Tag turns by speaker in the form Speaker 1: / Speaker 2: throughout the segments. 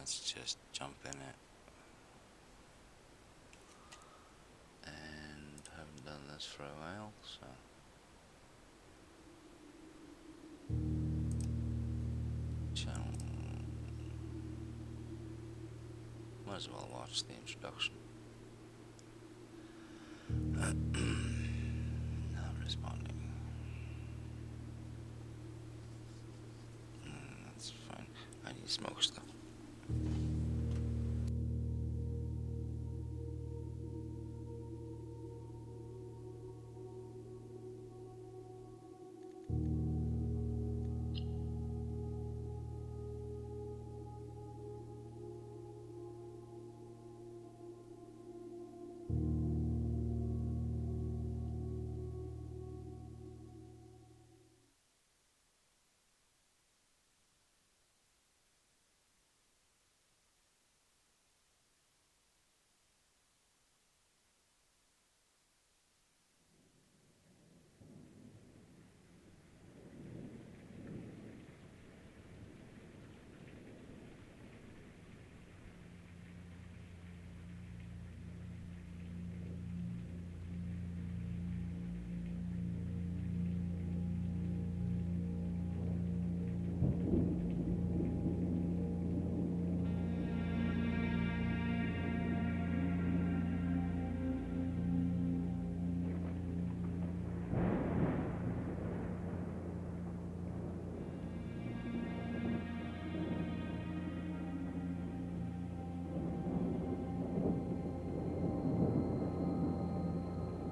Speaker 1: let's just jump in it. And haven't done this for a while, so. Channel. Might as well watch the introduction. Not responding. That's fine. I need smoke stuff.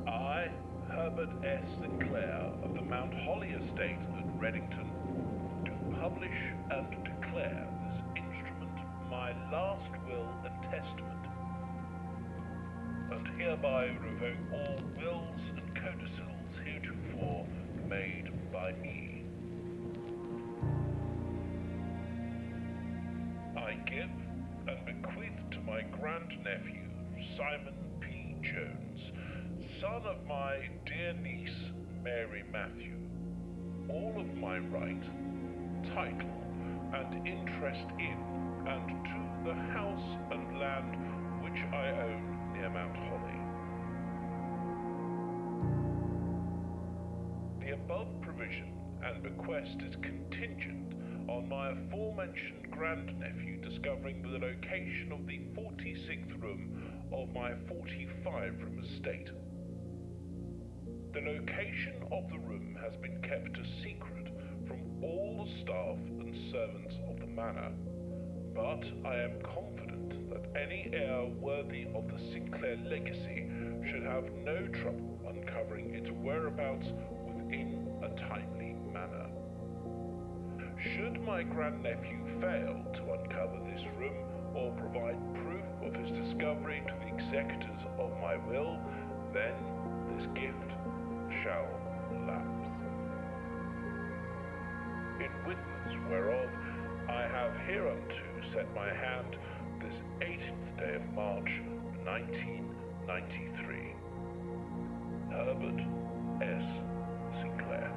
Speaker 2: I, Herbert S. Sinclair of the Mount Holly Estate at Reddington, do publish and declare this instrument my last will and testament, and hereby revoke all wills and codicils heretofore made by me. I give and bequeath to my grandnephew, Simon P. Jones, son of my dear niece, Mary Matthew, all of my right, title, and interest in and to the house and land which I own near Mount Holly. The above provision and bequest is contingent on my aforementioned grandnephew discovering the location of the 46th room of my 45-room estate. The location of the room has been kept a secret from all the staff and servants of the manor, but I am confident that any heir worthy of the Sinclair legacy should have no trouble uncovering its whereabouts within a timely manner. Should my grandnephew fail to uncover this room or provide proof of his discovery to the executors of my will, then this gift shall lapse. In witness whereof I have hereunto set my hand this 18th day of March, 1993. Herbert S. Sinclair.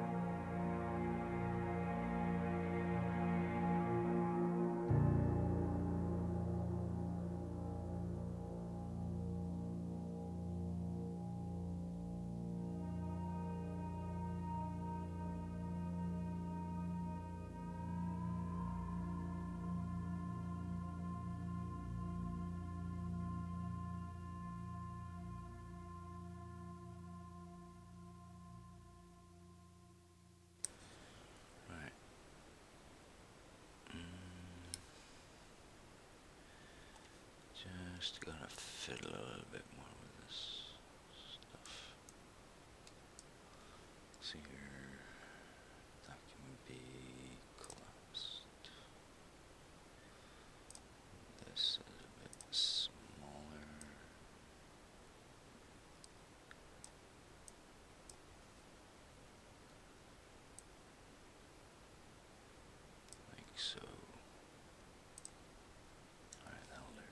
Speaker 1: Right. Just gotta fiddle a little bit more with this stuff. See here. Document B collapsed. This is a bit smaller. Like so. Alright, that'll do.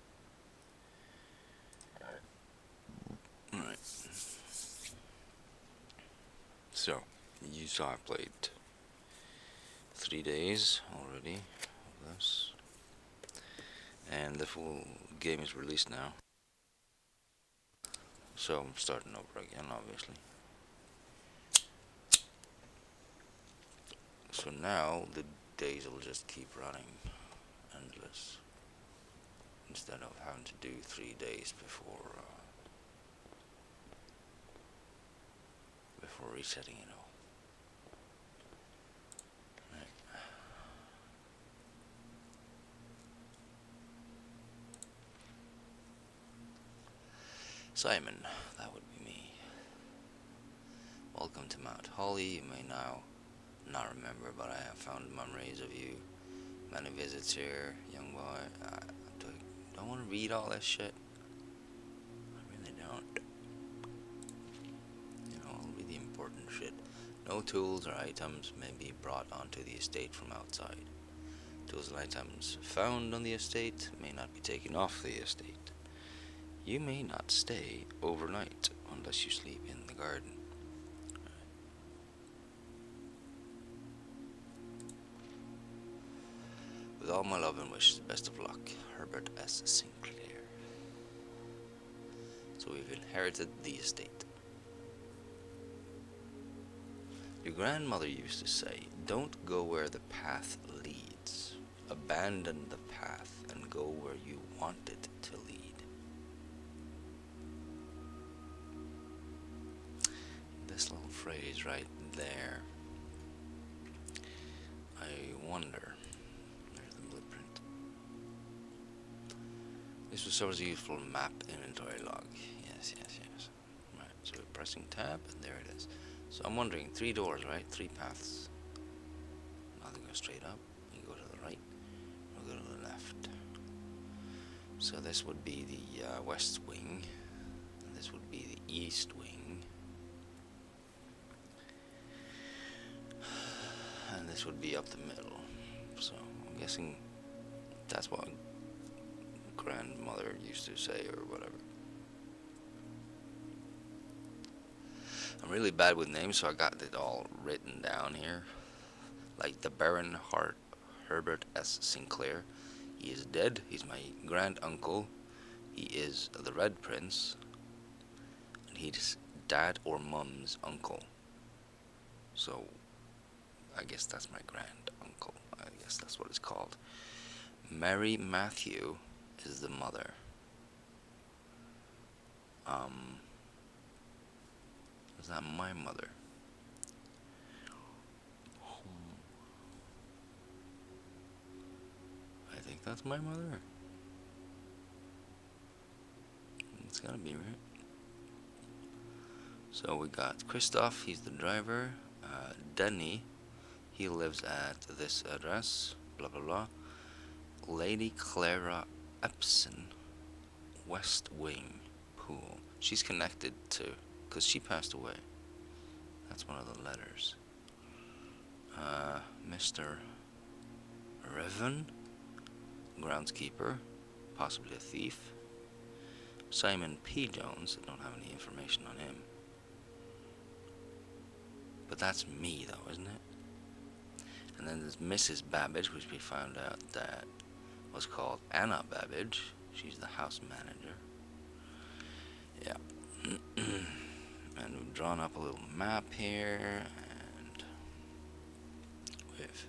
Speaker 1: Alright. So, you saw I played 3 days already of this. and the full game is released now. So I'm starting over again, obviously. So now the days will just keep running endless instead of having to do 3 days before resetting it all. Right. Simon, that would be me. Welcome to Mount Holly. You may now not remember, but I have found memories of you. Many visits here, young boy. Don't want to read all that shit. I really don't. You know, only the important shit. No tools or items may be brought onto the estate from outside. Tools and items found on the estate may not be taken off the estate. You may not stay overnight unless you sleep in the garden. With all my love and wishes, best of luck, Herbert S. Sinclair. So we've inherited the estate. Your grandmother used to say, don't go where the path leads. Abandon the path and go where you want it to lead. This little phrase right there, I wonder. There's the blueprint. This was serves a useful map inventory log. Yes. Right, so we're pressing tab, and there it is. So I'm wondering, 3 doors, right? 3 paths. Nothing goes straight up. You go to the right, or go to the left. So this would be the west wing, and this would be the east wing, and this would be up the middle. So I'm guessing that's what grandmother used to say, or whatever. I'm really bad with names, so I got it all written down here. Like the Baron Herbert S. Sinclair. He is dead. He's my grand uncle. He is the Red Prince. And he's dad or mum's uncle. So I guess that's my grand uncle. I guess that's what it's called. Mary Matthew is the mother. Is that my mother? I think that's my mother. It's gotta be, right? So we got Christoph, he's the driver. Denny, he lives at this address. Blah blah blah. Lady Clara Epson, West Wing Pool. She's connected to, because she passed away. That's one of the letters. Mr. Revan, groundskeeper, possibly a thief. Simon P. Jones, I don't have any information on him. But that's me, though, isn't it? And then there's Mrs. Babbage, which we found out that was called Anna Babbage. She's the house manager. Yeah. And we've drawn up a little map here, and we've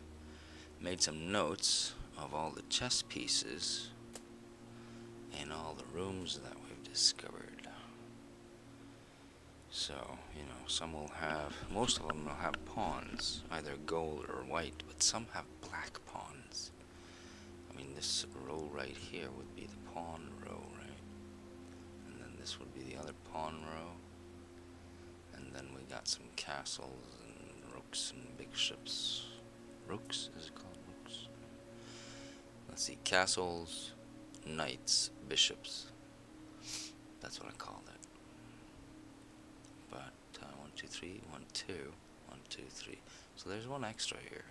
Speaker 1: made some notes of all the chess pieces in all the rooms that we've discovered. So, you know, some will have, most of them will have pawns, either gold or white, but some have black pawns. I mean, this row right here would be the pawn row, right? And then this would be the other pawn row. And then we got some castles and rooks and bishops. Rooks? Is it called rooks? Let's see, castles, knights, bishops. That's what I called it. But 1, 2, 3, 1, 2, 1, 2, 3. So there's one extra here.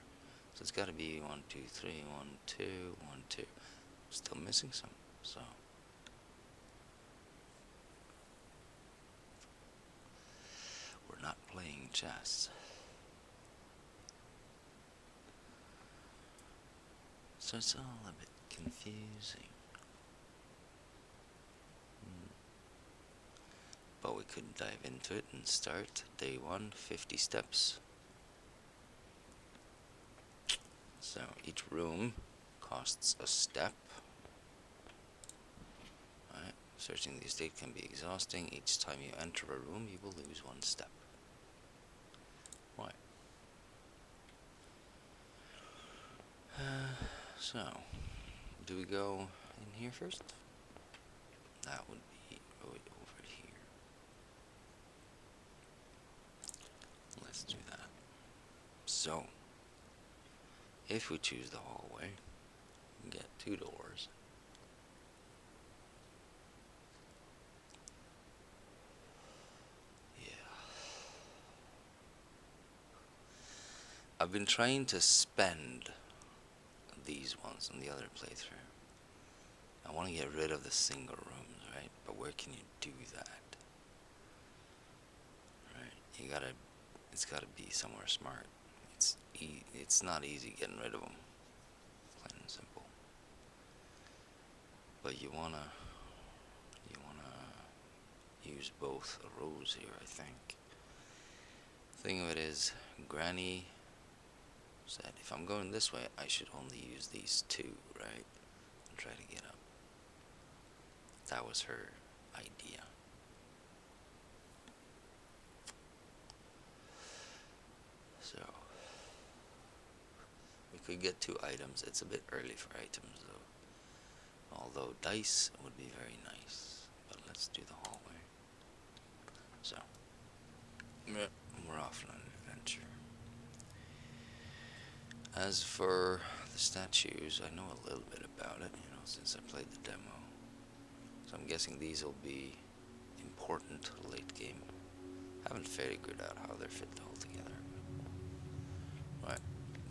Speaker 1: So it's got to be 1, 2, 3, 1, 2, 1, 2. Still missing some. So we're not playing chess. So it's all a bit confusing. but we could dive into it and start day 1, 50 steps. So each room costs a step. Right. Searching the estate can be exhausting. Each time you enter a room, you will lose 1 step. Right. So, do we go in here first? That would be right over here. Let's do that. So, if we choose the hallway, we get 2 doors. Yeah. I've been trying to spend these ones on the other playthrough. I want to get rid of the single rooms, right? But where can you do that? Right? It's gotta be somewhere smart. It's not easy getting rid of them. Plain and simple. But you wanna use both rows here, I think. Thing of it is, Granny said if I'm going this way, I should only use these 2, right? And try to get up. That was her idea. So, we could get 2 items. It's a bit early for items though. Although dice would be very nice. But let's do the hallway. So, we're off on an adventure. As for the statues, I know a little bit about it, since I played the demo. So I'm guessing these will be important late game. Haven't figured out how they're fit all together. Right.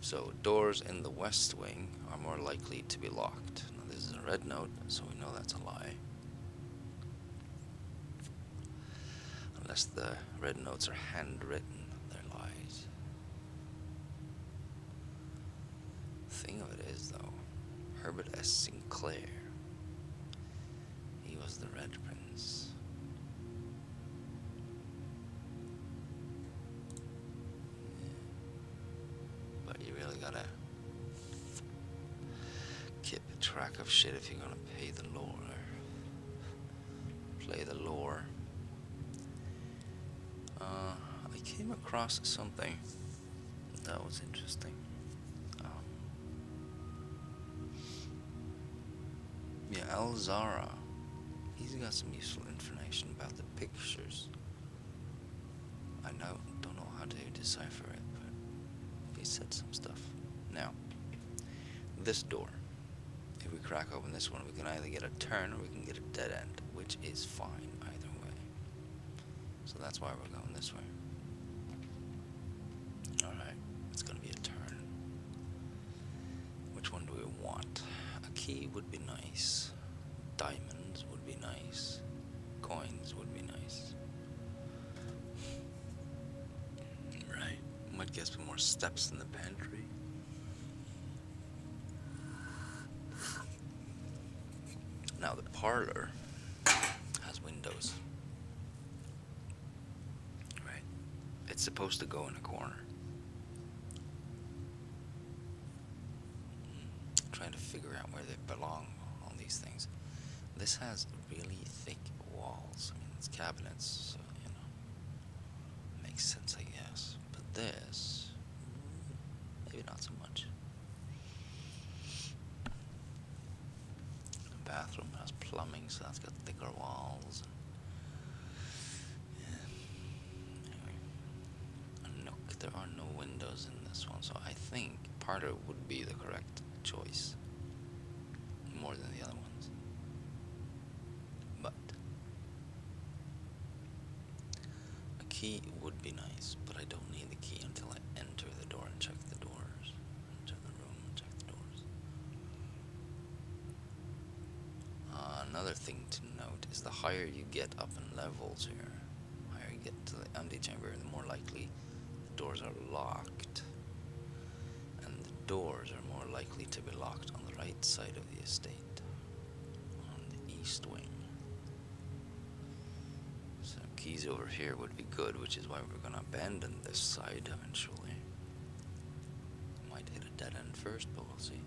Speaker 1: So doors in the west wing are more likely to be locked. Now this is a red note, so we know that's a lie. Unless the red notes are handwritten, they're lies. Thing of it is though, Herbert S. Sinclair, he was the Red Prince. But you really gotta keep track of shit if you're gonna pay the lore. Play the lore. I came across something that was interesting. Yeah, Alzara. He's got some useful information about the pictures. I don't know how to decipher it, but he said some stuff. Now, this door. If we crack open this one, we can either get a turn or we can get a dead end, which is fine either way. So that's why we're going this way. Alright, it's gonna be a turn. Which one do we want? A key would be nice. Diamonds would be nice. Coins would be nice. Right. Might get some more steps in the pantry. Now the parlor has windows. Right. It's supposed to go in a corner. Trying to figure out where they belong, all these things. This has really thick walls. I mean, it's cabinets, so, makes sense, I guess. But this, maybe not so much. The bathroom has plumbing, so that's got thicker walls. Anyway, a nook. There are no windows in this one, so I think parlor would be the correct choice. More than the other ones. But a key would be nice, but I don't need the key until I enter the door and check the doors. Enter the room and check the doors. Another thing to note is the higher you get up in levels here, the higher you get to the antechamber, the more likely the doors are locked. And the doors are more likely to be locked on the right side of the estate, on the east wing. So keys over here would be good, which is why we're gonna abandon this side eventually. Might hit a dead end first, but we'll see.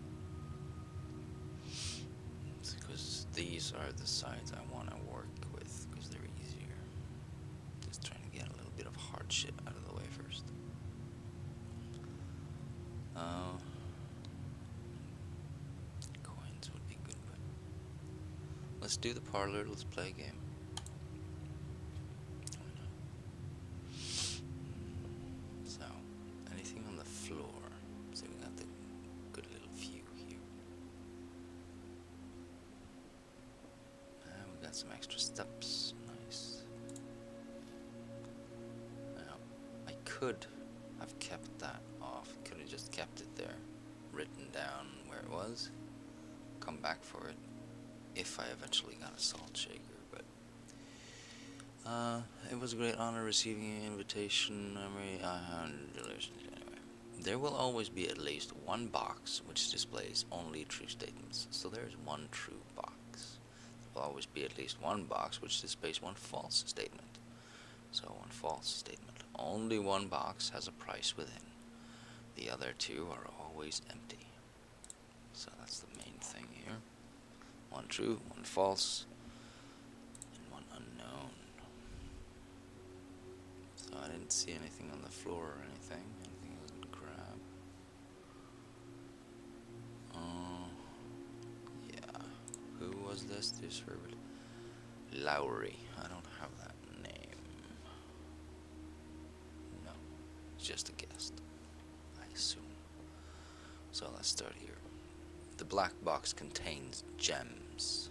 Speaker 1: It's because these are the sides I want to work with, because they're easier. Just trying to get a little bit of hard shit out of the way first. Coins would be good, but let's do the parlor, let's play a game. Why not? So, anything on the floor? So we got the good little view here. We got some extra steps, nice. Now, I could have kept that off, could have just kept it there, written down where it was, come back for it, if I eventually got a salt shaker, but it was a great honor receiving an invitation, memory, anyway. There will always be at least one box which displays only true statements, so there's one true box. There will always be at least one box which displays one false statement, so one false statement. Only one box has a price within. The other two are always empty. So that's the main thing here. One true, one false, and one unknown. So I didn't see anything on the floor or anything. Anything I was gonna grab. Yeah. Who was this? This Herbert Lowry. I don't have that name. No. It's just a guest, I assume. So let's start here. The black box contains gems.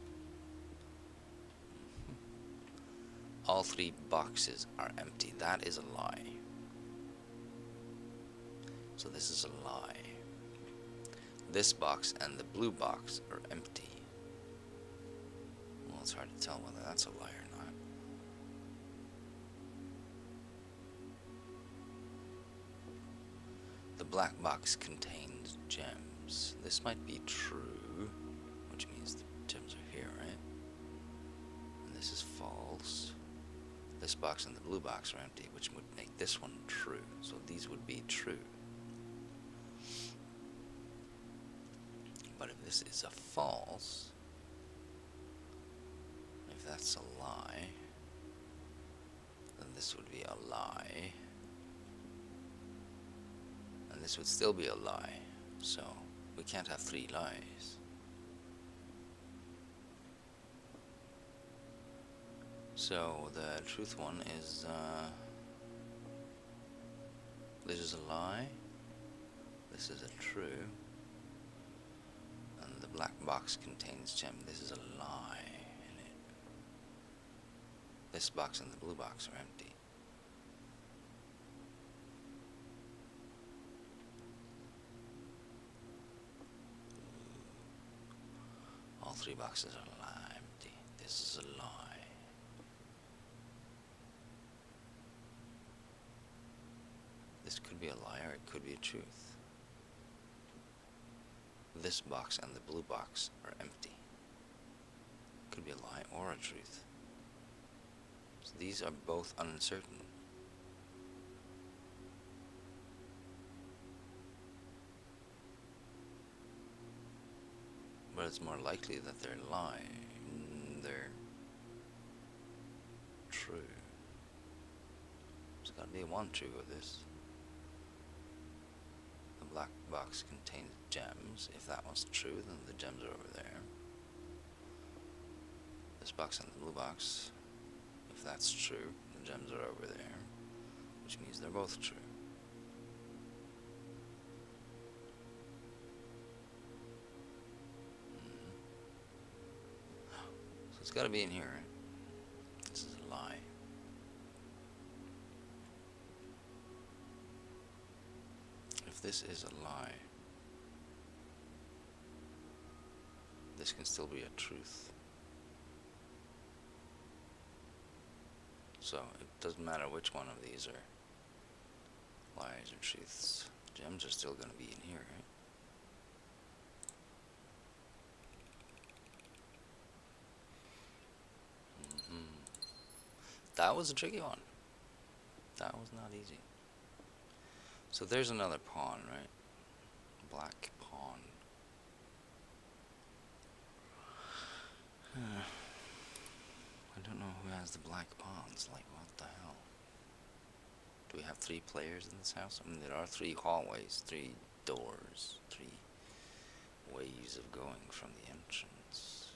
Speaker 1: All three boxes are empty. That is a lie. So this is a lie. This box and the blue box are empty. Well, it's hard to tell whether that's a lie or not. The black box contains gems. This might be true, which means the gems are here, right? And this is false. This box and the blue box are empty, which would make this one true. So these would be true. But if this is a false, if that's a lie, then this would be a lie. And this would still be a lie. So we can't have three lies. So the truth one is, this is a lie, this is a true, and the black box contains gem. This is a lie in it. This box and the blue box are empty. All three boxes are empty. This is a lie. This could be a lie or it could be a truth. This box and the blue box are empty. Could be a lie or a truth. So these are both uncertain. But it's more likely that they're lying. They're true. There's gotta be one true of this. The black box contains gems. If that was true, then the gems are over there. This box and the blue box, if that's true, the gems are over there, which means they're both true. So it's got to be in here, right? This is a lie. If this is a lie, this can still be a truth. So it doesn't matter which one of these are lies or truths. Gems are still going to be in here, right? that was a tricky one. That was not easy. So there's another pawn, right? Black pawn. I don't know who has the black pawns. Like, what the hell? Do we have 3 players in this house? I mean, there are 3 hallways, 3 doors, 3 ways of going from the entrance.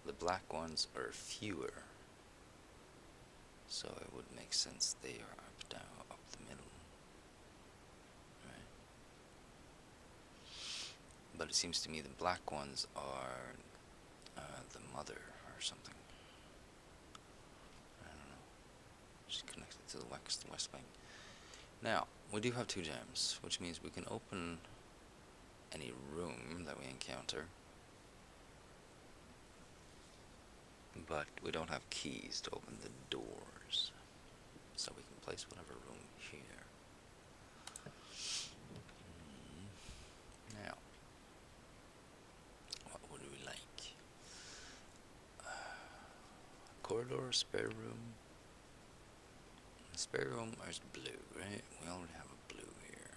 Speaker 1: The black ones are fewer, so it would make sense they are up, down, up the middle, right? But it seems to me the black ones are the mother or something. I don't know. She's connected to the west bank. Now, we do have 2 gems, which means we can open any room that we encounter. But we don't have keys to open the doors. So we can place whatever room here. Now, what would we like? Corridor, spare room. The spare room is blue, right? We already have a blue here.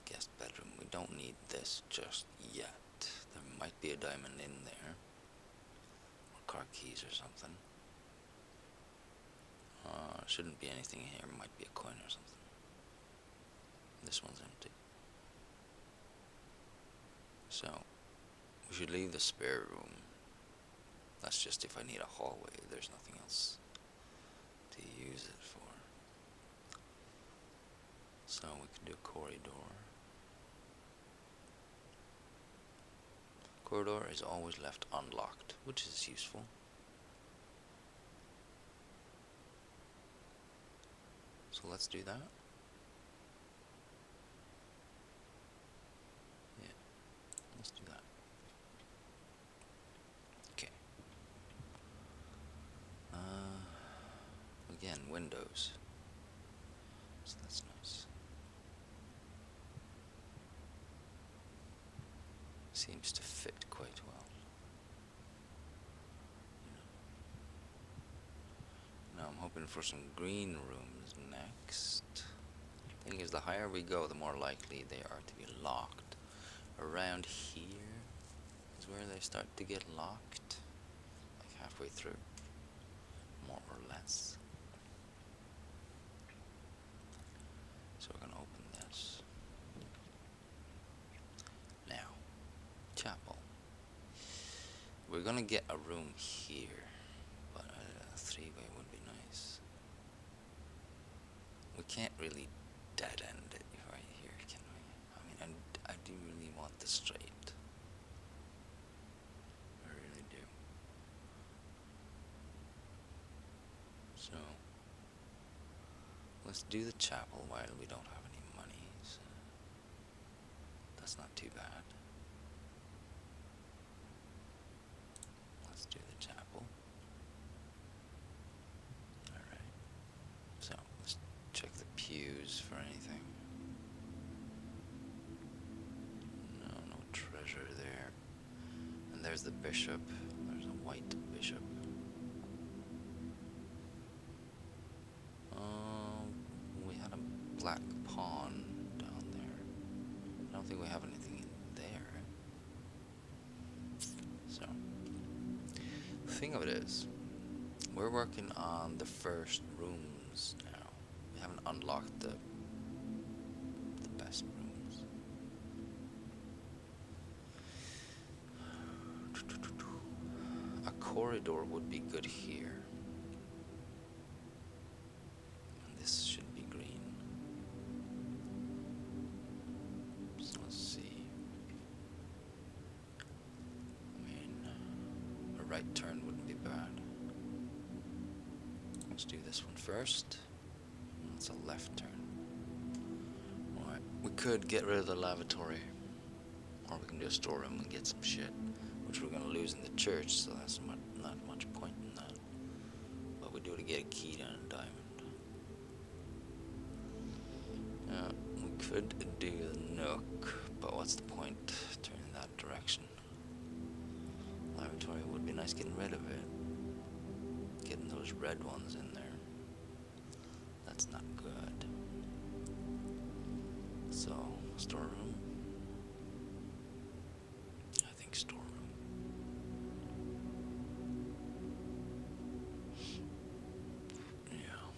Speaker 1: Guest bedroom. We don't need this just yet. There might be a diamond in there. Or car keys or something. Shouldn't be anything here. Might be a coin or something. This one's empty. So, we should leave the spare room. That's just if I need a hallway. There's nothing else to use it for. So we can do a corridor. Corridor is always left unlocked, which is useful. So let's do that. Yeah, let's do that. Okay. Again, windows. So that's nice. Seems to fit quite well. Now I'm hoping for some green rooms next. Thing is, the higher we go, the more likely they are to be locked. Around here is where they start to get locked. Like halfway through. More or less. So we're gonna open this. Now, chapel. We're gonna get a room here, but a 3-way would be nice. We can't really dead end it right here, can we? I mean, I do really want the straight. I really do. So, let's do the chapel while we don't have any money. So that's not too bad. Let's do the chapel. Alright. So, let's check the pews for anything. No treasure there. And there's the bishop. There's a white bishop. We had a black pawn down there. I don't think we have anything in there. So, the thing of it is, we're working on the first rooms now. We haven't unlocked the best rooms. A corridor would be good here. And this should be green. So let's see. I mean, a right turn wouldn't be bad. Let's do this one first. That's a left turn. Alright, we could get rid of the lavatory. Or we can do a storeroom and get some shit. Which we're gonna lose in the church, so that's not much point in that. But we do to get a key and a diamond. We could do the nook, but what's the point turning that direction? Lavatory would be nice getting rid of it. Getting those red ones in there. That's not good. So, storeroom. I think storeroom. Yeah.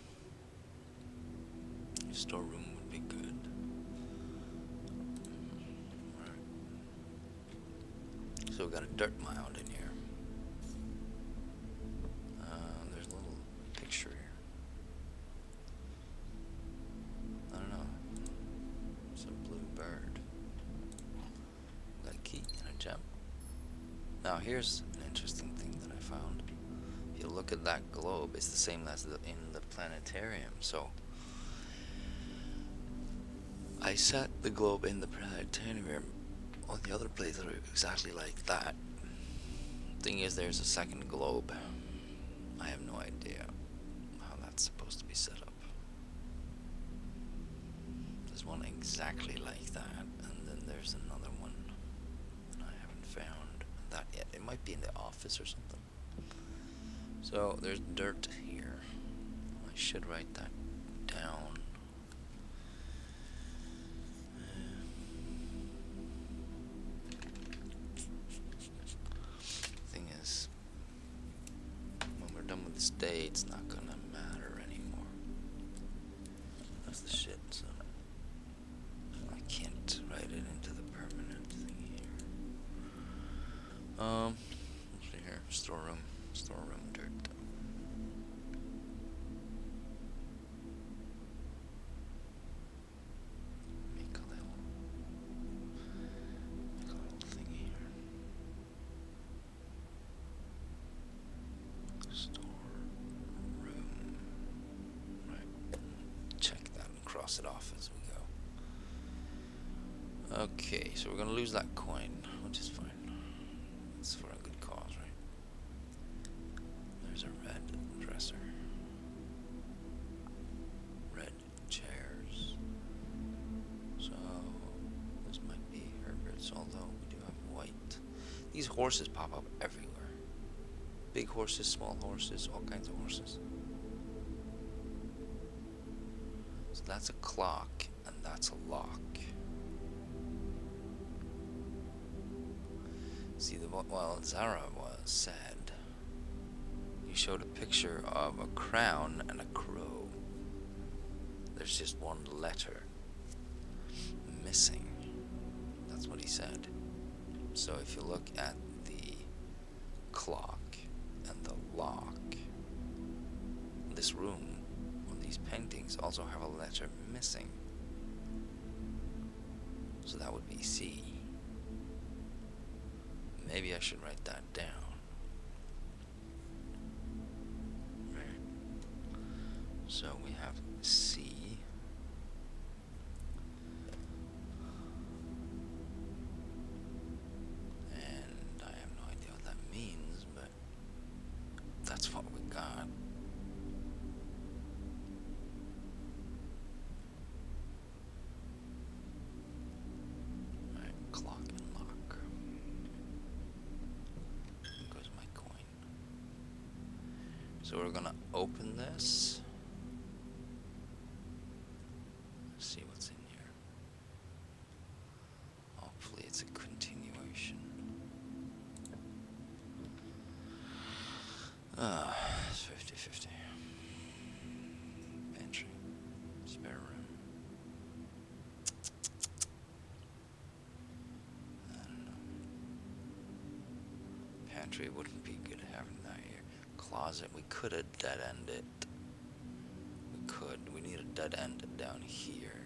Speaker 1: Storeroom would be good. Right. So we got a dirt mound in here. There's a little picture here. I don't know. It's a blue bird. Got a key and a gem. Now here's an interesting thing that I found. If you look at that globe, it's the same as in the planetarium. So I set the globe in the planetarium on the other places that are exactly like that. Thing is, there's a second globe. I have no idea how that's supposed to be set up. There's one exactly like that, and then there's another one that I haven't found that yet. It might be in the office or something. So there's dirt here. I should write that down. Thing is, when we're done with this day, it's not gonna matter anymore. That's the shit, so I can't write it into the permanent thing here. Let's see here. Storeroom dirt. Make a little thing here. Storeroom. Right. Check that and cross it off as we go. Okay, so we're gonna lose that coin, which is fine. It's for a good cause, right? There's a red dresser. Red chairs. So this might be Herbert's, although we do have white. These horses pop up everywhere. Big horses, small horses, all kinds of horses. So that's a clock, and that's a lock. See, while Zara said, you showed a picture of a crown and a crow. There's just one letter missing. That's what he said. So if you look at the clock and the lock, this room, on these paintings, also have a letter missing. So that would be C. Maybe I should write that down. Right. So we have C. And I have no idea what that means, but that's what we got. Right, clock and lock. There goes my coin. So we're gonna open this. Let's see what's in here. Hopefully it's a continuation. It's 50-50. Pantry. Spare room. I don't know. Pantry wouldn't be good having that here. Closet, we could have dead end it. We could. We need a dead end down here.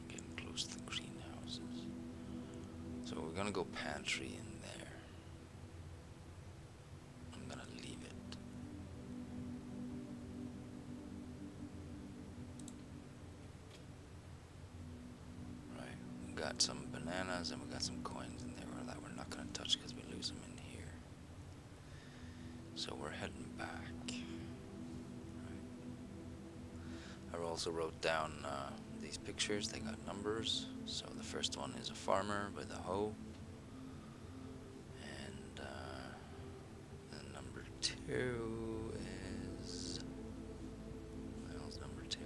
Speaker 1: Getting close to the greenhouses. So we're gonna go pantry in there. I'm gonna leave it. Right, we got some bananas and we got some coins in there that we're not gonna touch because we lose them in here. So we're heading back. Right. I also wrote down these pictures. They got numbers. So the first one is a farmer with a hoe. And then number 2 is... What else? Number 2.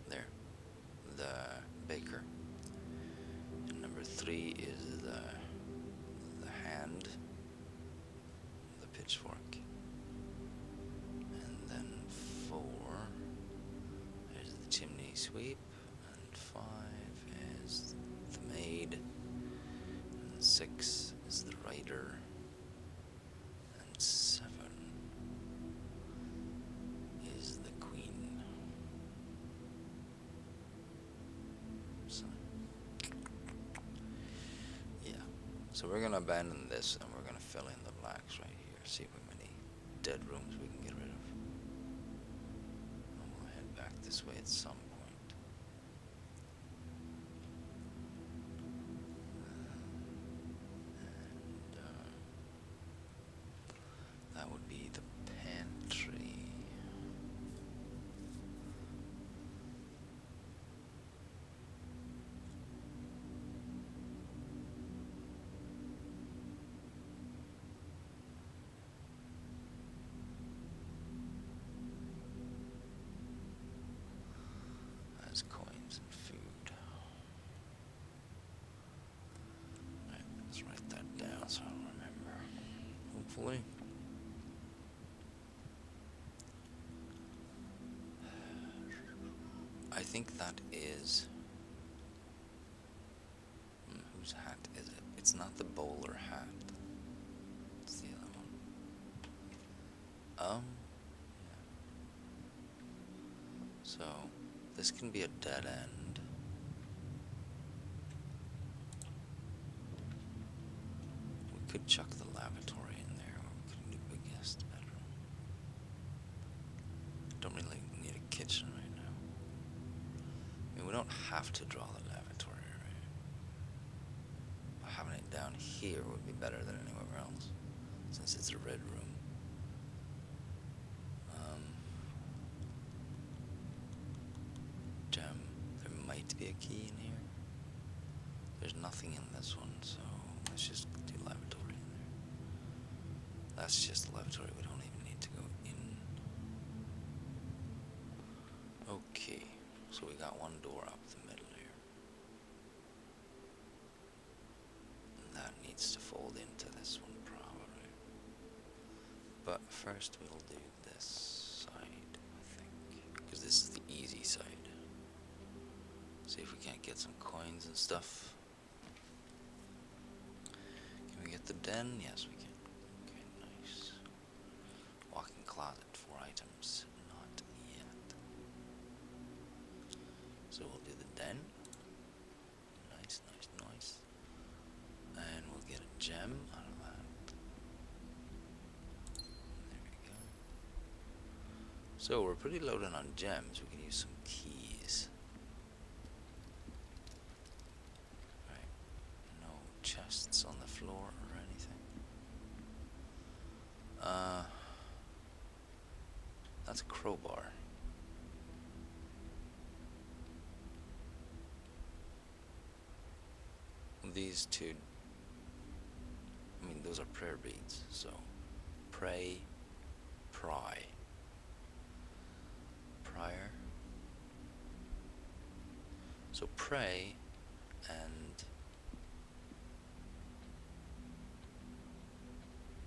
Speaker 1: There. The baker. And number 3 is the hand. The pitchfork. And then 4 is the chimney sweep. And 5 is the maid. And 6 is the rider. And 7 is the queen. So, yeah. So we're gonna abandon this and we're gonna fill in the blacks right here. See how many dead rooms we can get rid of. And we'll head back this way at some point. And that would be the pantry. That's coins and food. Right, let's write that down so I'll remember. Hopefully. I think that is... whose hat is it? It's not the bowler hat. It's the other one. Yeah. So, this can be a dead end. We could chuck the lavatory in there, or we could do a guest bedroom. Don't really need a kitchen right now. I mean, we don't have to draw the lavatory, right? But having it down here would be better than anywhere else, since it's a red room. Gem. There might be a key in here. There's nothing in this one, so let's just do lavatory in there. That's just the lavatory. We don't even need to go in. Okay, so we got one door up the middle here. And that needs to fold into this one probably. But first we'll do this side, I think, because this is the easy side. See if we can't get some coins and stuff. Can we get the den? Yes, we can. Okay, nice. Walk-in closet, 4 items. Not yet. So we'll do the den. Nice, nice, nice. And we'll get a gem out of that. There we go. So we're pretty loaded on gems. We can use some keys. Right. No chests on the floor or anything. That's a crowbar. These two, I mean, those are prayer beads, so pray, pry, prior. So pray and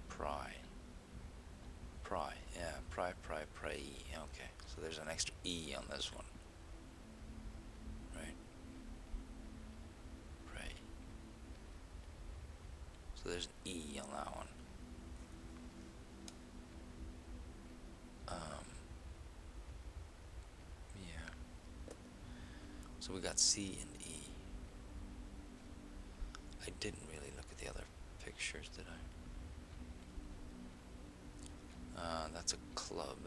Speaker 1: pry. Pry, yeah, pry, pray. Okay, so there's an extra E on this one. Right? Pray. So there's an E on that one. Yeah. So we got C and E. I didn't really look at the other pictures, did I? That's a club.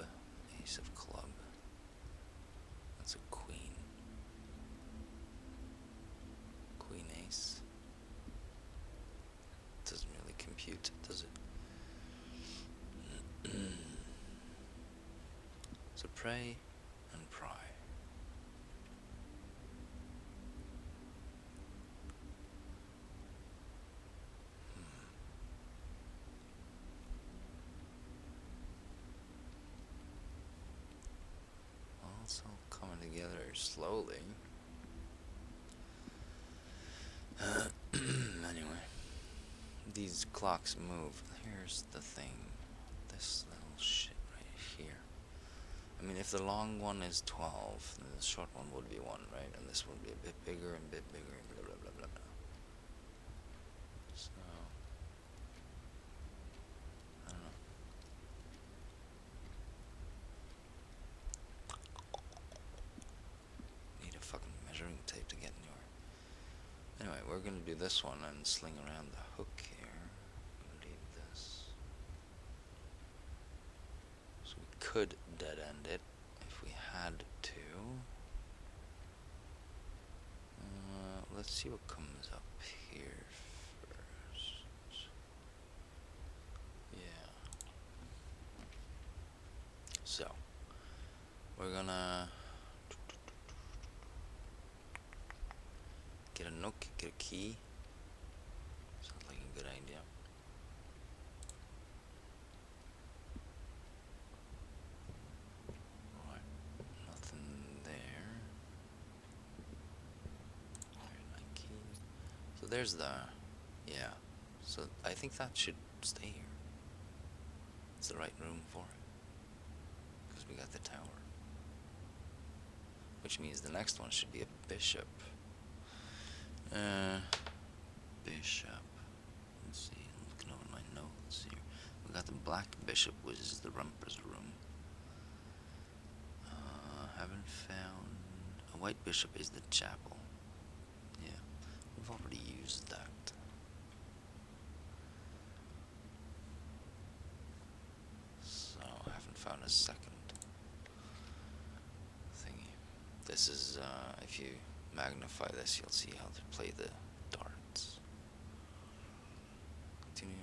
Speaker 1: Ace of club. That's a queen. Queen ace. Doesn't really compute, does it? So pray and pry. slowly. Anyway, these clocks move. Here's the thing. This little shit right here. I mean, if the long one is 12, then the short one would be 1, right? And this would be a bit bigger and bit bigger and blah blah blah blah blah. So, I don't know. Need a fucking measuring tape to get in your... Anyway, we're gonna do this one and sling around the hook here. Leave this. So we could dead end it if we had to. Let's see what comes up here first. Yeah. So, we're gonna get a nook, get a key. Sounds like a good idea. Right, nothing there. Key. So there's the, yeah. So I think that should stay here. It's the right room for it. Because we got the tower. Which means the next one should be a bishop. Bishop. Let's see, I'm looking over my notes here. We got the black bishop, which is the Rumper's room. Haven't found... A white bishop is the chapel. Yeah, we've already used that. So, I haven't found a second thingy. This is, if you magnify this, you'll see how to play the darts. Continue.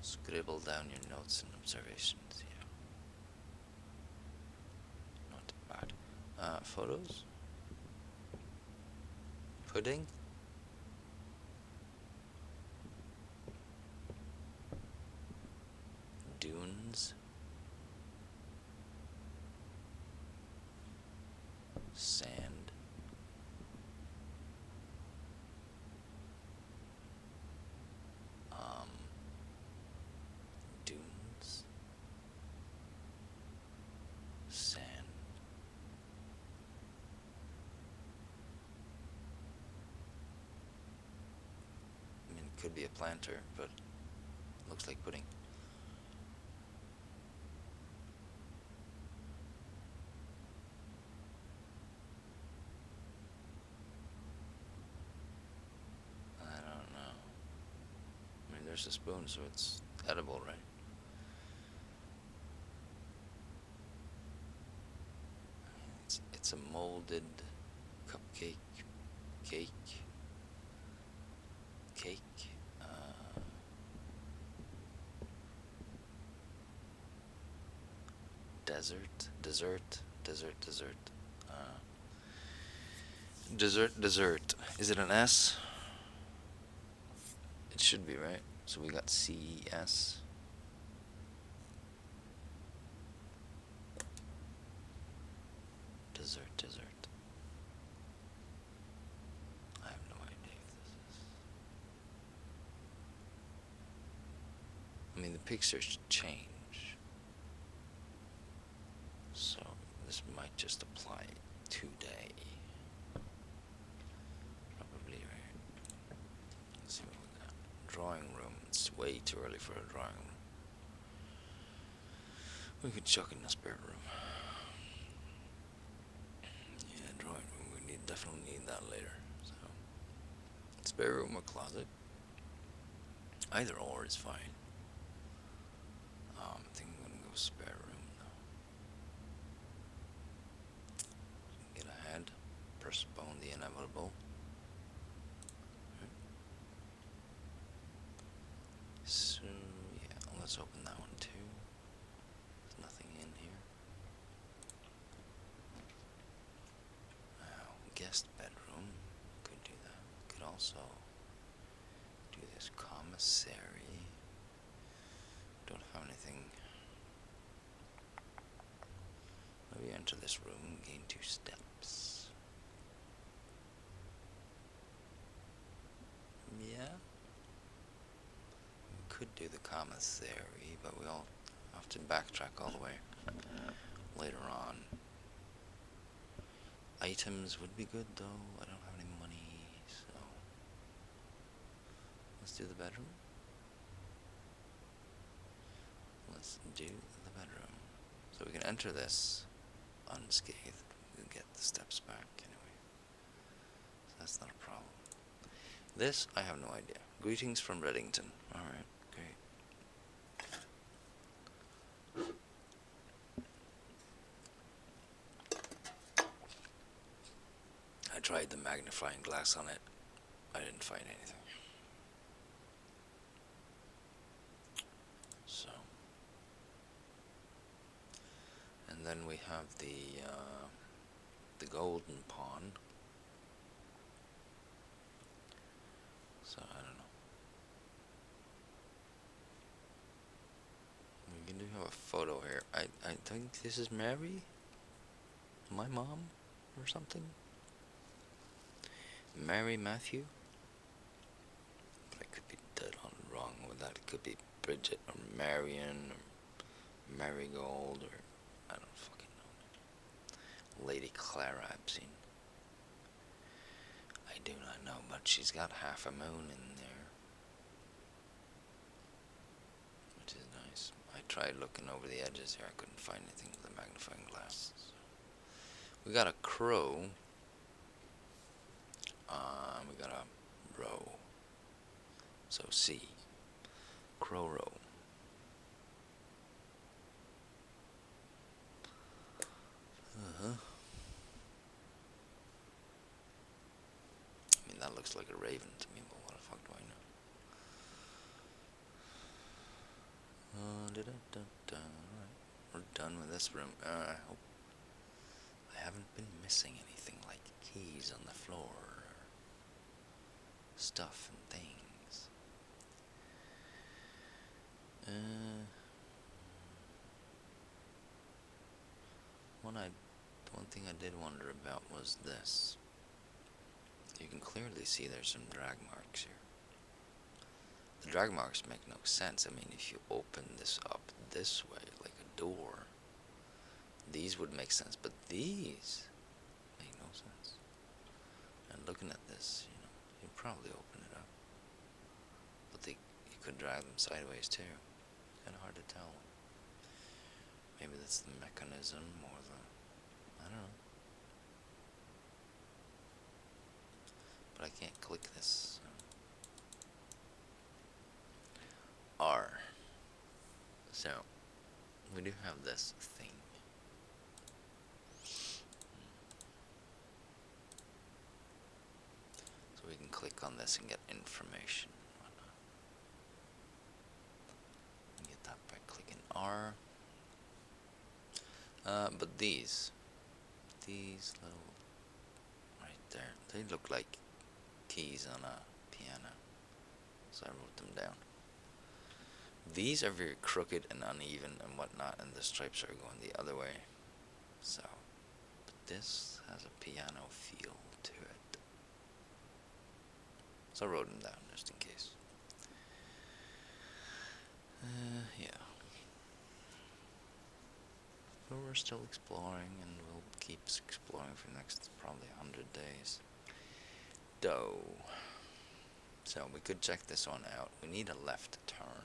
Speaker 1: Scribble down your notes and observations. Yeah. Not bad. Photos. Pudding. Dunes. Sand. Dunes. Sand. I mean, it could be a planter, but looks like pudding. There's a spoon, so it's edible, right? It's a molded cupcake, cake, dessert. Is it an S? It should be, right? So we got CES. Dessert. I have no idea if this is... I mean, the picture should change. So this might just apply today. Probably, right? Let's see what we got. Drawing room. It's way too early for a drawing room. We could chuck in the spare room. Yeah, drawing room. We definitely need that later. So, spare room or closet. Either or is fine. I think I'm gonna go spare room now. Get ahead. Postpone the inevitable. So, yeah, let's open that one too. There's nothing in here. Now, guest bedroom. Could do that. Could also do this commissary. Don't have anything. Maybe enter this room, gain 2 steps. Yeah. We could do the commissary, but we'll have to backtrack all the way later on. Items would be good though. I don't have any money, so let's do the bedroom. Let's do the bedroom. So we can enter this unscathed. We'll get the steps back anyway. So that's not a problem. This, I have no idea. Greetings from Reddington. Alright, great. I tried the magnifying glass on it. I didn't find anything. So. And then we have the golden pawn. So I don't know. We do have a photo here. I think this is Mary? My mom? Or something? Mary Matthew? But I could be dead on wrong with that. It could be Bridget or Marion or Marigold or I don't fucking know. Lady Clara I've seen. I do not know, but she's got half a moon in there. Which is nice. I tried looking over the edges here. I couldn't find anything with a magnifying glass. So. We got a crow. We got a row. So C. Crow row. I mean, that looks like a raven to me, but what the fuck do I know? Alright, we're done with this room. I hope I haven't been missing anything like keys on the floor or stuff and things. One thing I did wonder about was this. You can clearly see there's some drag marks here. The drag marks make no sense. I mean, if you open this up this way, like a door, these would make sense, but these make no sense. And looking at this, you know, you'd probably open it up. But you could drag them sideways too. Kind of hard to tell. Maybe that's the mechanism or the, I don't know. But I can't click this. So. R. So, we do have this thing. So we can click on this and get information. Get that by clicking R. But these little, right there, they look like keys on a piano. So I wrote them down. These are very crooked and uneven and whatnot, and the stripes are going the other way. So, but this has a piano feel to it. So I wrote them down just in case. Yeah. But we're still exploring, and we'll keep exploring for the next probably 100 days. Dough. So we could check this one out. We need a left turn.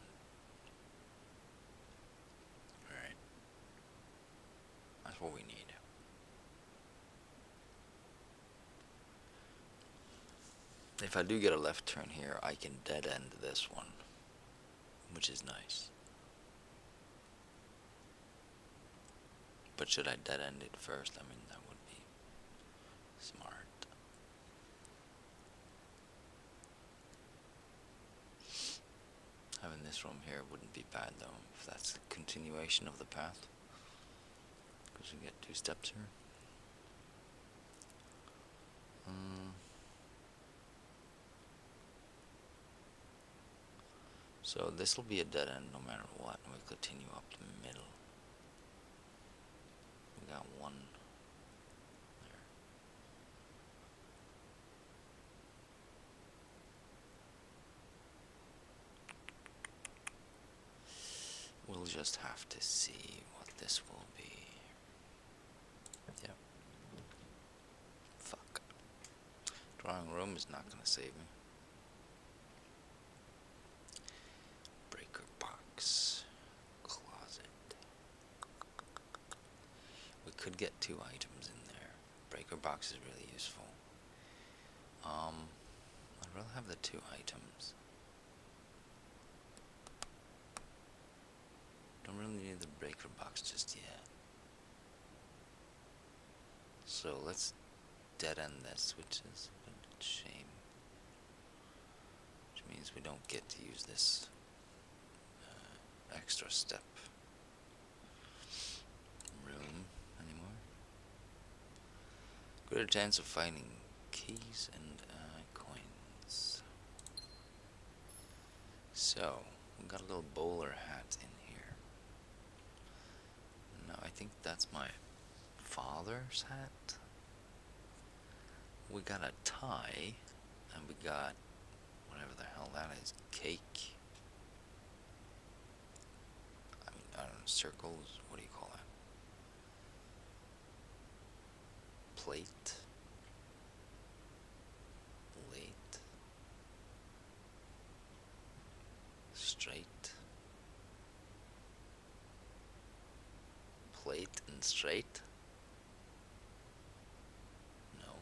Speaker 1: Alright. That's what we need. If I do get a left turn here, I can dead end this one, which is nice. But should I dead end it first? I mean, that would be smart. Having this room here wouldn't be bad though, if that's the continuation of the path. Because we get 2 steps here. So this will be a dead end no matter what, and we continue up the middle. We got 1 just have to see what this will be. Yep. Fuck. Drawing room is not gonna save me. Breaker box. Closet. We could get 2 items in there. Breaker box is really useful. I'd rather have the 2 items. Don't really need the breaker box just yet. So let's dead end this, which is a shame. Which means we don't get to use this extra step room anymore. Greater chance of finding keys and coins. So, we got a little bowler hat in here. No, I think that's my father's hat. We got a tie, and we got whatever the hell that is, cake. I mean, I don't know, circles, what do you call that? Plate. Late. Straight. Plate and straight. No.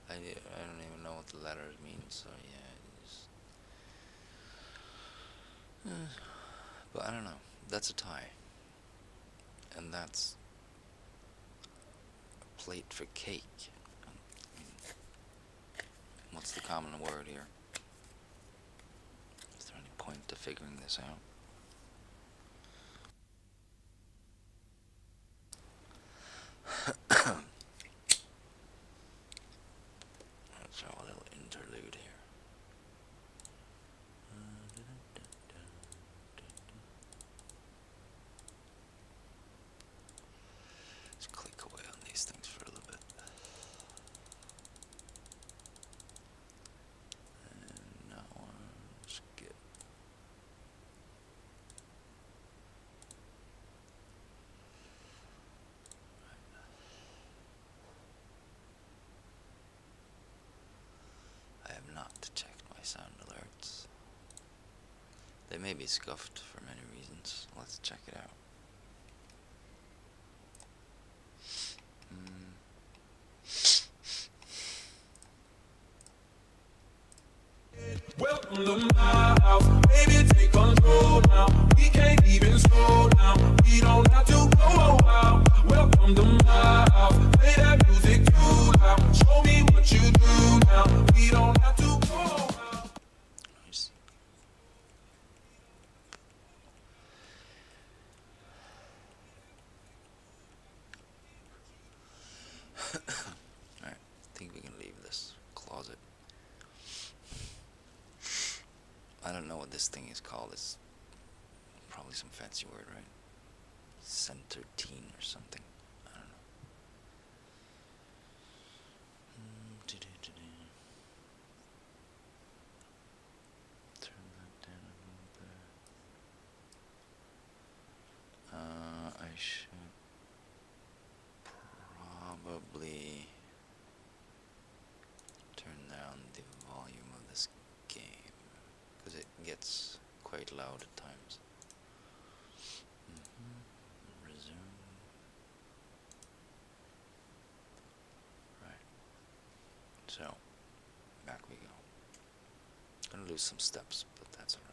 Speaker 1: I don't even know what the letters mean, so yeah, but I don't know. That's a tie. And that's a plate for cake. I mean, what's the common word here? Is there any point to figuring this out? Let's have a little interlude here. Let's click away on these things for a little bit. And that one, skip. I have not checked my sound alerts. They may be scuffed for many reasons. Let's check it out.
Speaker 3: Welcome to my house, baby, take control now. We can't even slow down. We don't have to go out. Welcome to my house, play that music too loud. Show me what you do now. We don't have to go out.
Speaker 1: Nice. Alright, I think we can leave this closet. I don't know what this thing is called. It's probably some fancy word, right? Center teen or something. I don't know. Turn that down a little bit. I should probably turn down the volume of this game, because it gets quite loud at times. Resume. Right. So, back we go. Gonna lose some steps, but that's alright.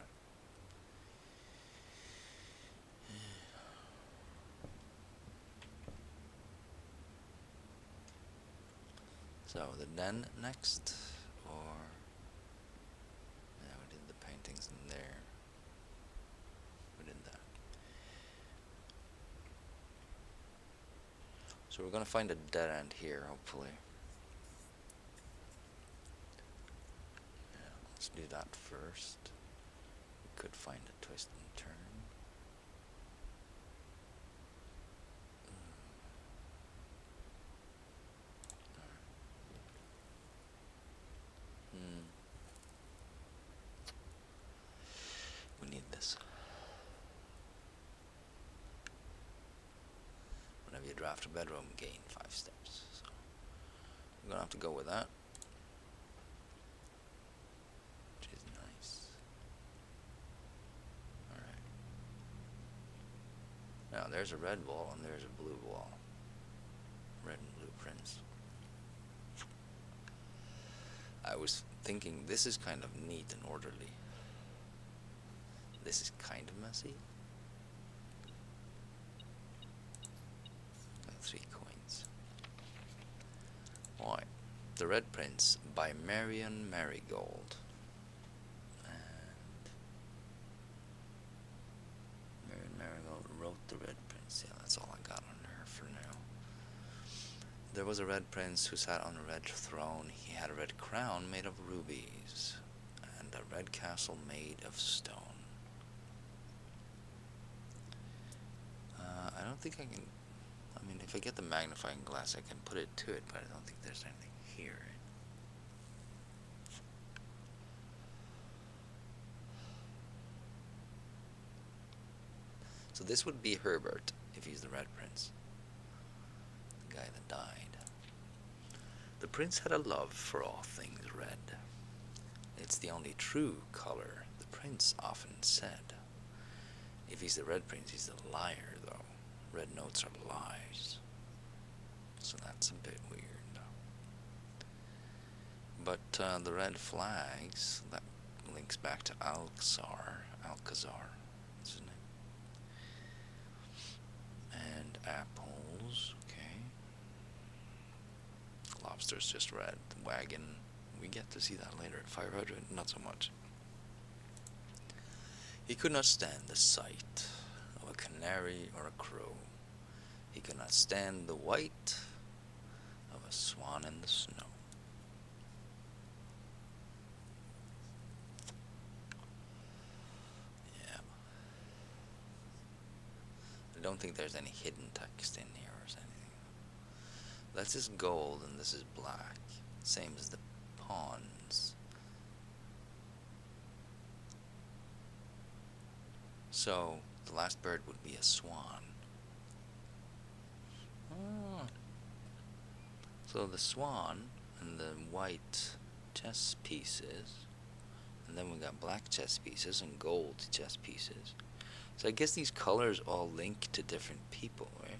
Speaker 1: So, the den next, or... Yeah, we did the paintings in there. We did that. So we're gonna find a dead end here, hopefully. Let's do that first. We could find a twist and turn. We need this. Whenever you draft a bedroom, gain 5 steps. So we're gonna have to go with that, which is nice. Alright. Now there's a red wall and there's a blue wall. Red and blue prints. I was thinking this is kind of neat and orderly. This is kind of messy. And 3 coins. Alright. The Red Prince by Marion Marigold. And Marion Marigold wrote The Red Prince. Yeah, that's all I got on her for now. There was a red prince who sat on a red throne. He had a red crown made of rubies, and a red castle made of stone. I don't think I can... I mean, if I get the magnifying glass, I can put it to it, but I don't think there's anything here. So this would be Herbert, if he's the Red Prince. The guy that died. The prince had a love for all things red. It's the only true color, the prince often said. If he's the Red Prince, he's a liar, though. Red notes are lies. So that's a bit weird. But the red flags, that links back to Alcazar, isn't it? And apples, okay. Lobster's just red. Wagon, we get to see that later at Fire Hydrant, not so much. He could not stand the sight of a canary or a crow. He could not stand the white of a swan in the snow. Yeah. I don't think there's any hidden text in here or anything. That's just gold and this is black. Same as the pawns. So, the last bird would be a swan. Oh. So the swan and the white chess pieces, and then we got black chess pieces and gold chess pieces. So I guess these colors all link to different people, right?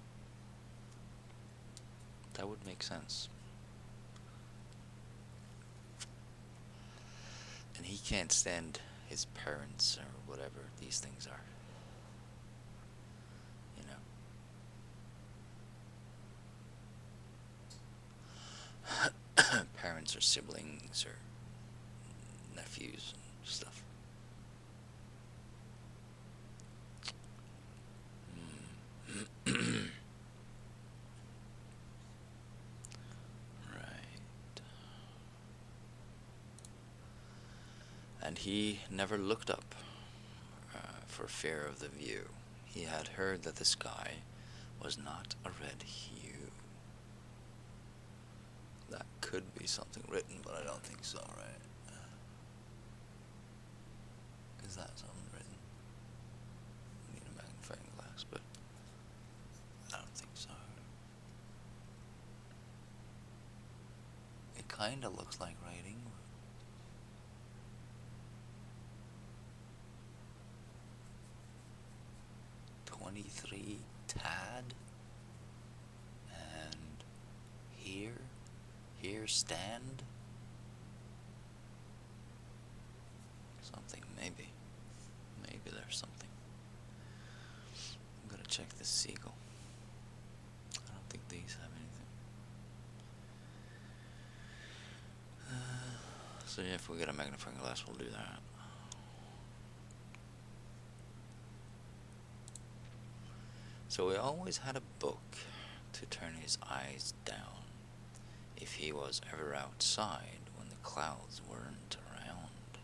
Speaker 1: That would make sense. And he can't stand his parents or whatever these things are. You know? Parents or siblings or nephews and stuff. Right. And he never looked up for fear of the view. He had heard that the sky was not a red hue. That could be something written, but I don't think so, right? Is that something written? I need a magnifying glass, but I don't think so. It kinda looks like writing. 23 tad, and here stand, something, maybe there's something. I'm gonna check this seagull. I don't think these have anything. So yeah, if we get a magnifying glass, we'll do that. So he always had a book to turn his eyes down if he was ever outside when the clouds weren't around.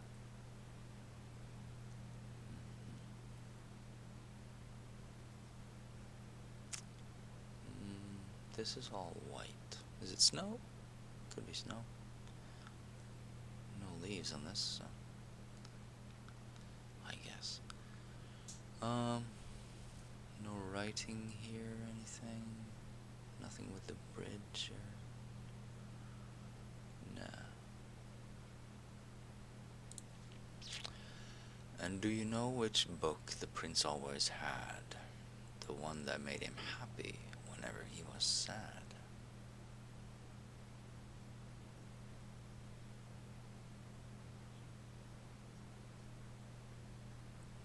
Speaker 1: this is all white. Is it snow? Could be snow. No leaves on this, so I guess. No writing here or anything? Nothing with the bridge or... Nah. And do you know which book the prince always had? The one that made him happy whenever he was sad?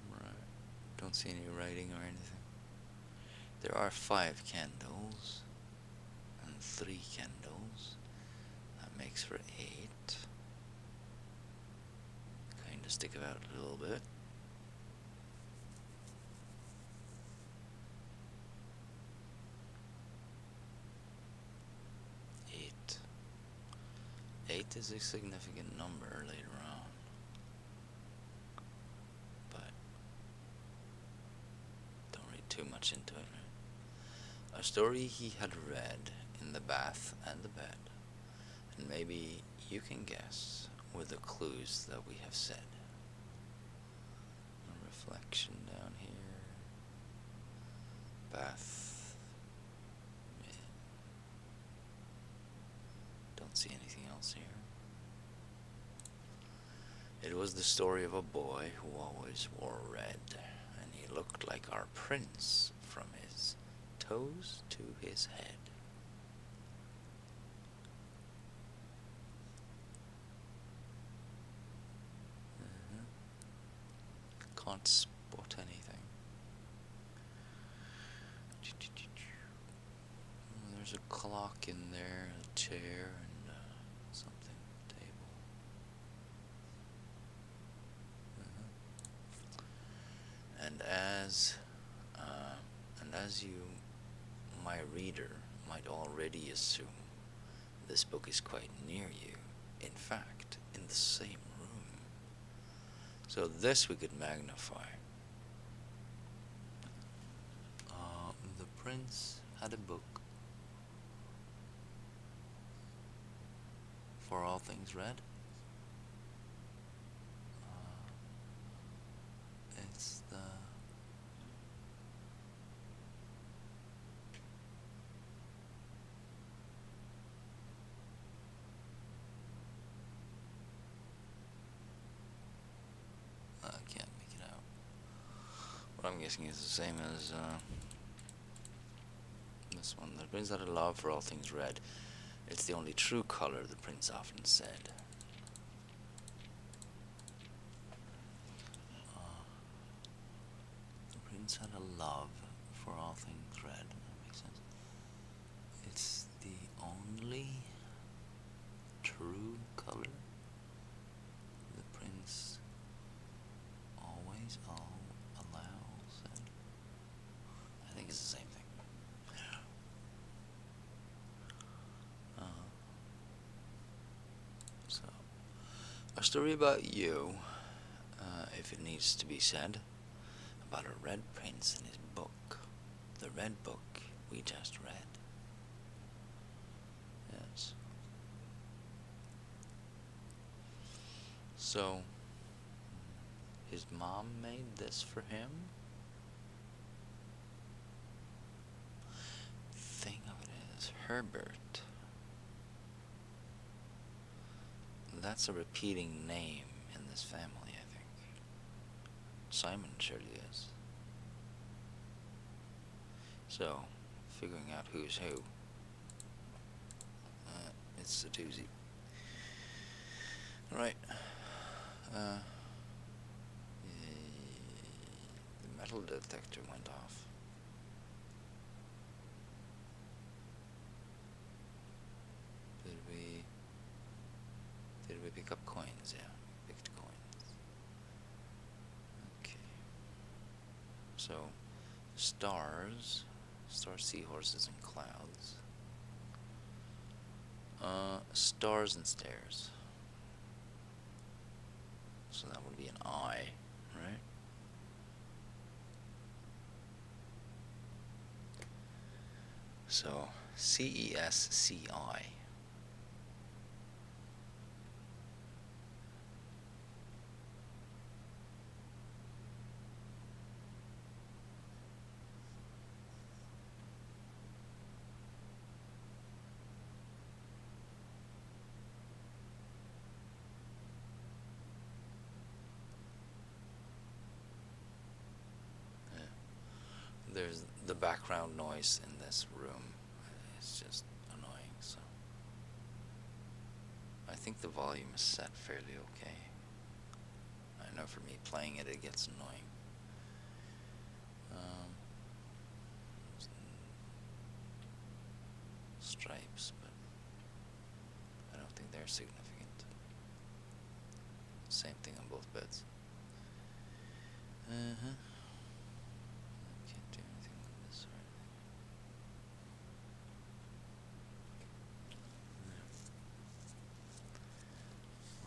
Speaker 1: Right. Don't see any writing or anything. There are 5 candles and 3 candles. That makes for 8. Kind of stick it out a little bit. Eight is a significant number later on, but don't read too much into it. Right? A story he had read in the bath and the bed, and maybe you can guess with the clues that we have said. A reflection down here, bath, don't see anything else here. It was the story of a boy who always wore red, and he looked like our prince from his toes to his head. Can't spot anything. There's a clock in there, a chair, and something, table. And as you, my reader, might already assume, this book is quite near you. In fact, in the same room. So this we could magnify. The prince had a book for all things read. It's the I can't make it out. What I'm guessing is the same as this one. The prince had a love for all things red. It's the only true color, the prince often said. The prince had a love for all things red. That makes sense. It's the only true color, the prince always said. I think it's the same thing. So, a story about you, if it needs to be said, about a red prince and his book. The red book we just read. Yes. So, his mom made this for him. Thing of it is, Herbert. That's a repeating name in this family, I think. Simon surely is. So, figuring out who's who. It's a doozy. Right. The metal detector went off. Did we pick up coins? Yeah, we picked coins. Okay. So, stars, seahorses, and clouds. Stars and stairs. So that would be an eye, right? So, CESCI. There's the background noise in this room. It's just annoying, so I think the volume is set fairly okay. I know for me playing it, it gets annoying. Stripes, but I don't think they're significant. Same thing on both beds. Can't do anything with this or anything.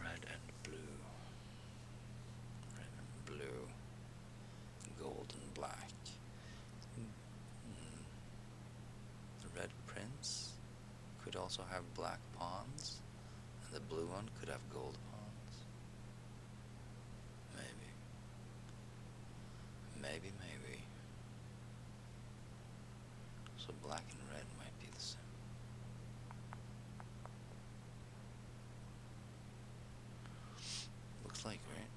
Speaker 1: Red and blue. Red and blue. Gold and black. The red prince could also have black pawns, and the blue one could have gold pawns. Maybe. Maybe. So black and red might be the same. Looks like, right?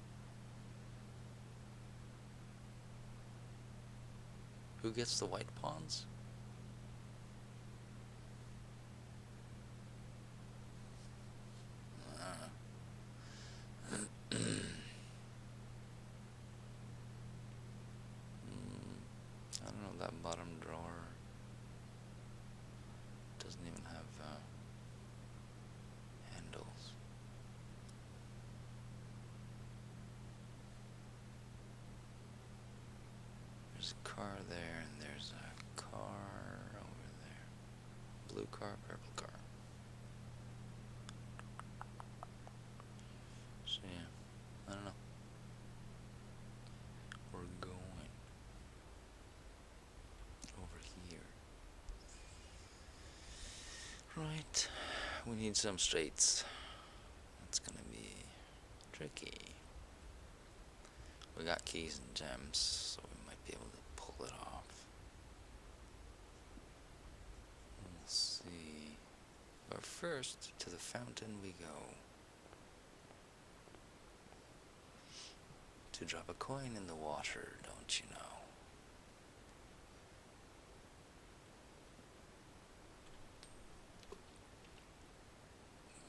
Speaker 1: Who gets the white pawns? I don't know, that bottom drawer doesn't even have handles. There's a car there, and there's a car over there. Blue car, purple car. So yeah, I don't know. We're going over here. Right, we need some straights. That's gonna be tricky. We got keys and gems, so we might be able to pull it off. We'll see. But first, to the fountain we go. To drop a coin in the water, don't you know?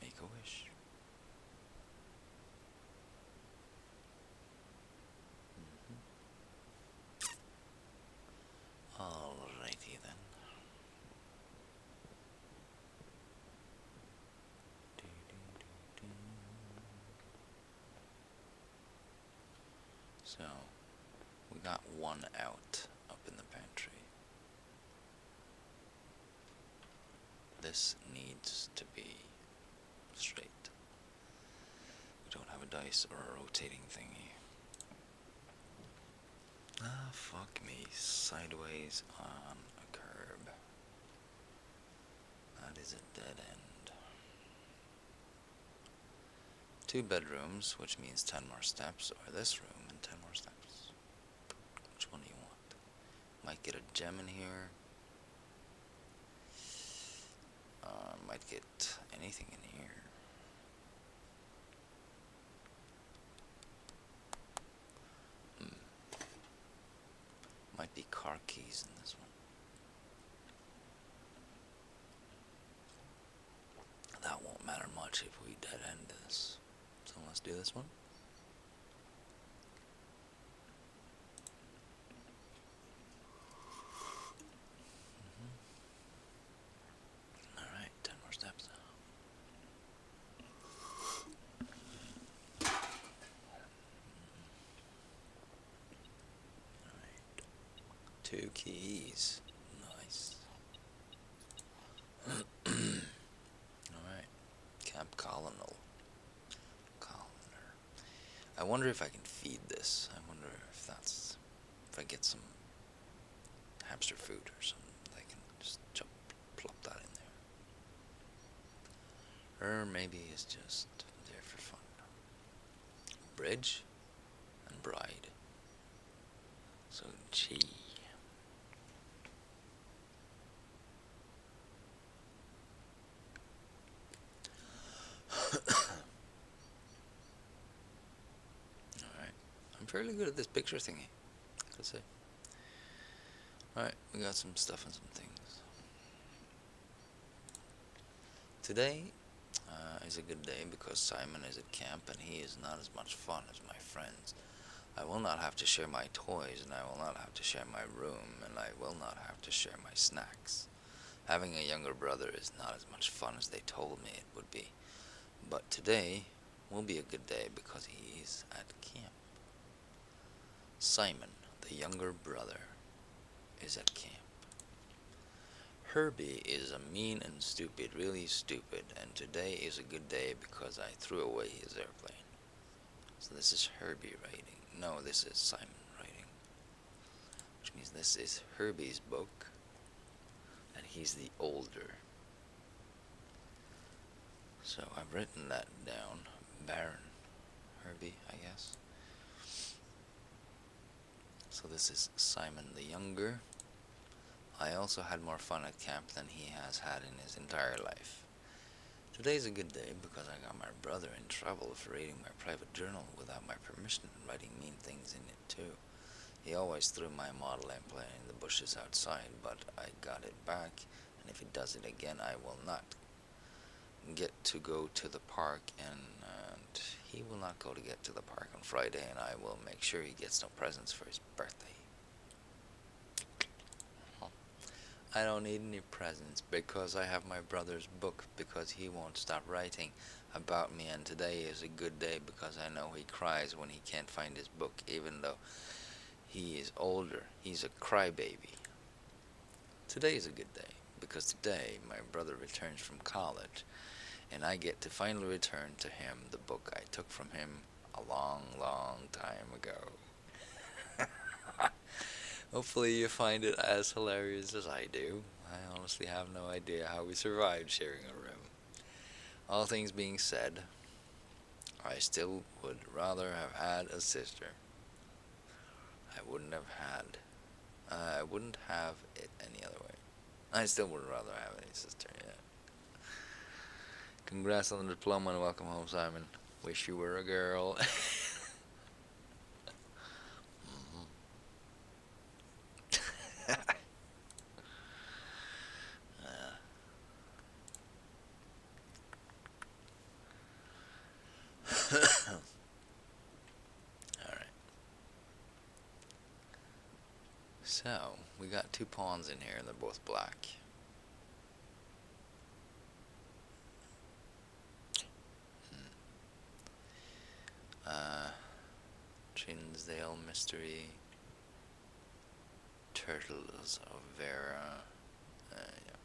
Speaker 1: Make a wish. Alrighty then. So, we got one out up in the pantry. This needs to be straight. We don't have a dice or a rotating thingy. Ah, fuck me. Sideways on a curb. That is a dead end. 2 bedrooms, which means 10 more steps, or this room and 10 more steps. Which one do you want? Might get a gem in here. Might get anything in here. Might be car keys in this one. That won't matter much if we dead end this. So let's do this one. Alright, 10 more steps now. Alright. 2 keys. Nice. Alright. Camp Colonel. I wonder if I can feed this. I wonder if that's... if I get some hamster food or something that I can just flop that in there. Or maybe it's just there for fun. Bridge and bride. So G. Alright. I'm fairly good at this picture thingy, I could say. Alright, we got some stuff and some things. Today is a good day because Simon is at camp and he is not as much fun as my friends. I will not have to share my toys, and I will not have to share my room, and I will not have to share my snacks. Having a younger brother is not as much fun as they told me it would be. But today will be a good day because he is at camp. Simon, the younger brother, is at camp. Herbie is a mean and stupid, really stupid, and today is a good day because I threw away his airplane. So this is Herbie writing. No, this is Simon writing. Which means this is Herbie's book, and he's the older. So I've written that down. Baron Herbie, I guess. So this is Simon the younger. I also had more fun at camp than he has had in his entire life. Today's a good day because I got my brother in trouble for reading my private journal without my permission and writing mean things in it too. He always threw my model airplane in the bushes outside, but I got it back, and if he does it again, I will not get to go to the park, and he will not go to get to the park on Friday, and I will make sure he gets no presents for his birthday. I don't need any presents because I have my brother's book, because he won't stop writing about me, and today is a good day because I know he cries when he can't find his book, even though he is older. He's a crybaby. Today is a good day because today my brother returns from college, and I get to finally return to him the book I took from him a long, long time ago. Hopefully you find it as hilarious as I do. I honestly have no idea how we survived sharing a room. All things being said, I still would rather have had a sister. I wouldn't have it any other way. I still would rather have any sister, yeah. Congrats on the diploma and welcome home, Simon. Wish you were a girl. Alright. So, we got two pawns in here and they're both black. Chinsdale Mystery, Turtles of Vera, yeah.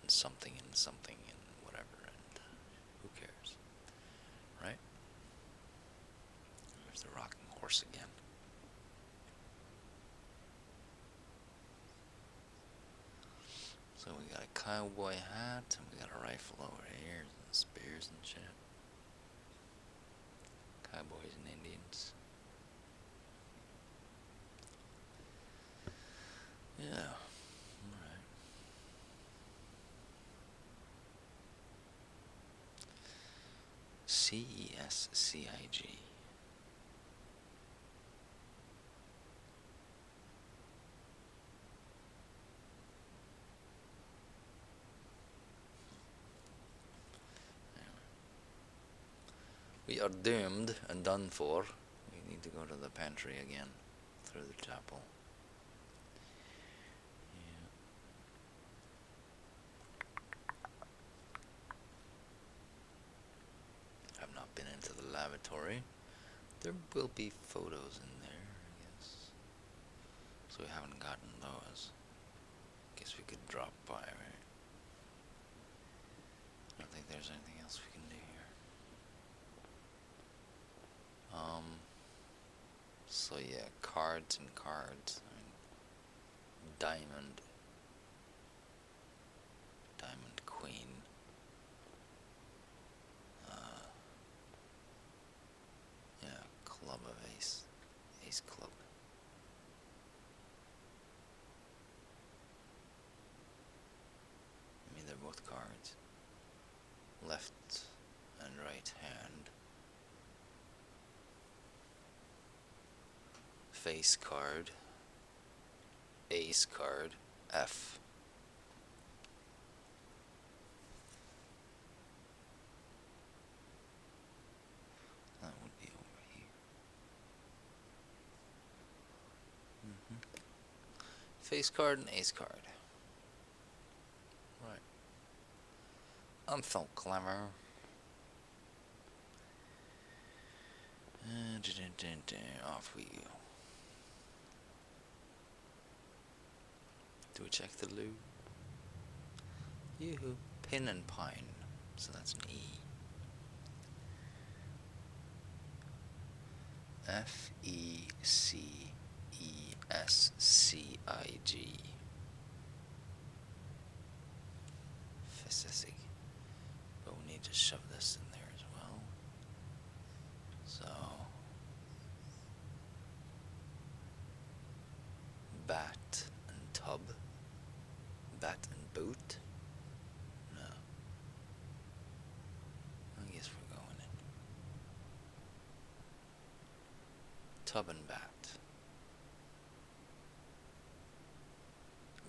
Speaker 1: And something and whatever, and who cares, right? There's the rocking horse again. So we got a cowboy hat, and we got a rifle over here, and spears and shit. Cowboys and Indians. Yeah. Alright. CESCIG. We are doomed and done for. We need to go to the pantry again through the chapel. Yeah. I've not been into the lavatory. There will be photos in there, I guess. So we haven't gotten those. Guess we could drop by, right? I don't think there's anything else we can do here. So yeah, cards and cards. I mean, diamond club of ace. Ace club. I mean, they're both cards. Left and right hand. Face card. Ace card. F. That would be over here. Face card and ace card. Right. I'm so clever. Off we go. Do we check the loo? Yoo-hoo. Pin and pine. So that's an E. F-E-C-E-S-C-I-G. Fessig. But we need to shove this in there as well. So bat and tub. Bat and boot. No. I guess we're going in. Tub and bat.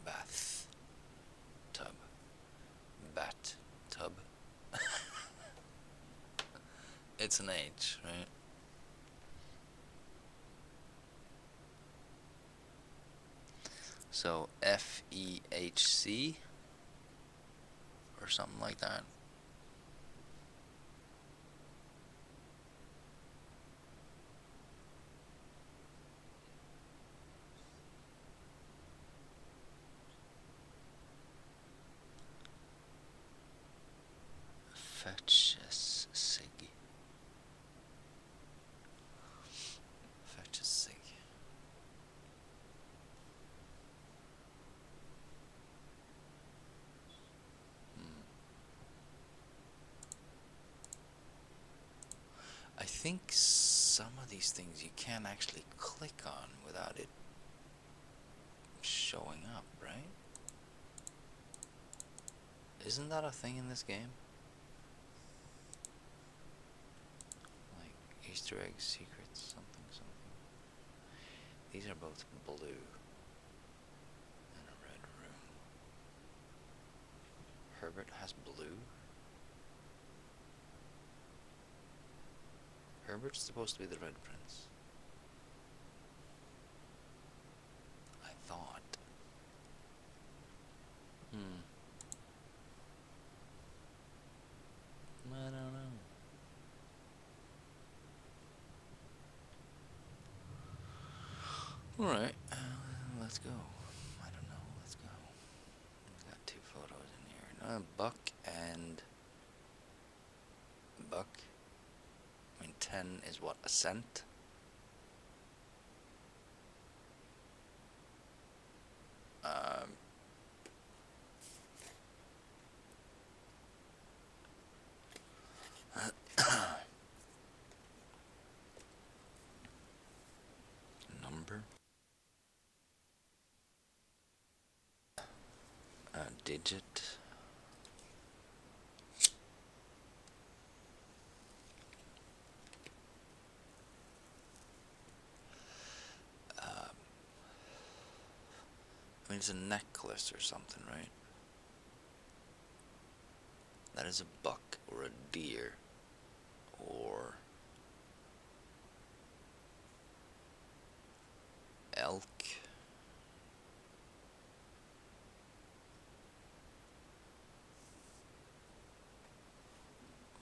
Speaker 1: Bath. Tub. Bat. Tub. It's an H, right? So F-E-H-C or something like that. Fetches sig. Fetches sig. I think some of these things you can't actually click on without it showing up, right? Isn't that a thing in this game? Like Easter eggs, secrets, something, something. These are both blue in a red room. Herbert has blue. Herbert's supposed to be the Red Prince. I thought. I don't know. Alright, let's go. I don't know, let's go. We've got two photos in here. Buck and... Buck. I mean, 10 is what, a cent? Number. Digit. I mean, it's a necklace or something, right? That is a buck or a deer or elk.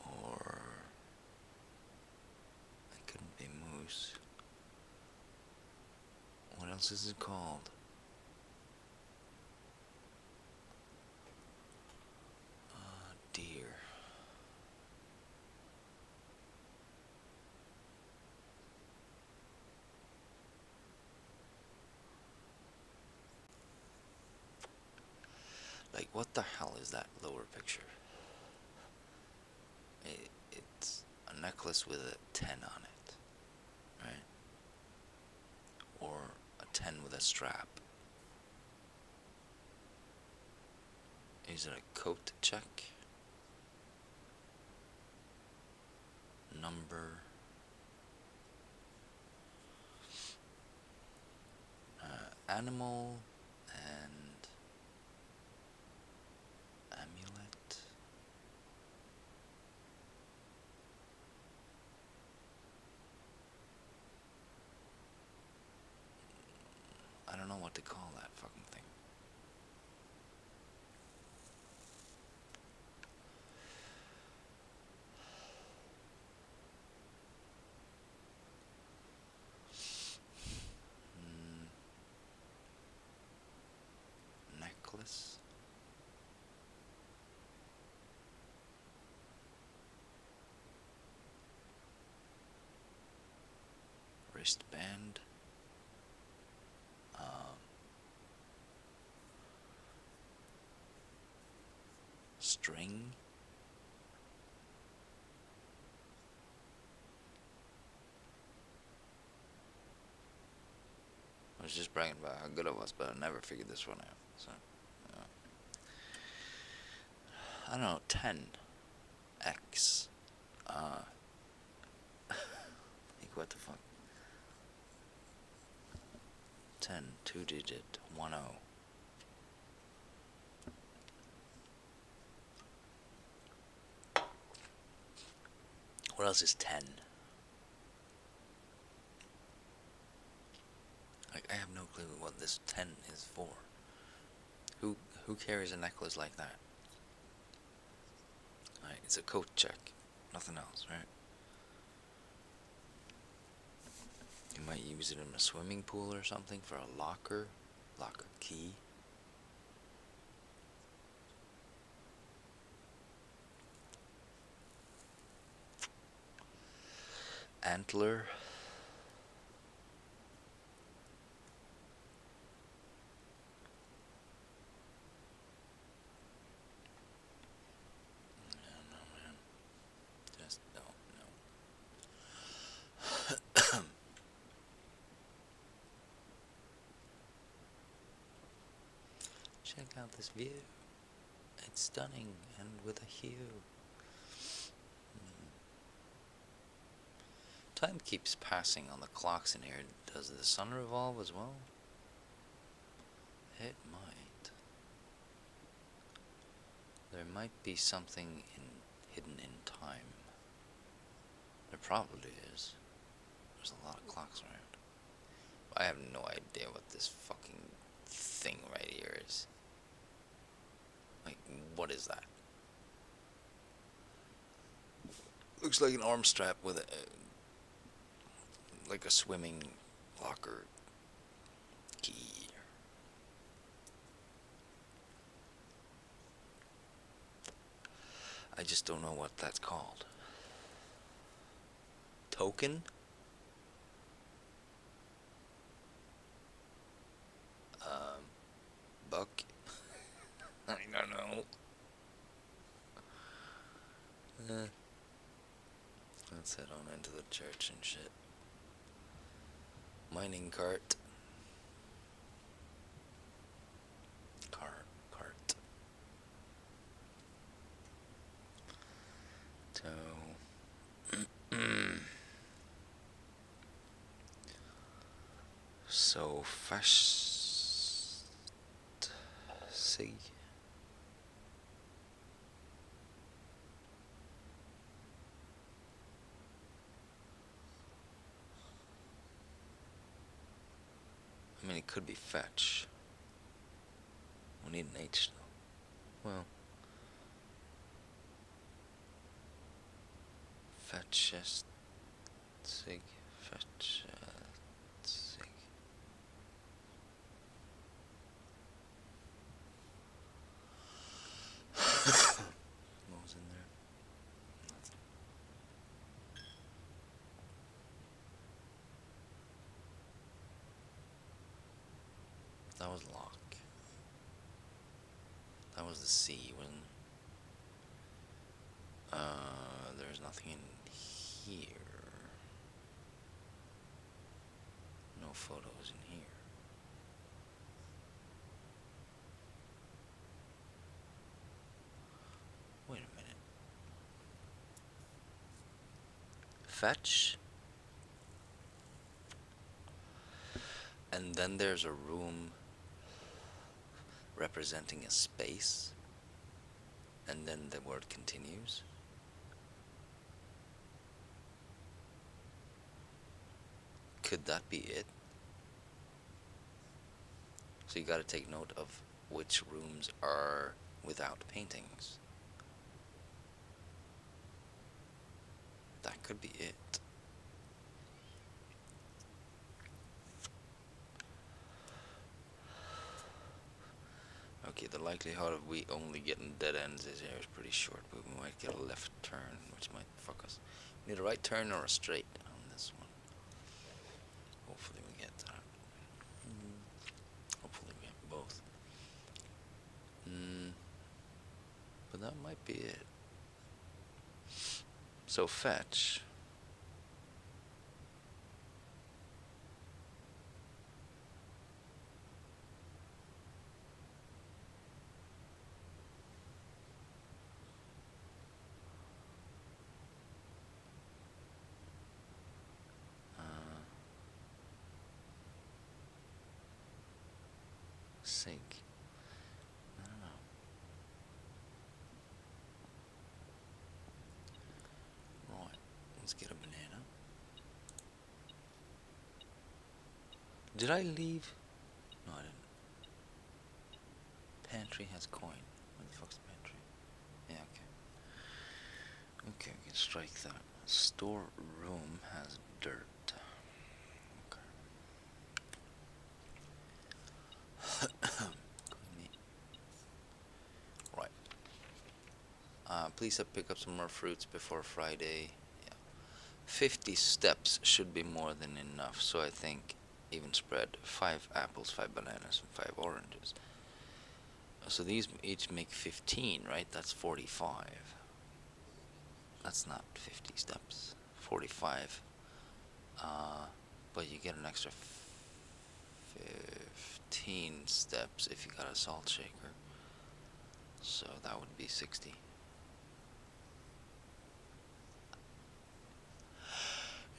Speaker 1: Or it couldn't be moose. What else is it called? Deer. Like, what the hell is that lower picture? It's a necklace with a 10 on it, right? a strap. Is it a coat check? Number. Animal and amulet. I don't know what to call that fucking thing. Necklace. Wristband. String. I was just bragging about how good I was, but I never figured this one out. So, I don't know. 10 X. Like what the fuck? 10, 2-digit, 10. What else is 10? Like, I have no clue what this 10 is for. Who carries a necklace like that? Alright, it's a coat check. Nothing else, right? You might use it in a swimming pool or something for a locker key. Antler. I don't know, man. Just don't know. Check out this view. It's stunning and with a hue. Time keeps passing on the clocks in here. Does the sun revolve as well? It might. There might be something hidden in time. There probably is. There's a lot of clocks around. I have no idea what this fucking thing right here is. Like, what is that? Looks like an arm strap with a like a swimming locker key. I just don't know what that's called. Token? Buck? I don't know. Let's head on into the church and shit. Mining cart. Cart. So fast sig. I mean, it could be fetch. We need an H though. Well, fetch sig. Fetch sig. What was in there? Nothing. That was lock. That was the C, wasn't it? There's nothing in here. No photos in here. fetch. And then there's a room representing a space. And then the word continues. Could that be it? So you gotta take note of which rooms are without paintings. That could be it. Okay, the likelihood of we only getting dead ends this here is pretty short, but we might get a left turn, which might fuck us. We need a right turn or a straight on this one. Hopefully we get that. Hopefully we have both. But that might be it. So fetch. Sink. I don't know. Right. Let's get a banana. Did I leave? No, I didn't. Pantry has coin. What the fuck's pantry? Yeah, okay. Okay, we can strike that. Storeroom has dirt. Right. Please pick up some more fruits before Friday. Yeah. 50 steps should be more than enough, so I think even spread 5 apples, 5 bananas, and 5 oranges. So these each make 15, right? That's 45. That's not 50 steps. 45. But you get an extra 15 steps if you got a salt shaker. So that would be 60.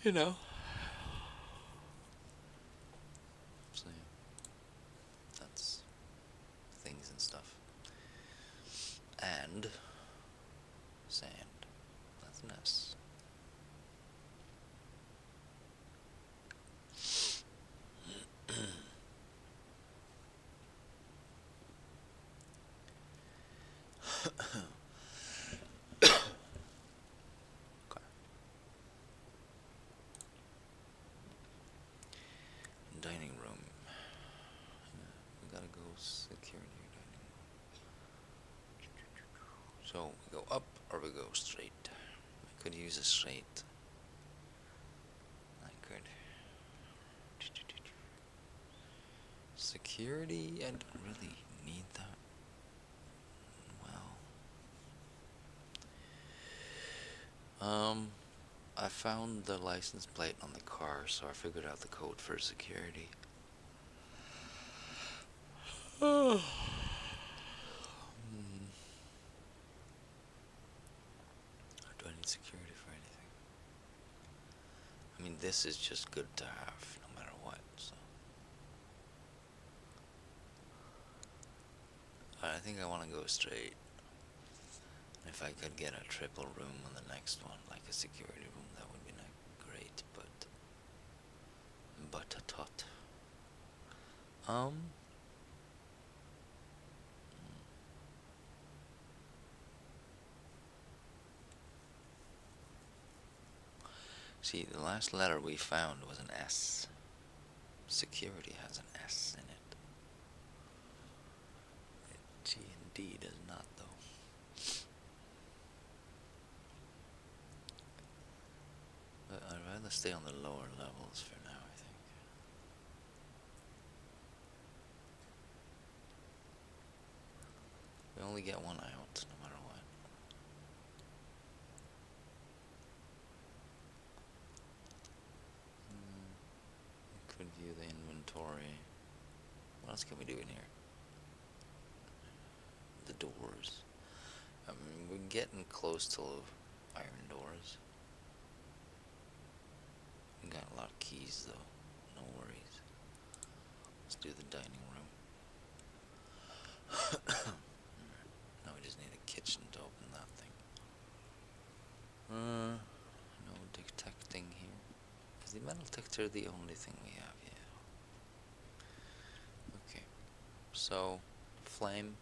Speaker 1: You know. So yeah. That's things and stuff. And sand. That's nice. Dining room. We gotta go security dining room. So we go up or we go straight. I could use a straight. I could. Security, I don't really need that. Well, I found the license plate on the car, so I figured out the code for security. Do I need security for anything? I mean, this is just good to have, no matter what, so. I think I want to go straight. If I could get a triple room on the next one, like a security room, that would be great, but a tot. See, the last letter we found was an S. Security has an S in it. G and D does not, though. But I'd rather stay on the lower levels for now, I think. We only get one out, no matter what. We could view the inventory. What else can we do in here? The doors. I mean, we're getting close to iron doors. keys though. No worries. Let's do the dining room. Now we just need a kitchen to open that thing. No detecting here. Is the metal detector the only thing we have? Yeah. Okay. So, flame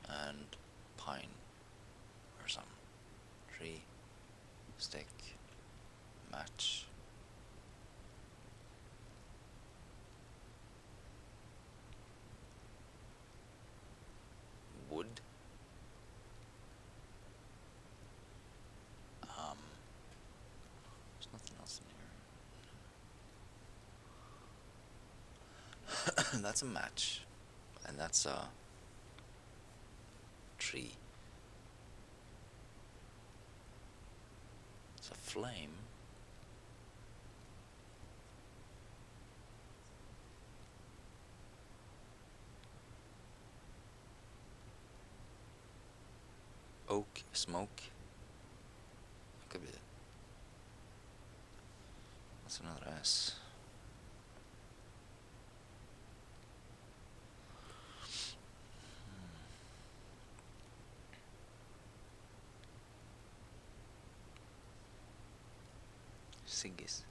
Speaker 1: and pine or some tree, stick, match. Wood. There's nothing else in here. That's a match, and that's a tree. It's a flame. Oak, smoke. That could be it. That's another S. Siggis.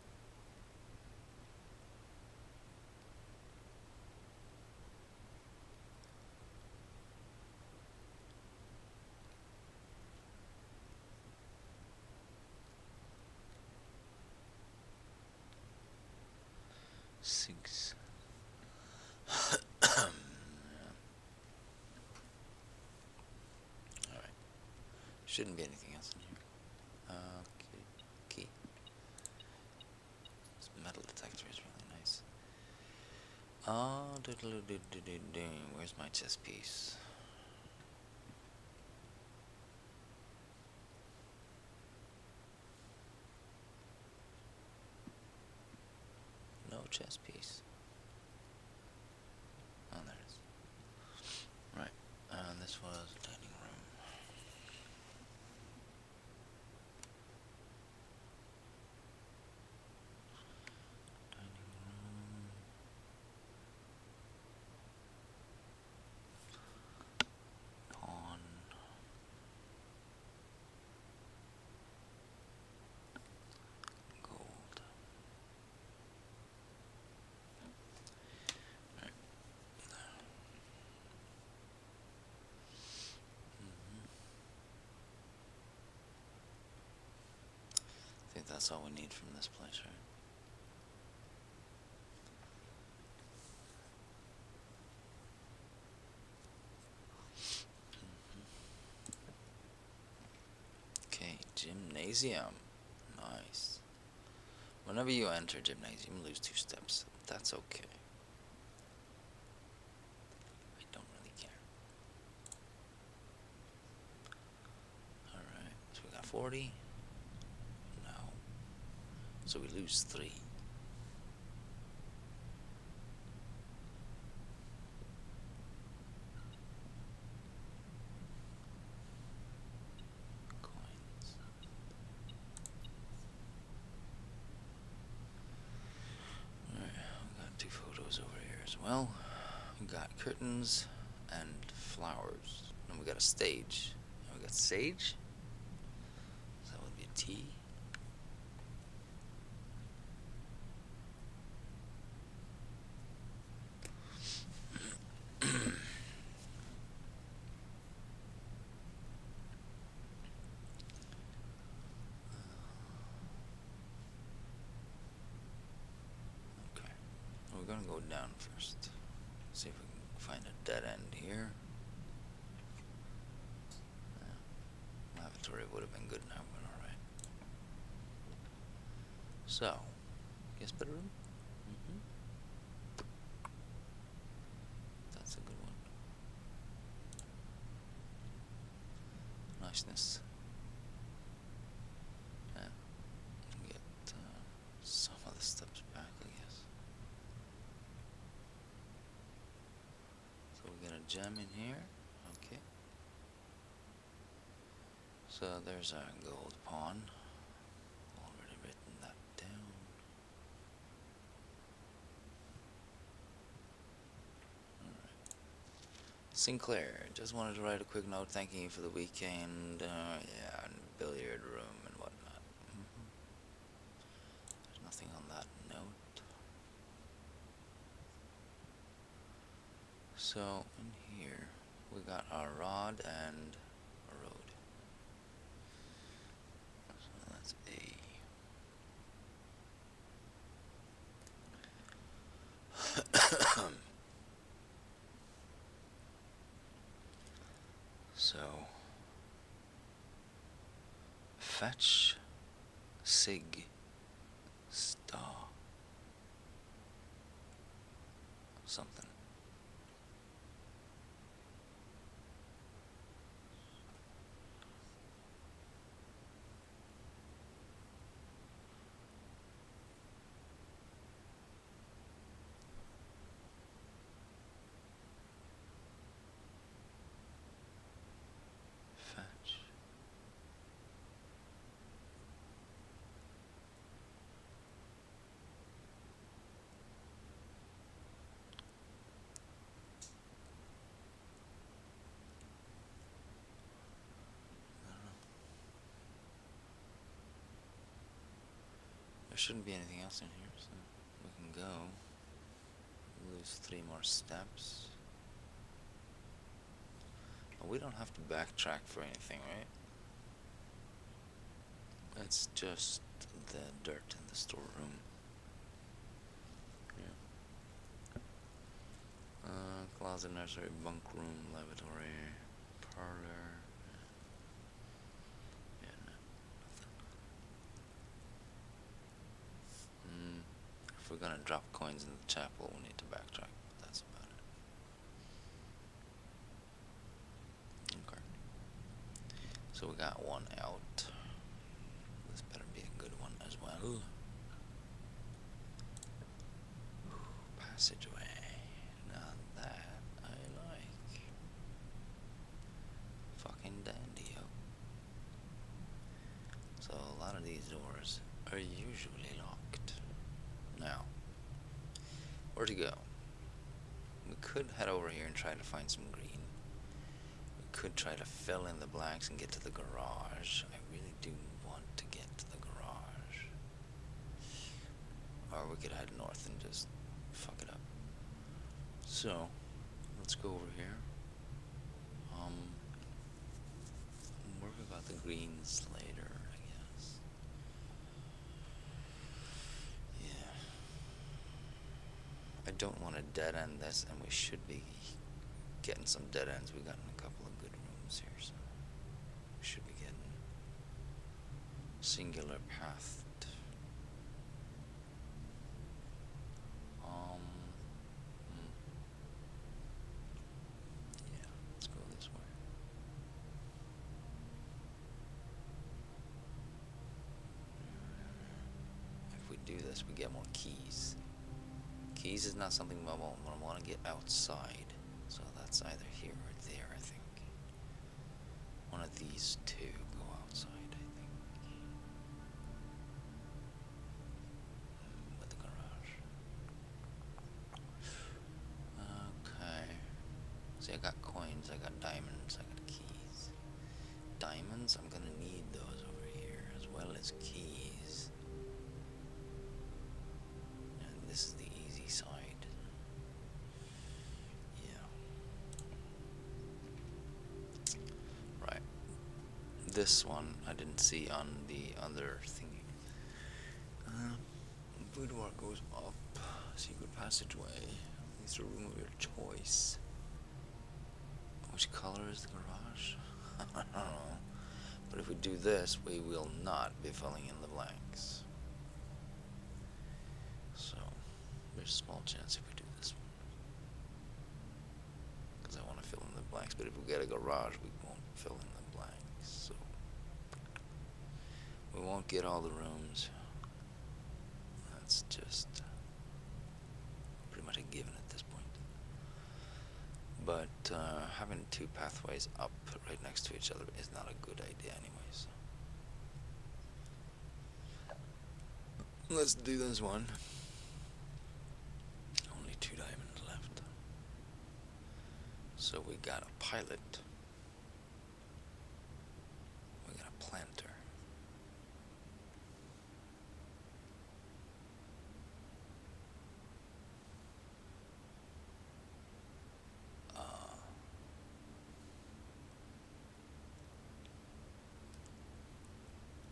Speaker 1: Six. Alright. Shouldn't be anything else in here. Okay. Key. This metal detector is really nice. Where's my chess piece? No chess piece. Oh, there it is. Right. This was dining room. Dining room. Pawn. Gold. Right. I think that's all we need from this place, right? Okay, gymnasium. Nice. Whenever you enter gymnasium, lose 2 steps. That's okay. I don't really care. Alright, so we got 40. No. So we lose 3. Coins. Alright, we got 2 photos over here as well. We got curtains and flowers. And we got a stage. And we got sage. So that would be a T. Okay. We're gonna go down first. See if we can find a dead end here. Lavatory would have been good now, but alright. So, guest bedroom? That's a good one. Niceness. Yeah. Get some of the steps back, I guess. So we got a gem in here. Okay. So there's our gold pawn. Already written that down. Sinclair, just wanted to write a quick note thanking you for the weekend. Yeah, and billiard room and whatnot. There's nothing on that note. So, in here, we got our rod and a road. So that's A. So, fetch sig star something. Fetch. There shouldn't be anything else in here, so we can go. Lose 3 more steps. Oh, we don't have to backtrack for anything, right? It's just the dirt in the storeroom. Yeah. Closet, nursery, bunk room, lavatory, parlor. Yeah, nothing. If we're gonna drop coins in the chapel, we need to backtrack, but that's about it. Okay. So we got one out. This better be a good one as well. Passageway. Now that I like. Fucking dandy, yo. So a lot of these doors are usually locked. Now, where to go? We could head over here and try to find some green. We could try to fill in the blanks and get to the garage. I really do want to get to the garage. Or we could head north and just fuck it up. So, let's go over here. Worry about the greens later, I guess. Yeah. I don't want to dead end this, and we should be getting some dead ends. We got in a couple of good rooms here, so we should be getting singular pathed. Yeah, let's go this way. If we do this, we get more keys. Keys is not something I want to get outside, so that's either here or there, I think. One of these two go outside, I think. With the garage. Okay. See, I got coins, I got diamonds, I got keys. Diamonds, I'm gonna need those over here, as well as keys. And this is the easy side. Yeah. Right. This one I didn't see on the other thingy. Boudoir goes up. Secret passageway. Leads to a room of your choice. Which color is the garage? I don't know. But if we do this, we will not be filling in the blanks. So, there's a small chance if we do this one. Because I want to fill in the blanks, but if we get a garage, we won't fill in the blanks. So, we won't get all the rooms. That's just pretty much a given at this point. But having 2 pathways up right next to each other is not a good idea anyways. Let's do this one. Only 2 diamonds left. So we got a pilot. We got a planter.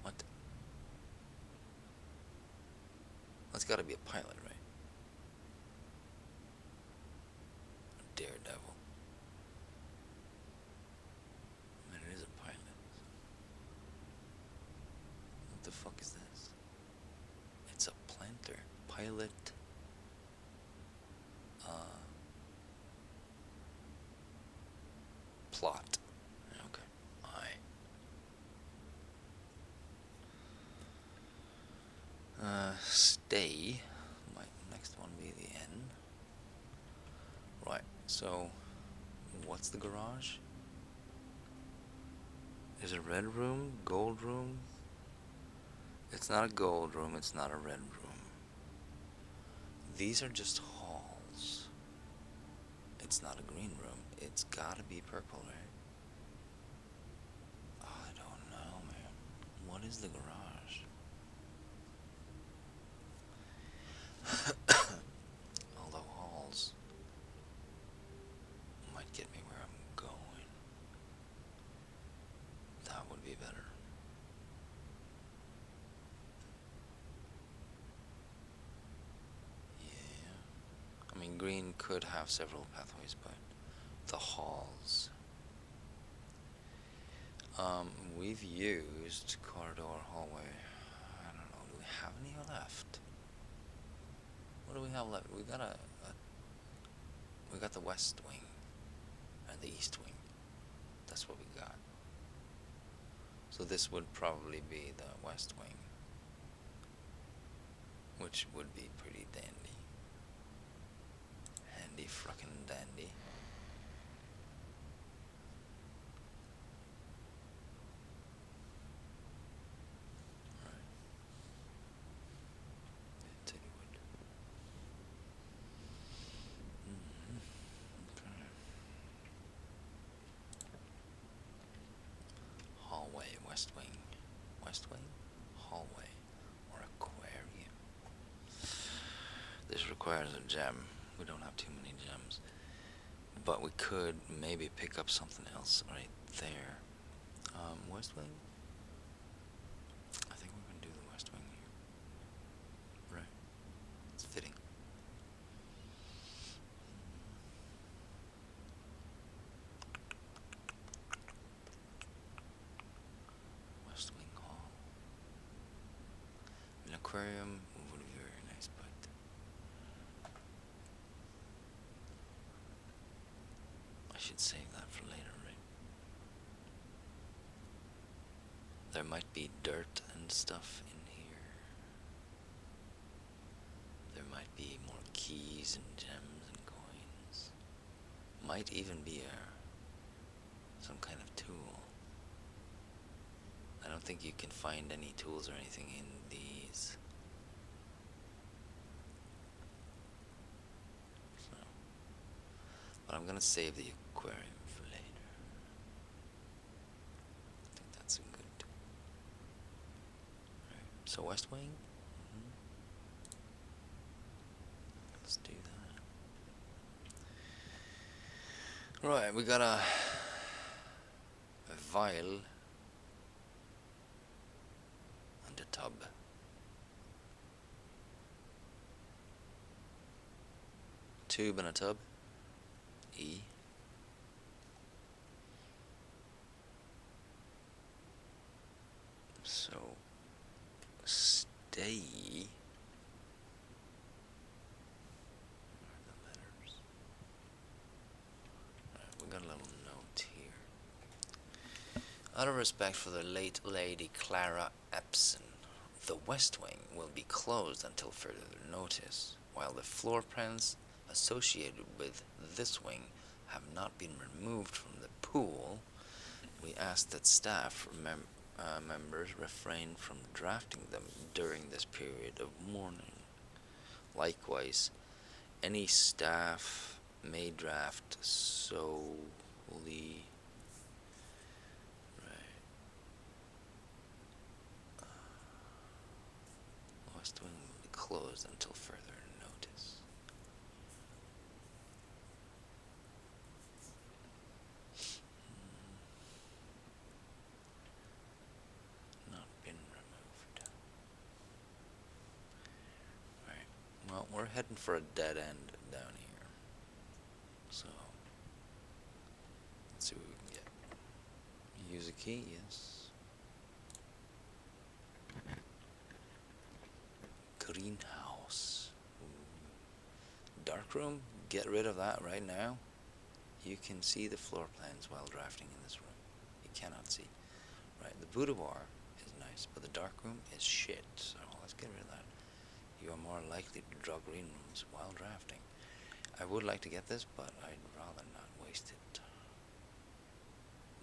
Speaker 1: What? That's gotta be a pilot, right? Daredevil. I mean, it is a pilot. What the fuck is this? It's a planter. Pilot. Plot. Okay. Stay. Might next one be the N. Right. So, what's the garage? Is it a red room? Gold room? It's not a gold room. It's not a red room. These are just halls. It's not a green room. It's gotta be purple, right? I don't know, man. What is the garage? Although halls might get me where I'm going. That would be better. Yeah. I mean, green could have several pathways, but the halls. We've used corridor, hallway. I don't know. Do we have any left? What do we have left? We got the west wing and the east wing. That's what we got. So this would probably be the west wing, which would be pretty dandy. Handy frickin' dandy. Hallway, west wing, hallway, or aquarium. This requires a gem. We don't have too many gems, but we could maybe pick up something else right there. West wing. I think we're gonna do the west wing here. Right. It's fitting. West wing hall. An aquarium would be very nice, but I should save that for later, right? There might be dirt and stuff in here. There might be more keys and gems and coins. Might even be some kind of tool. I don't think you can find any tools or anything in these. So, but I'm gonna save the aquarium for later. I think that's a good. Right. So west wing. Let's do that. Right, we got a vial and a tub. Tube and a tub. E. So stay. Where are the letters? Right, we got a little note here. Out of respect for the late Lady Clara Epson, the West Wing will be closed until further notice, while the floor plans associated with this wing have not been removed from the pool. We ask that staff members refrain from drafting them during this period of mourning. Likewise, any staff may draft solely. Right. West Wing will be closed until further notice. Not been removed. Right. Well, we're heading for a dead end down here. So, let's see what we can get. Use a key, yes. Greenhouse. Ooh. Darkroom, get rid of that right now. You can see the floor plans while drafting in this room. You cannot see. Right, the boudoir is nice, but the darkroom is shit, so let's get rid of that. You are more likely to draw green rooms while drafting. I would like to get this, but I'd rather not waste it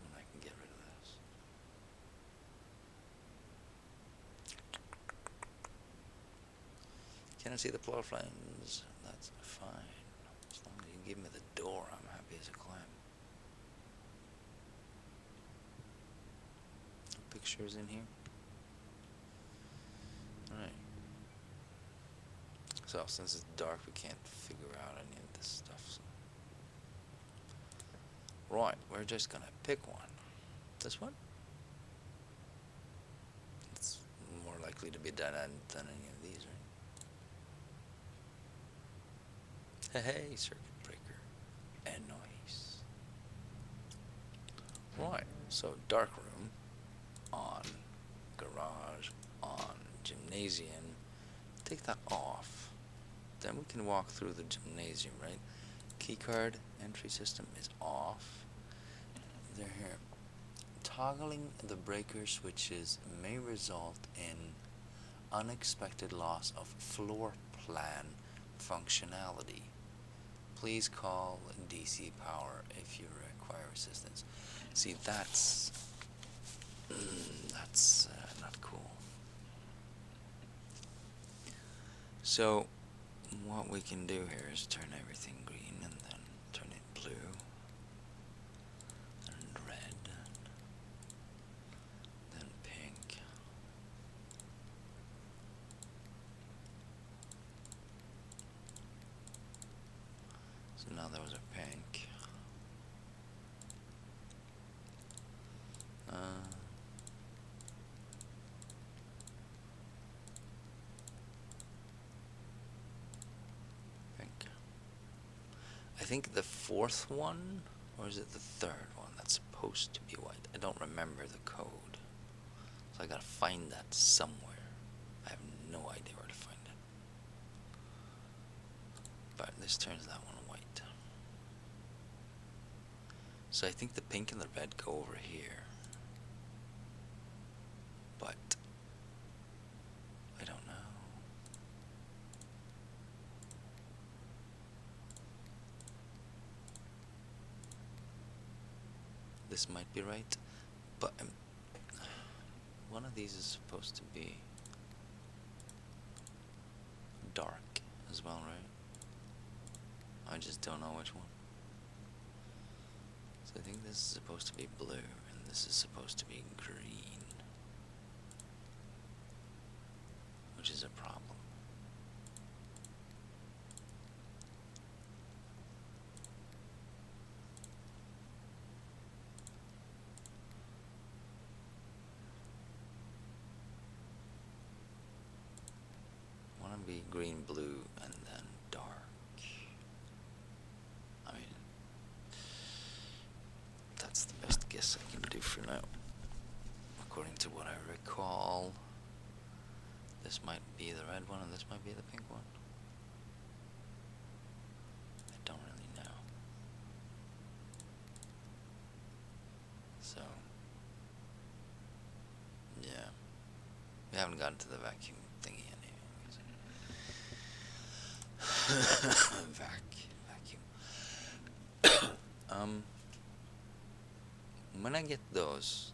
Speaker 1: when I can get rid of this. Can I see the floor plans? That's fine. As long as you give me the door, I'm happy as a clam. Pictures in here. Alright. So, since it's dark, we can't figure out any of this stuff. So. Right, we're just gonna pick one. This one? It's more likely to be dead end than any of these, right? Hey, circuit breaker. And noise. Right, so dark room on, garage on, gymnasium. Take that off. Then we can walk through the gymnasium, right? Keycard entry system is off. They're here. Toggling the breaker switches may result in unexpected loss of floor plan functionality. Please call DC Power if you require assistance. See, that's not cool. So, what we can do here is turn everything green and then turn it blue and red, then pink. So now there was a pink. I think the fourth one, or is it the third one that's supposed to be white? I don't remember the code. So I gotta find that somewhere. I have no idea where to find it. But this turns that one white. So I think the pink and the red go over here. But I don't know. This might be right, but one of these is supposed to be dark as well, right? I just don't know which one. So I think this is supposed to be blue, and this is supposed to be green, which is a problem. Be green, blue, and then dark. I mean, that's the best guess I can do for now. According to what I recall, this might be the red one and this might be the pink one. I don't really know. So, yeah. We haven't gotten to the vacuum thingy yet. Vacuum. When I get those,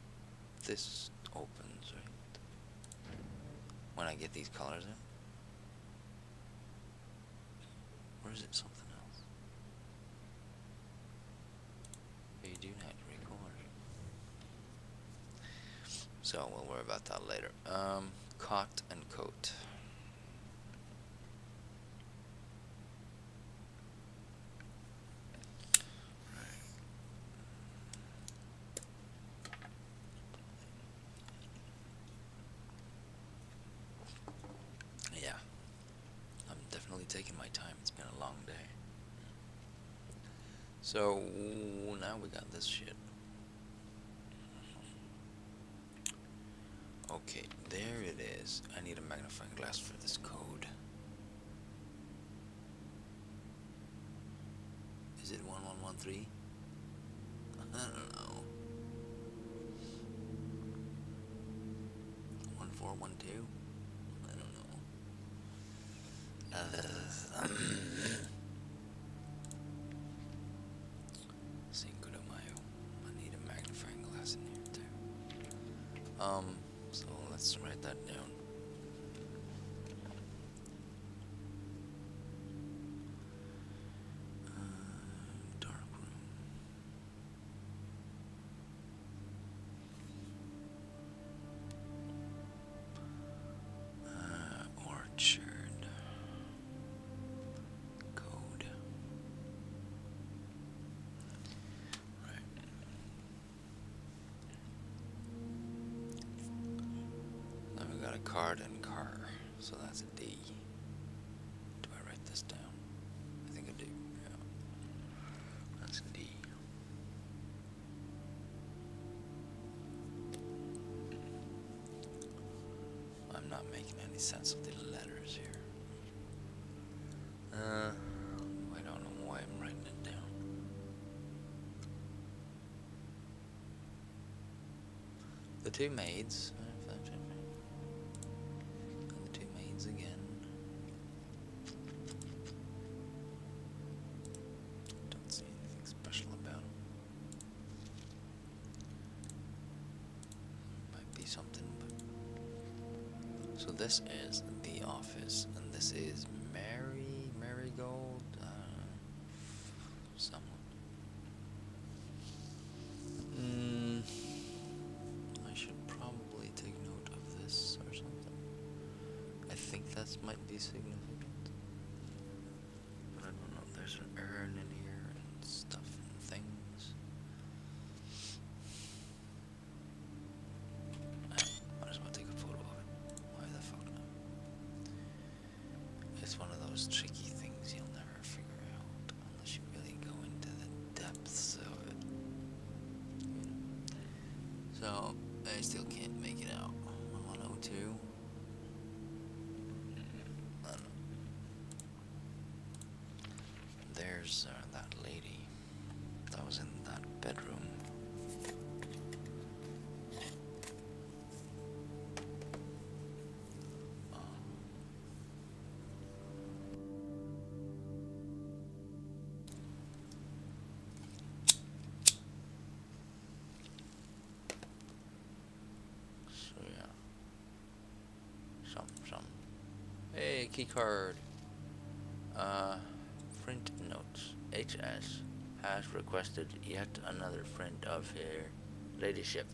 Speaker 1: this opens, right? When I get these colors in? Or is it something else? So we'll worry about that later. Cot and coat. Yeah, I'm definitely taking my time. It's been a long day. So now we got this shit. Okay, there it is. I need a magnifying glass for this code. Is it 1113? I don't know. 1412? I don't know. Cinco de Mayo. I need a magnifying glass in here too. So let's write that down. Dark room. Orchard. Code. Right. Then we got a card and car, so that's a D. Do I write this down? I think I do, yeah. That's a D. I'm not making any sense of the letters here. I don't know why I'm writing it down. The two maids. And the two maids again. Don't see anything special about them. Might be something, but... So this is the office, and this is Marigold, someone. I should probably take note of this or something. I think that might be significant. But I don't know, there's an urn in here and stuff and things. Might as well take a photo of it. Why the fuck not? It's one of those tricky things you'll never figure out unless you really go into the depths of it. You know? So, I still can't make it out. 102. I don't know. There's that lady that was in that bedroom. So yeah. Some. Hey, key card. Print notes. HS has requested yet another friend of her ladyship.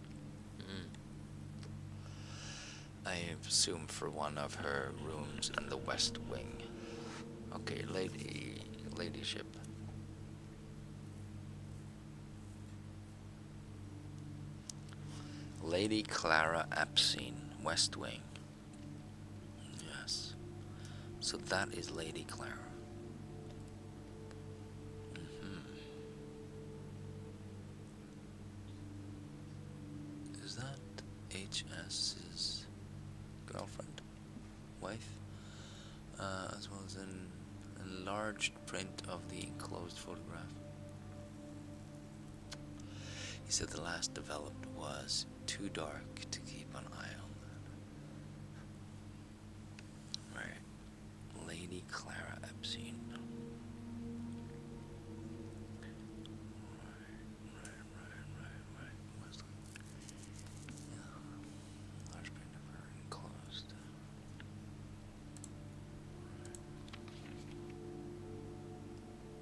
Speaker 1: I assume for one of her rooms in the West Wing. Okay, ladyship. Lady Clara Epstein, West Wing. Yes. So that is Lady Clara. Is that HS's girlfriend? Wife? As well as an enlarged print of the enclosed photograph. He said the last developed was too dark to keep an eye on that. Right. Lady Clara Epstein. Right. Yeah. Large print of her enclosed.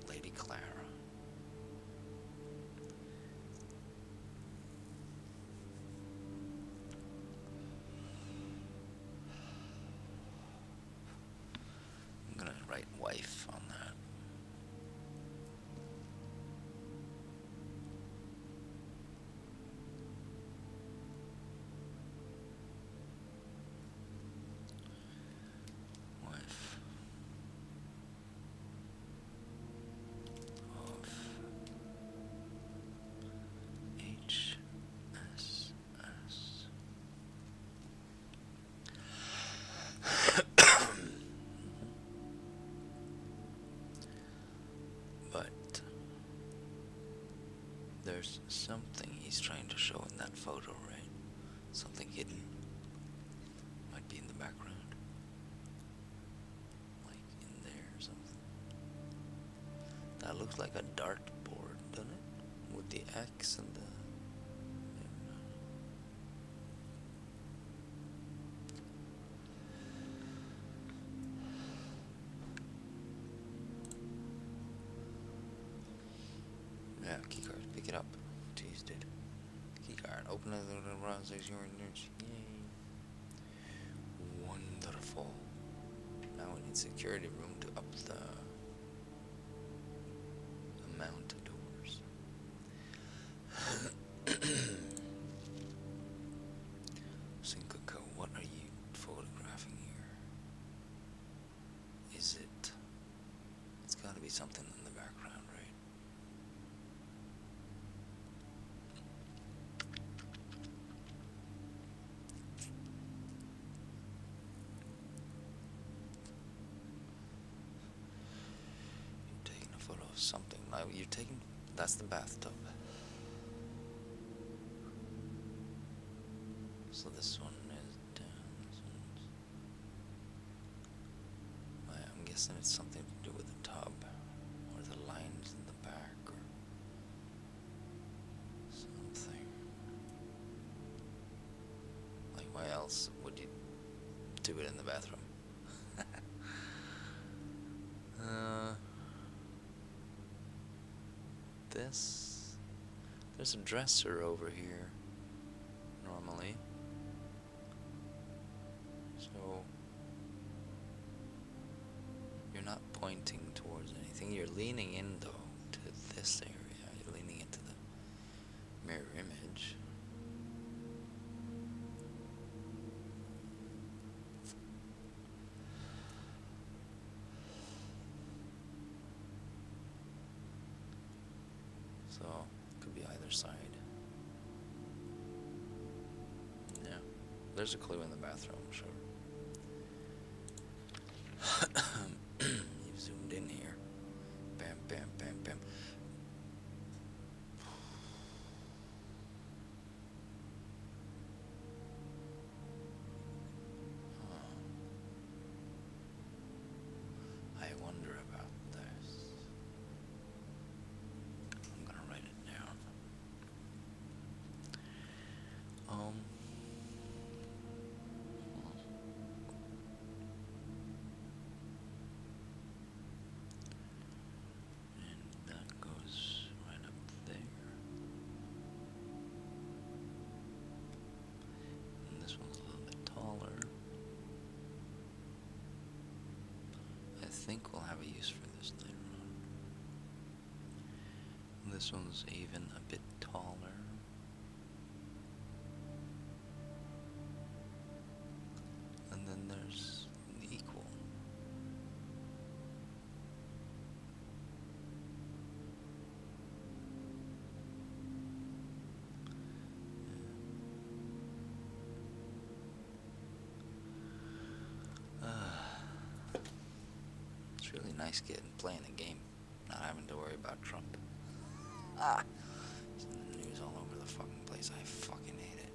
Speaker 1: Lady Clara. write wife on that. Wife of HSS. But there's something he's trying to show in that photo, right? Something hidden. Might be in the background. Like in there or something. That looks like a dartboard, doesn't it? With the X and the... Yeah, keycard. Pick it up. Jeez, dude. Keycard. Open it. Yay. Wonderful. Now we need security room to up the amount of doors. Syncco, what are you photographing here? Is it? It's gotta be something in the background, right? You're taking a photo of something. Now you're taking... That's the bathtub. So this one is down. This one's... I'm guessing it's something to do with the tub. Or the lines in the back. Or something. Like, why else would you do it in the bathroom? There's a dresser over here, normally. So, you're not pointing towards anything. You're leaning in, though, to this area. You're leaning into the mirror image. So, could be either side. Yeah. There's a clue in the bathroom, sure. You've zoomed in here. Bam, bam, bam, bam. I wonder about this. I'm gonna write it down. And that goes right up there. And this one's a little bit taller. I think we'll have a use for this later on. And this one's even a bit taller. And then there's the equal. It's really nice playing a game, not having to worry about Trump. It's in the news all over the fucking place. I fucking hate it.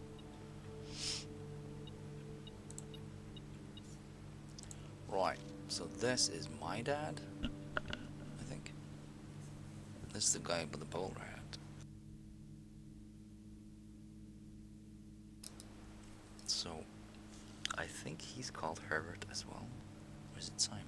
Speaker 1: Right, so this is my dad, I think. This is the guy with the bowler hat. So, I think he's called Herbert as well. Or is it Simon?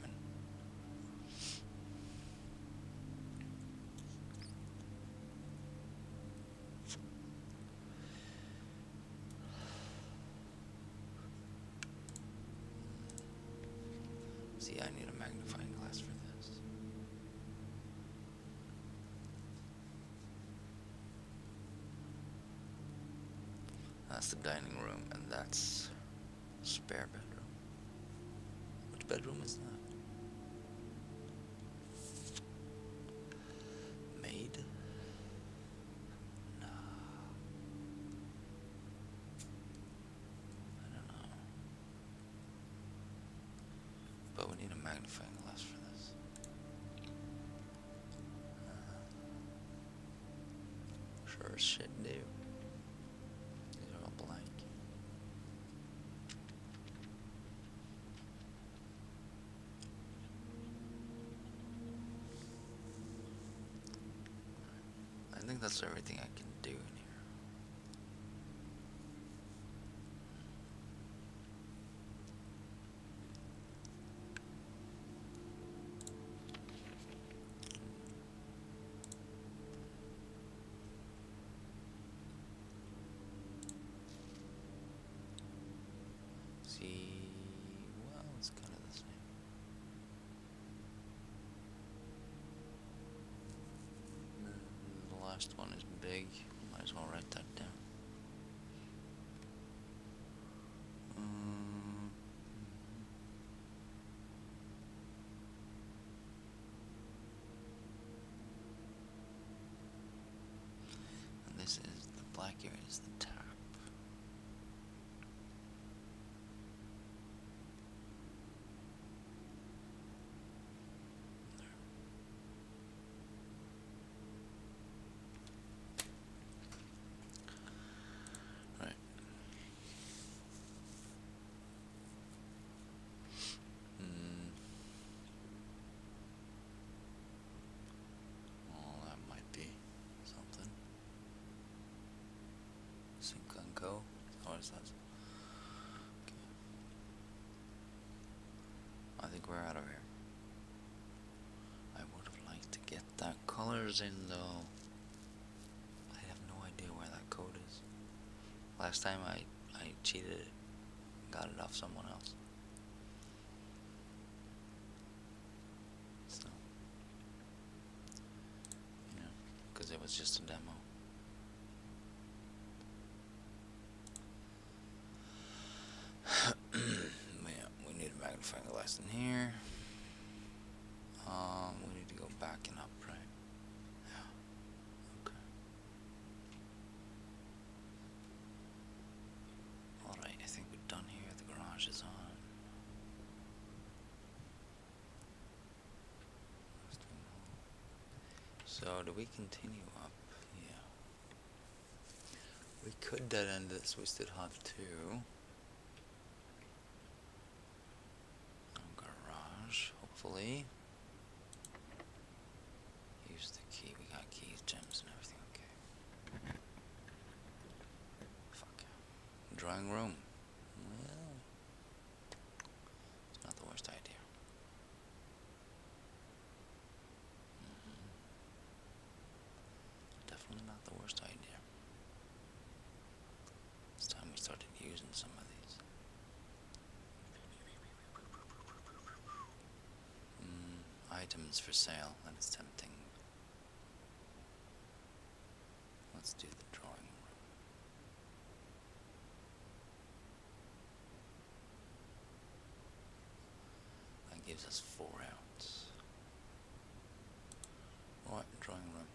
Speaker 1: See, I need a magnifying glass That's the dining room, and that's spare bedroom. Which bedroom is that? Maid? No. I don't know. But we need a magnifying glass for this. Sure as shit do. These are all blank. I think that's everything I can do in here. See, well, it's kind of the same. The last one is big. Might as well write that down. And this is the black area is the tap. Right. Well, that might be something. Sync and go. What is that? Okay. I think we're out of here. I would have liked to get that colors in though. I have no idea where that code is. Last time I cheated it, got it off someone else. So, you know, because it was just a demo. Yeah, we need a magnifying glass in here. We need to go back and up, right? Yeah. Okay. Alright, I think we're done here. The garage is on. So, do we continue up? Yeah. We could dead end this. We still have two. Garage, hopefully. Use the key. We got keys, gems, and everything. Okay. Fuck. Drawing room. Well, it's not the worst idea. Definitely not the worst idea. It's time we started using some of these. Items for sale. That is tempting. Let's do the drawing room. That gives us 4 ounce. Right, drawing room.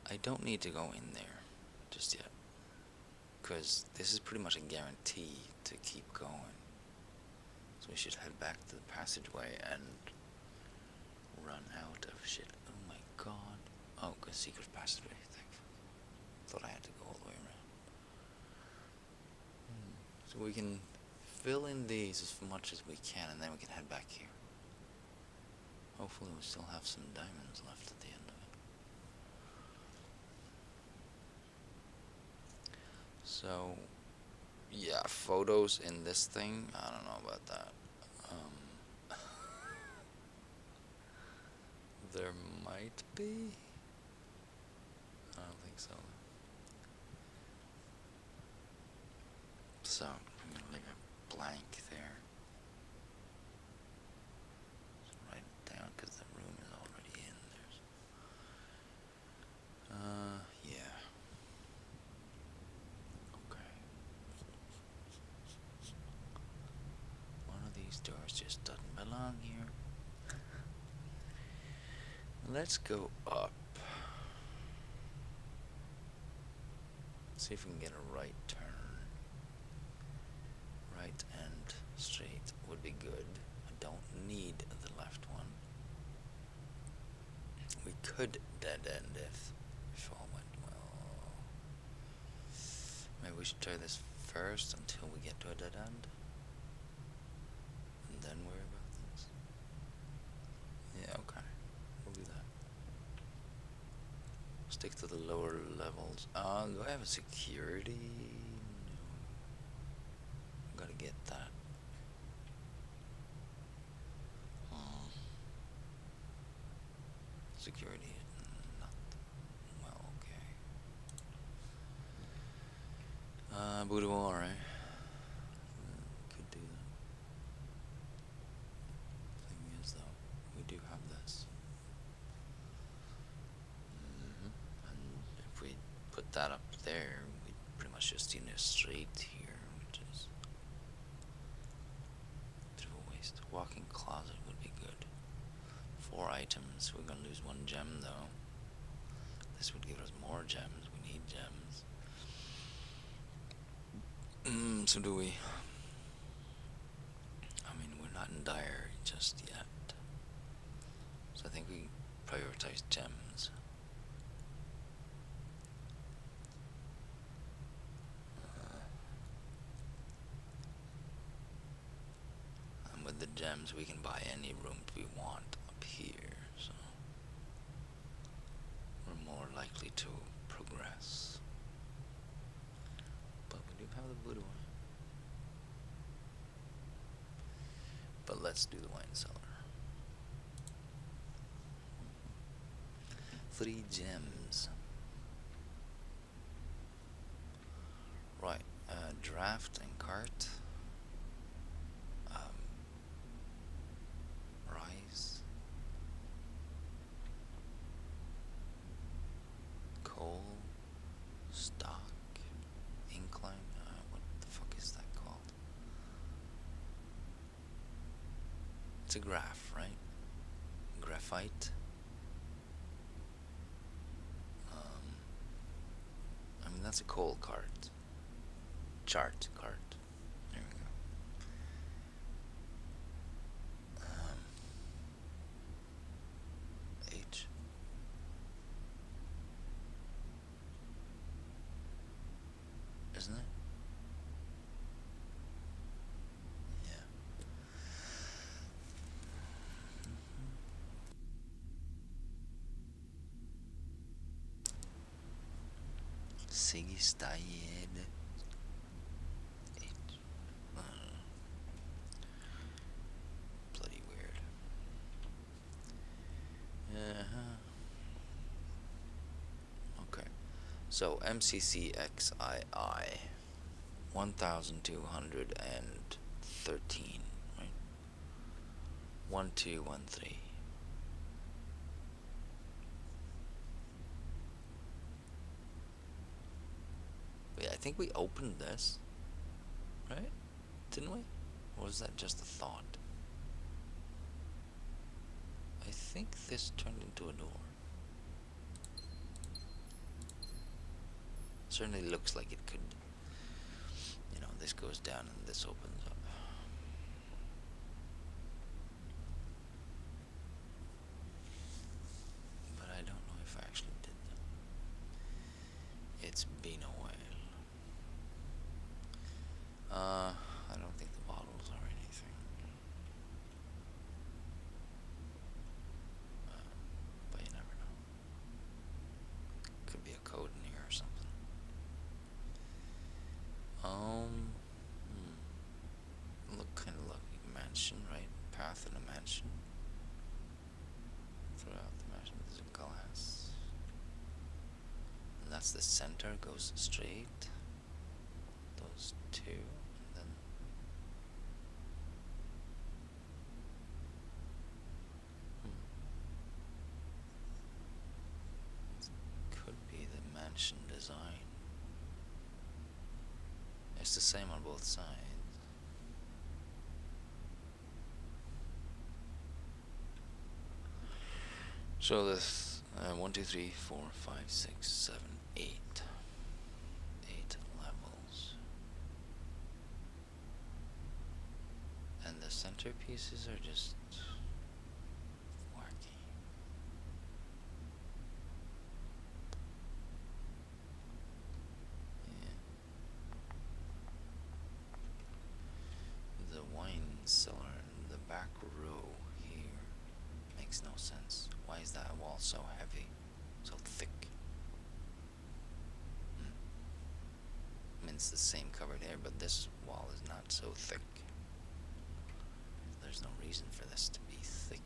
Speaker 1: I don't need to go in there just yet, because this is pretty much a guarantee to keep going. So we should head back to the passageway and run out of shit. Oh my god. Oh, good secret passageway. Thankfully. Thought I had to go all the way around. So we can fill in these as much as we can, and then we can head back here. Hopefully we still have some diamonds left at the end of it. So, yeah, photos in this thing, I don't know about that. There might be. I don't think so. So, I'm gonna leave it blank there. Just write it down because the room is already in. There's. These doors just doesn't belong here. Let's go up. See if we can get a right turn. Right and straight would be good. I don't need the left one. We could dead end if all went well. Maybe we should try this first until we get to a dead end. And then worry about this. Yeah, okay. We'll do that. Stick to the lower levels. Do I have a security? No. Gotta get that. Security, not well. Okay. Boudoir, eh? Could do that. Thing is, though, we do have this. And if we put that up there, we pretty much just need a straight here, which is a bit of a waste. Walk-in closet would be good. 4 items. We're gonna lose 1 gem though. This would give us more gems. We need gems. So do we? I mean, we're not in dire just yet. So I think we prioritize gems. And with the gems, we can buy any room we want up here, so we're more likely to progress. But we do have the blue one. But let's do the wine cellar. 3 gems. Right, draft and cart. Rice. Coal. Stock. Incline. What the fuck is that called? It's a graph, right? Graphite. I mean, that's a coal cart. Chart cart. There we go. H. Isn't it? Yeah. Sigistaid. H. Bloody weird. Okay. So MCCXII 1213, right? 1213. Wait, I think we opened this, right? Didn't we? Or was that just a thought? I think this turned into a door. Certainly looks like it could. You know, this goes down and this opens up. But I don't know if I actually did that. It's been a while. I don't think the bottles are anything. But you never know. Could be a code in here or something. Look kind of like a mansion, right? Path in a mansion. Throughout the mansion there's a glass. And that's the center, goes straight. Those 2, and then could be the mansion design. It's the same on both sides. So this 1, 2, 3, 4, 5, 6, 7, 8. 8 levels. And the centerpieces are just wacky. Yeah. The wine cellar in the back row here makes no sense. Why is that wall so heavy, so thick? I mean, it's the same covered area, but this wall is not so thick. There's no reason for this to be thick.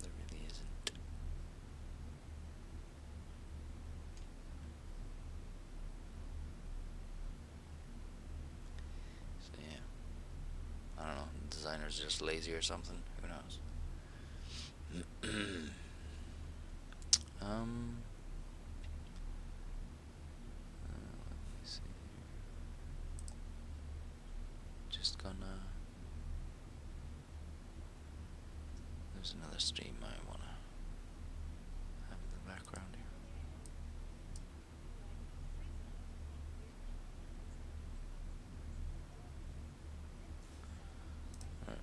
Speaker 1: There really isn't. So yeah, I don't know, designer's just lazy or something, who knows. Let me see here. Just gonna, there's another stream I wanna have in the background here. Alright.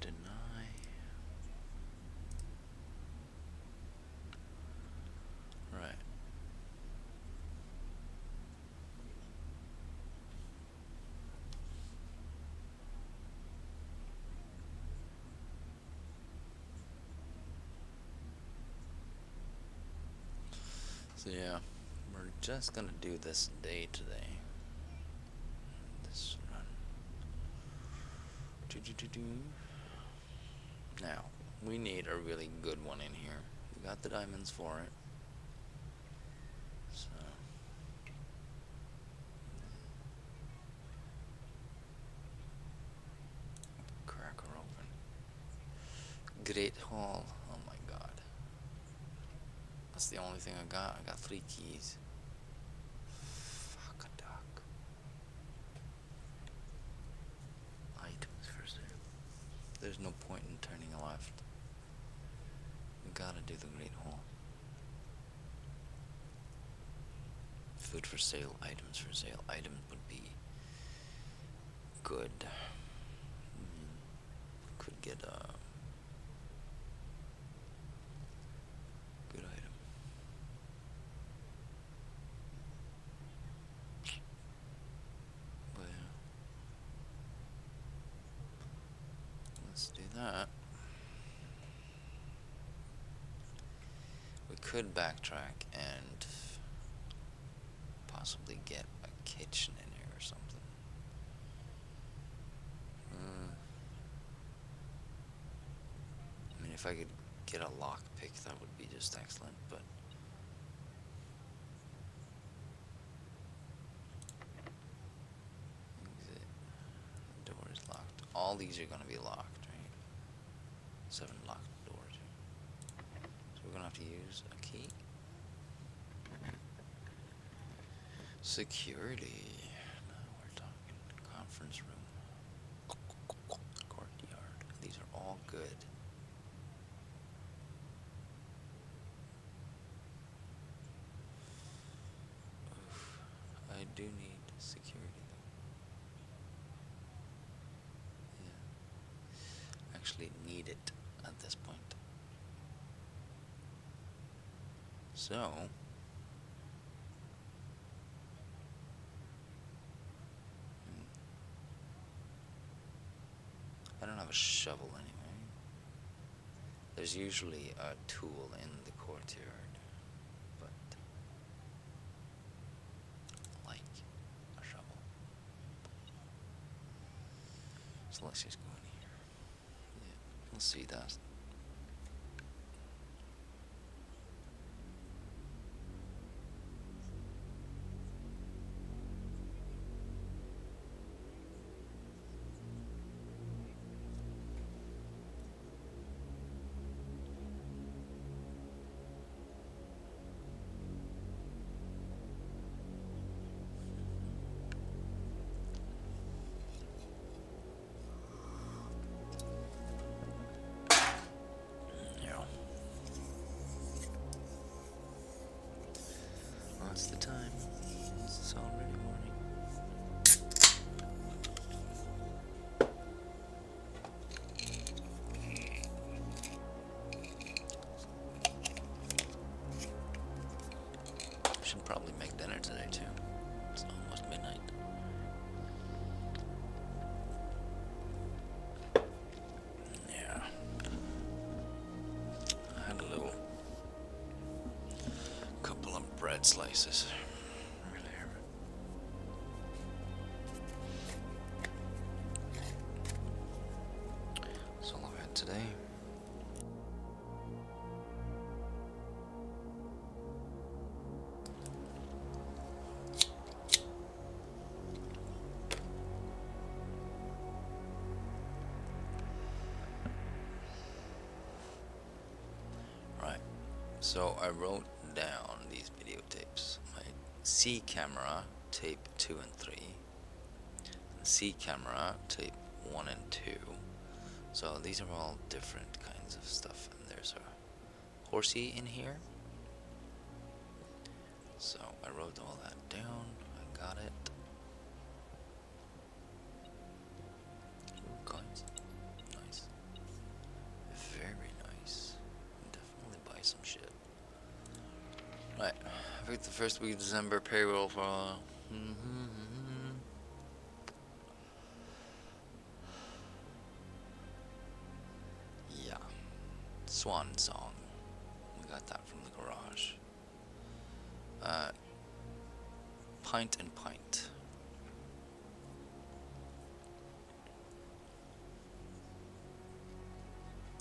Speaker 1: Deny. Right. So yeah, we're just gonna do this day today. This run. Now, we need a really good one in here. We got the diamonds for it. So crack her open. Great Hall. Oh my god. That's the only thing I got. I got 3 keys. Fuck a duck. Items for sale. There's no point in turning left. We gotta do the Great Hall. Food for sale, items for sale. Items would be good. Could get a good item. But yeah. Let's do that. We could backtrack and possibly get a kitchen in here or something. I mean, if I could get a lockpick, that would be just excellent, but exit. The door is locked. All these are gonna be locked, right? 7 locked doors. So we're gonna have to use a key. Security. Now we're talking conference room. Courtyard. These are all good. Oof. I do need security though. Yeah. Actually need it at this point. So I don't have a shovel anyway. There's usually a tool in the courtyard, but like a shovel. So let's just go in here. Yeah, we'll see that. What's the time? It's already morning. I should probably make dinner today too. It's almost midnight. Yeah. I had a little couple of bread slices earlier. That's all I've had today. Right. So I wrote down these videotapes. My C camera tape 2 and 3. And C camera tape 1 and 2. So these are all different kinds of stuff, and there's a horsey in here. So I wrote all that down. I got it. Ooh, coins. Nice. Very nice. Definitely buy some shit. Right. I think the first week of December payroll for. Yeah. Swan Song. We got that from the garage. Pint and Pint.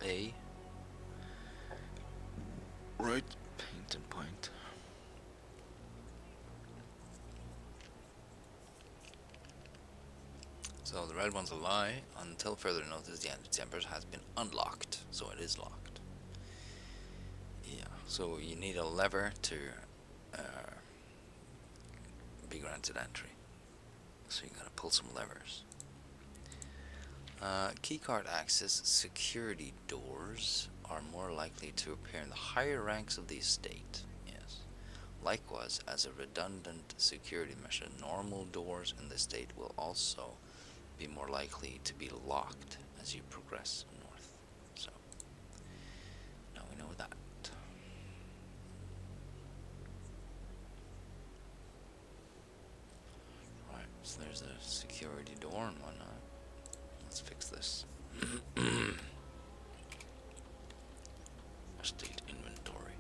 Speaker 1: A. Right. Paint and Pint. So the red one's a lie. Until further notice, the anti-temper has been unlocked. So it is locked. Yeah. So you need a lever to be granted entry. So you gotta pull some levers. Keycard access security doors are more likely to appear in the higher ranks of the estate. Yes. Likewise, as a redundant security measure, normal doors in the estate will also be more likely to be locked as you progress north. So now we know that. Right, so there's a security door and whatnot. Let's fix this. Estate inventory.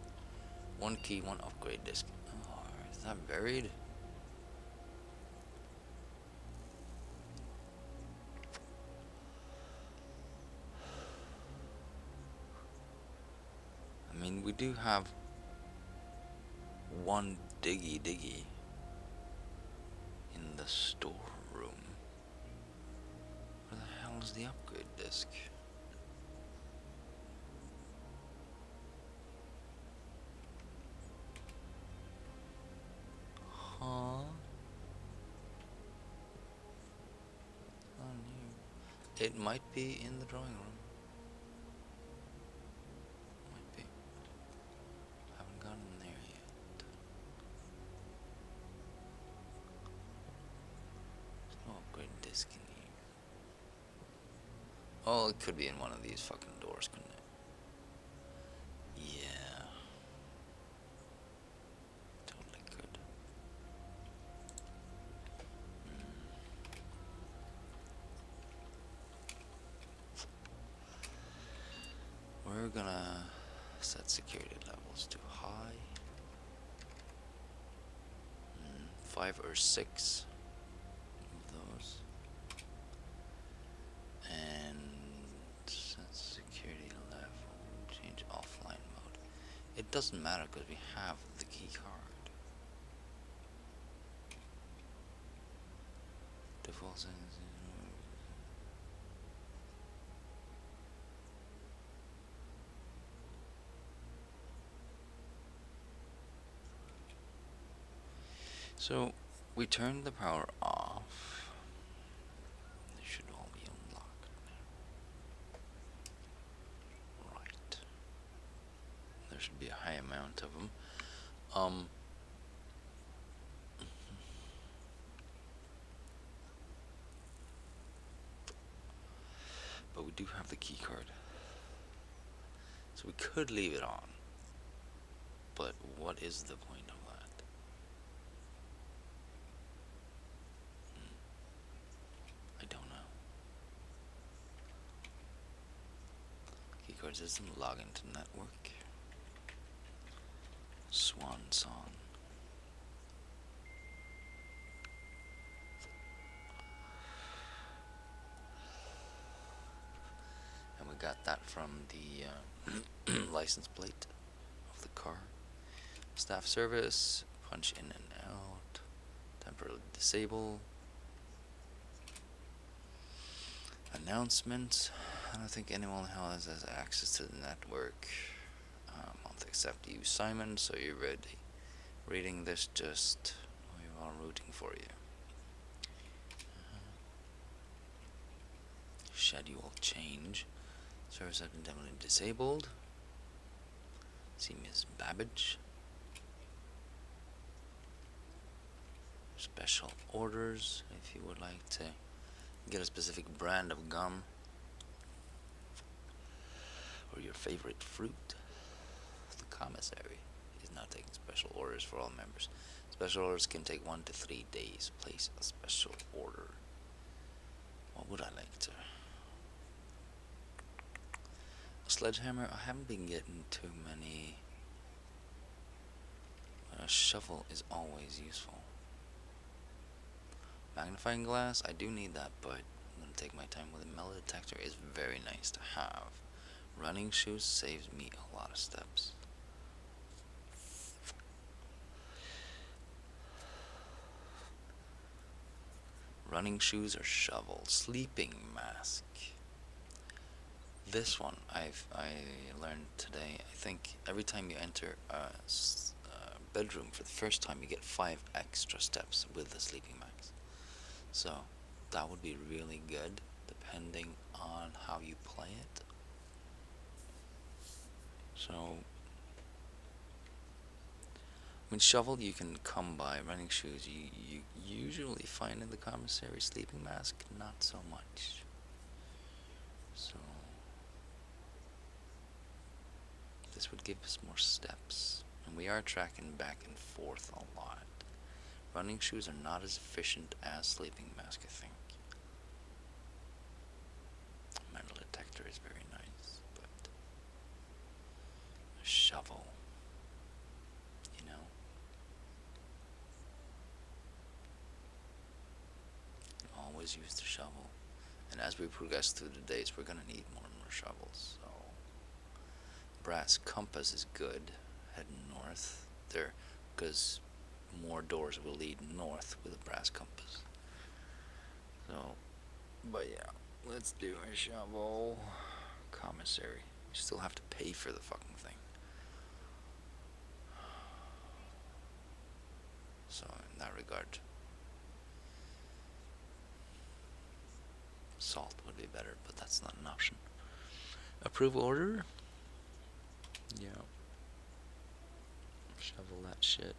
Speaker 1: 1 key, 1 upgrade disc. Oh, is that buried? I mean, we do have 1 diggy in the storeroom. Where the hell is the upgrade disc? Huh? On here. It might be in the drawing room. Might be. Haven't gotten there yet. There's no upgrade disc in here. Oh, it could be in one of these fucking doors, couldn't it? Yeah. Totally could. We're gonna set security levels to high. 5 or 6 of those. And set security level, change offline mode. It doesn't matter because we have the key card. Default settings. So we turned the power off. They should all be unlocked now. Right. There should be a high amount of them. do have the key card. So we could leave it on. But what is the point of that? I don't know. Keycard system, log into network. Swan song. And we got that from the license plate of the car. Staff service, punch in and out, temporarily disable. Announcements. I don't think anyone else has access to the network. I'll accept you, Simon, so you're ready. Reading this, just we are rooting for you. Schedule change. Service has been definitely disabled. See Ms. Babbage. Special orders, if you would like to get a specific brand of gum or your favorite fruit. The commissary is now taking special orders for all members. Special orders can take 1 to 3 days. Place a special order. What would I like to? A sledgehammer. I haven't been getting too many. A shovel is always useful. Magnifying glass, I do need that, but I'm gonna take my time with it. Metal detector is very nice to have. Running shoes saves me a lot of steps. Running shoes or shovel. Sleeping mask. This one I learned today. I think every time you enter a bedroom for the first time, you get 5 extra steps with the sleeping mask. So that would be really good depending on how you play it. So I mean, shovel you can come by. Running shoes you usually find in the commissary. Sleeping mask, not so much. So this would give us more steps, and we are tracking back and forth a lot. Running shoes are not as efficient as sleeping mask, I think. Metal detector is very nice, but a shovel, you know? Always use the shovel. And as we progress through the days, we're gonna need more and more shovels, so. Brass compass is good, heading north there, because more doors will lead north with a brass compass. So, but yeah, let's do a shovel. Commissary. You still have to pay for the fucking thing. So, in that regard, salt would be better, but that's not an option. Approve order? Yeah. Shovel that shit.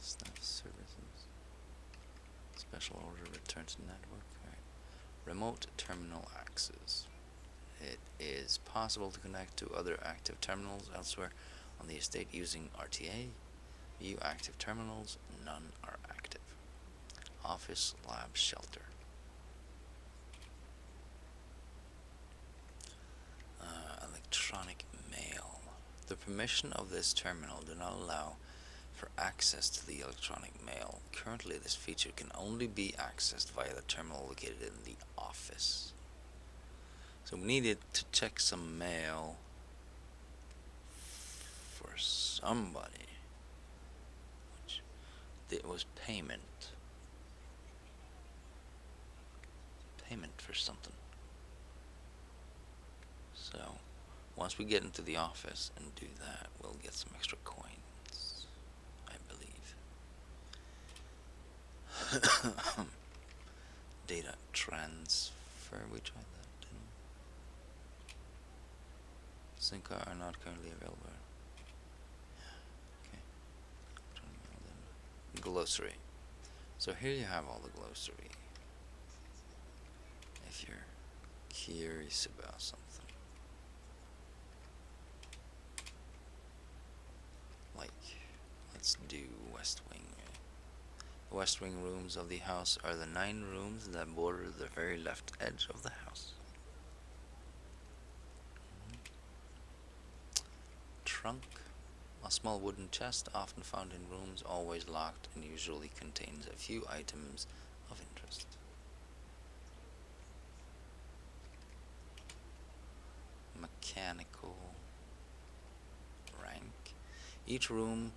Speaker 1: Staff services. Special order return to network. Alright. Remote terminal access. It is possible to connect to other active terminals elsewhere on the estate using RTA. View active terminals. None are active. Office, lab, shelter. Electronic mail. The permission of this terminal do not allow for access to the electronic mail. Currently, this feature can only be accessed via the terminal located in the office. So we needed to check some mail for somebody. Which it was payment. Payment for something. So once we get into the office and do that, we'll get some extra coins, I believe. Data transfer, we tried that, didn't we? Synca are not currently available. Okay. Glossary. So here you have all the glossary. if you're curious about something. Like, let's do West Wing. The West Wing rooms of the house are the 9 rooms that border the very left edge of the house. Trunk. A small wooden chest, often found in rooms, always locked, and usually contains a few items of interest. Mechanical rank. Each room,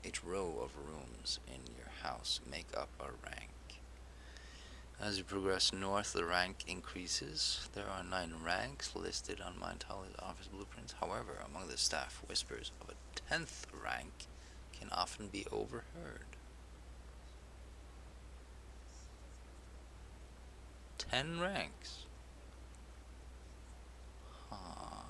Speaker 1: each row of rooms in your house make up a rank. As you progress north, the rank increases. There are 9 ranks listed on Mindholida's office blueprints. However, among the staff, whispers of a 10th rank can often be overheard. 10 ranks. Huh.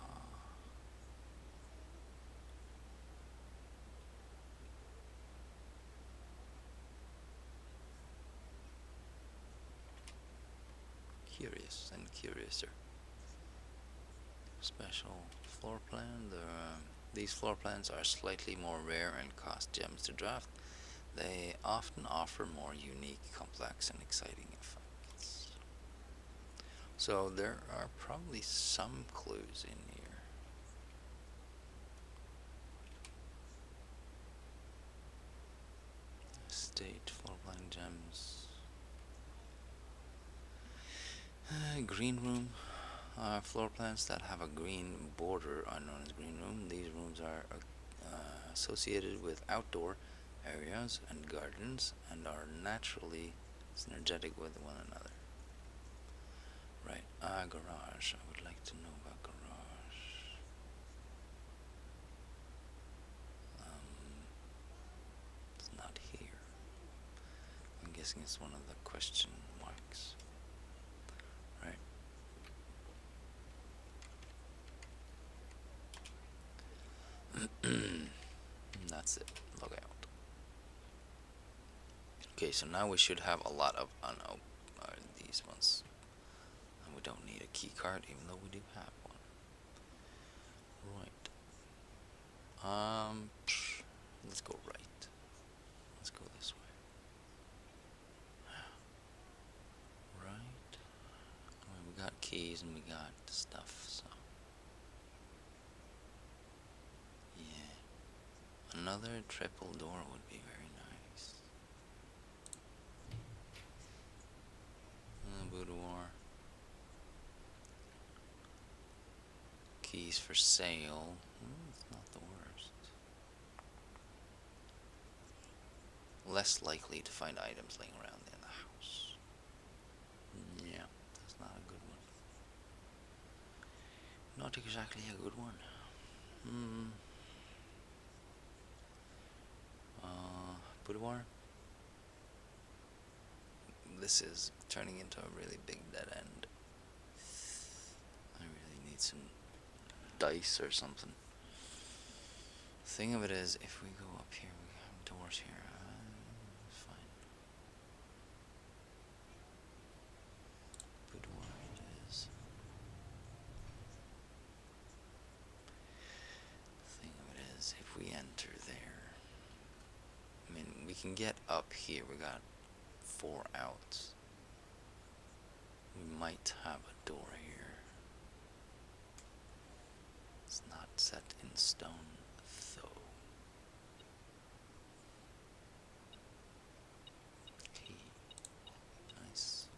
Speaker 1: Curious and curiouser. Special floor plan. These floor plans are slightly more rare and cost gems to draft. They often offer more unique, complex, and exciting effects. So there are probably some clues in here. State floor plan gems. Green room. Floor plans that have a green border are known as green room. These rooms are associated with outdoor areas and gardens and are naturally synergetic with one another. Right, garage. I would like to know about garage. It's not here. I'm guessing it's one of the question marks. Right. That's it. Log out. Okay, so now we should have a lot of these ones. And we don't need a key card, even though we do have one. Right. Let's go right. Let's go this way. Right. Well, we got keys and we got stuff, so. Yeah. Another triple door would be very nice. Boudoir. Keys for sale. It's not the worst. Less likely to find items laying around in the house. Yeah, that's not a good one. Not exactly a good one. Boudoir. This is turning into a really big dead end. I really need some dice or something. Thing of it is, if we go up here, we have doors here. It's fine. Boudoir it is. Thing of it is, if we enter there, I mean, we can get up here. We got 4 outs. We might have a door here. It's not set in stone, though. Key. Nice.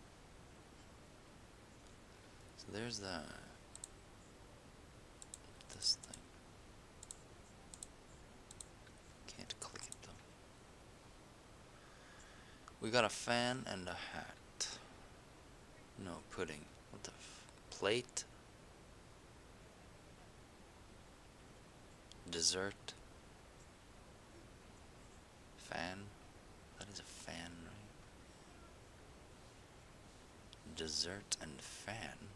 Speaker 1: So there's this thing. Can't click it though. We got a fan and a hat. No, pudding. What the plate? Dessert. Fan. That is a fan, right? Dessert and fan.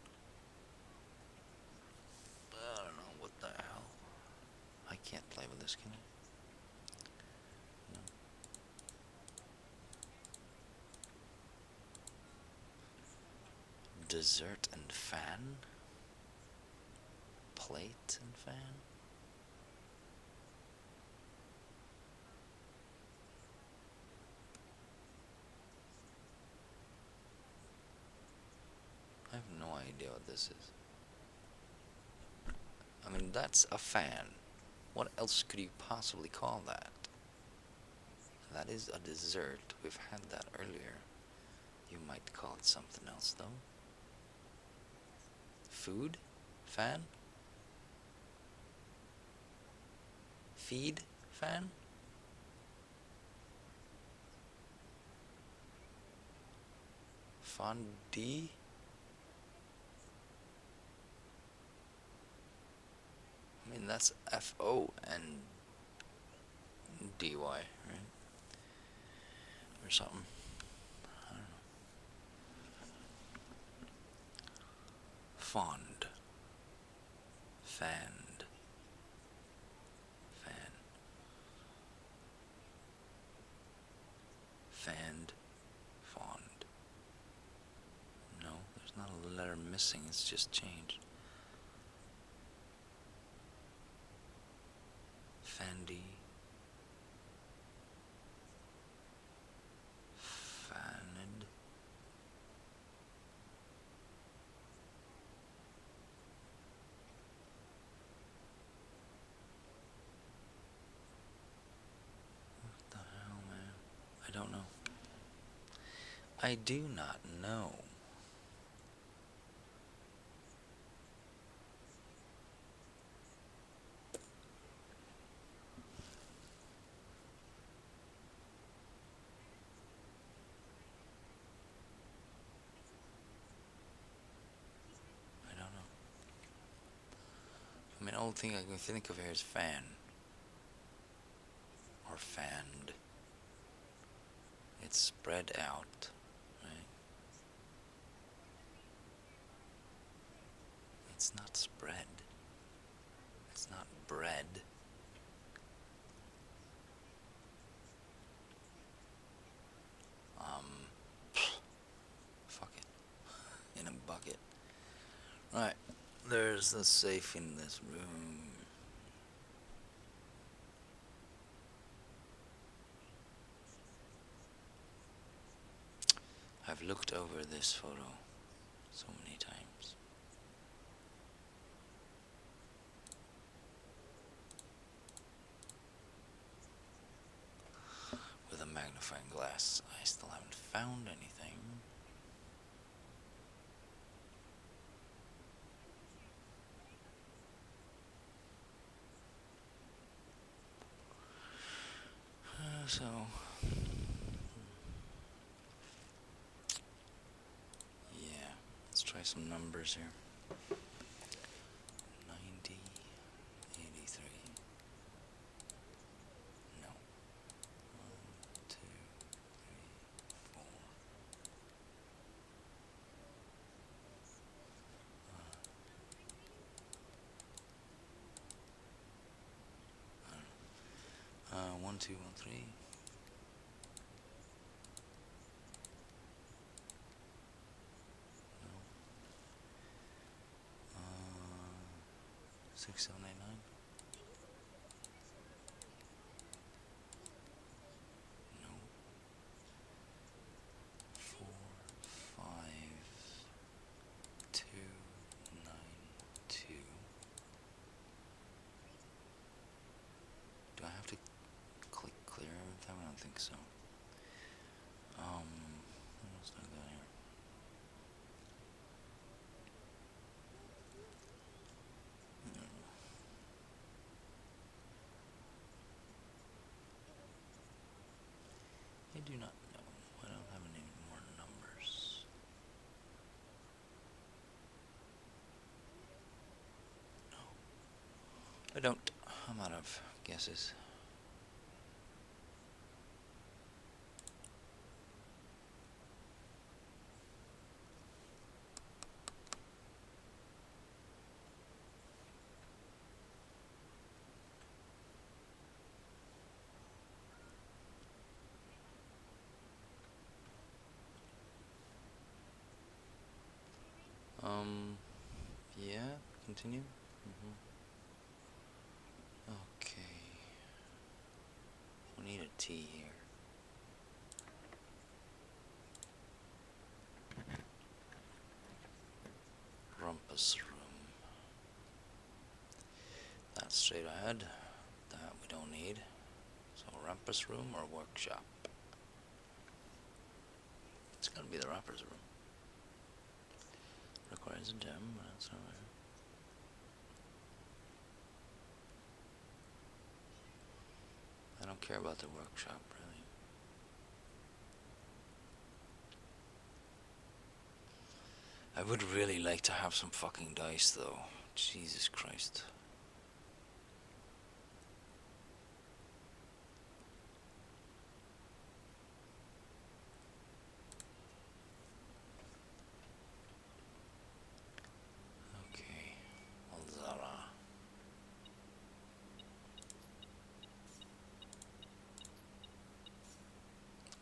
Speaker 1: I don't know what the hell. I can't play with this, can I? No. Dessert and fan? Plate and fan? I have no idea what this is. I mean, that's a fan. What else could you possibly call that? That is a dessert. We've had that earlier. You might call it something else, though. Food? Fan? Feed? Fan? Fondue? I mean, that's F-O-N-D-Y, right? Or something. I don't know. Fond. Fanned. Fan. Fanned. Fond. No, there's not a letter missing, it's just changed. Fandy. Fanned. What the hell, man? I don't know. I do not know. I don't know. I mean, the only thing I can think of here is fan. Or fanned. It's spread out, right? It's not spread. It's not bread. Fuck it. In a bucket. Right. There's the safe in this room. I've looked over this photo so many times. With a magnifying glass, I still haven't found anything. So, yeah, let's try some numbers here. 90, 83. No. 1, 2, 3, 4. I don't know. 1, 2, 1, 3. No. 6, 7, 8, 9. No. 4, 5, 2, 9, 2. Do I have to click clear every time? I don't think so. What else do I got here? I do not know. I don't have any more numbers. No. I don't. I'm out of guesses. continue? Okay. We need a T here. Rumpus room. That's straight ahead. That we don't need. So rumpus room or workshop? It's gotta be the rumpus room. Requires a gem, but that's alright. I don't care about the workshop, really. I would really like to have some fucking dice, though. Jesus Christ. Okay. Alzara.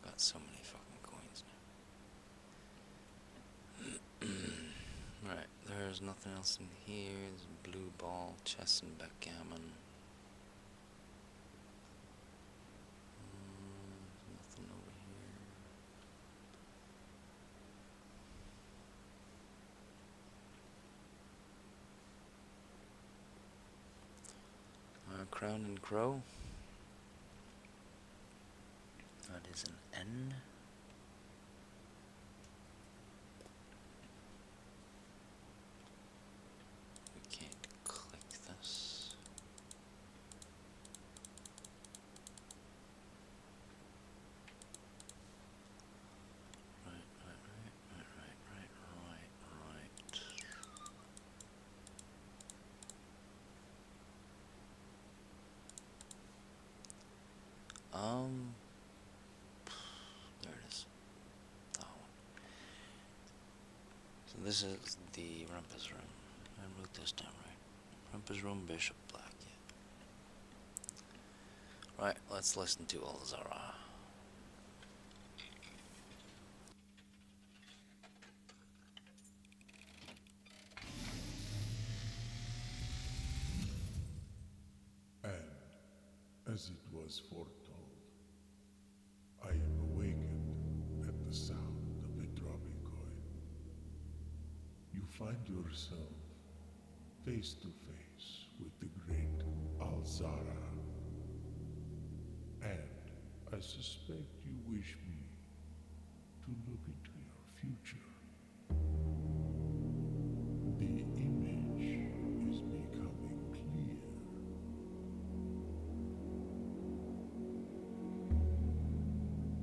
Speaker 1: Got so many fucking coins now. Right, there's nothing else in here. There's a blue ball, chess and backgammon. Nothing over here. Crown and crow. That is an N. We can't click this. Right. There it is. That one. So this is the rumpus room. I wrote this down right. Rumpus room, bishop, black. Yeah. Right. Let's listen to Alzara.
Speaker 4: And as it was foretold, I am awakened at the sound of a dropping coin. You find yourself face to face with the great Alzara. And I suspect you wish me to look into your future. The image is becoming clear.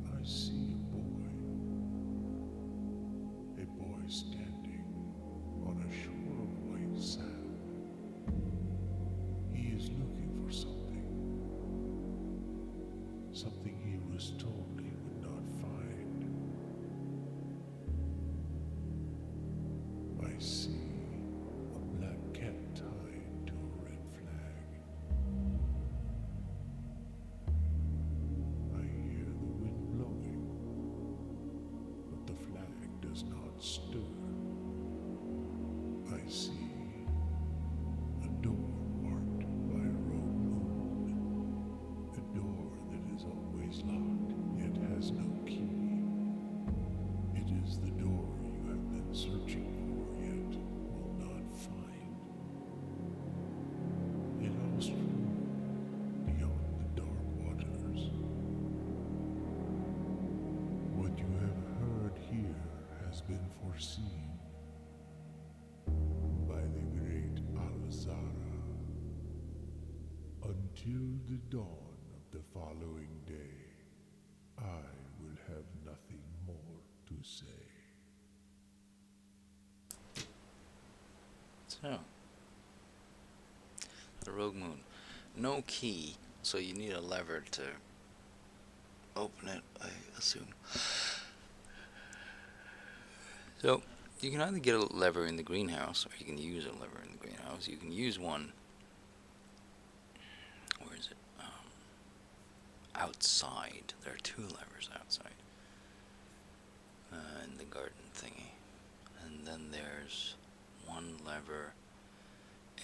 Speaker 4: I see a boy standing on a shore of white sand. He is looking for something he was told he would not find. I see a black cat tied to a red flag. I hear the wind blowing, but the flag does not stir. I see a door marked by a rogue moon, a door that is always locked, yet has no key. It is the door you have been searching for, yet will not find. A lost room beyond the dark waters. What you have heard here has been foreseen by the great Alzara. Until the dawn of the following day, I will have nothing more to say.
Speaker 1: So, the rogue moon. No key, so you need a lever to open it, I assume. So, you can either get a lever in the greenhouse, or you can use a lever in the greenhouse. You can use one, where is it? Outside. There are two levers outside. In the garden thingy. And then there's one lever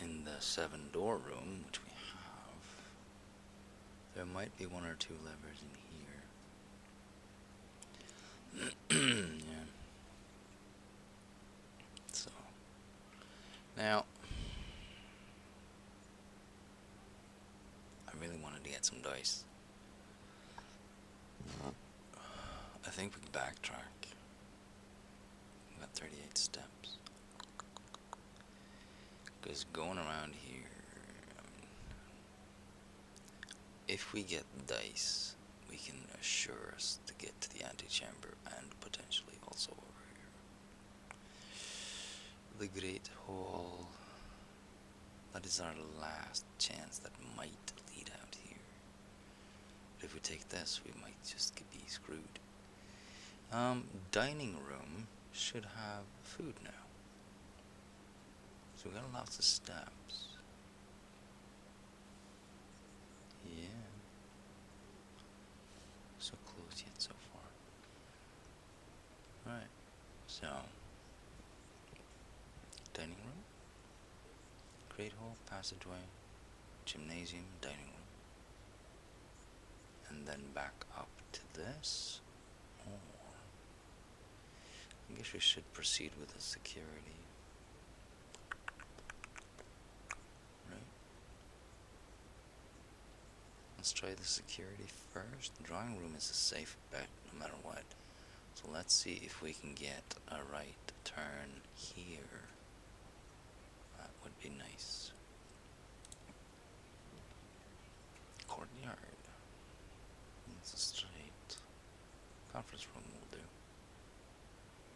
Speaker 1: in the 7-door room, which we have, there might be one or two levers in here. Yeah. So, now, I really wanted to get some dice. I think we can backtrack. We've got 38 steps. Because going around here, if we get dice, we can assure us to get to the antechamber and potentially also over here. The Great Hall. That is our last chance that might lead out here. But if we take this, we might just be screwed. Dining room should have food now. So we got lots of steps. Yeah. So close yet so far. Alright. So dining room, great hall, passageway, gymnasium, dining room. And then back up to this. Or I guess we should proceed with the security. Right? Let's try the security first. The drawing room is a safe bet no matter what. So let's see if we can get a right turn here. That would be nice. Courtyard. It's a straight. Conference room will do.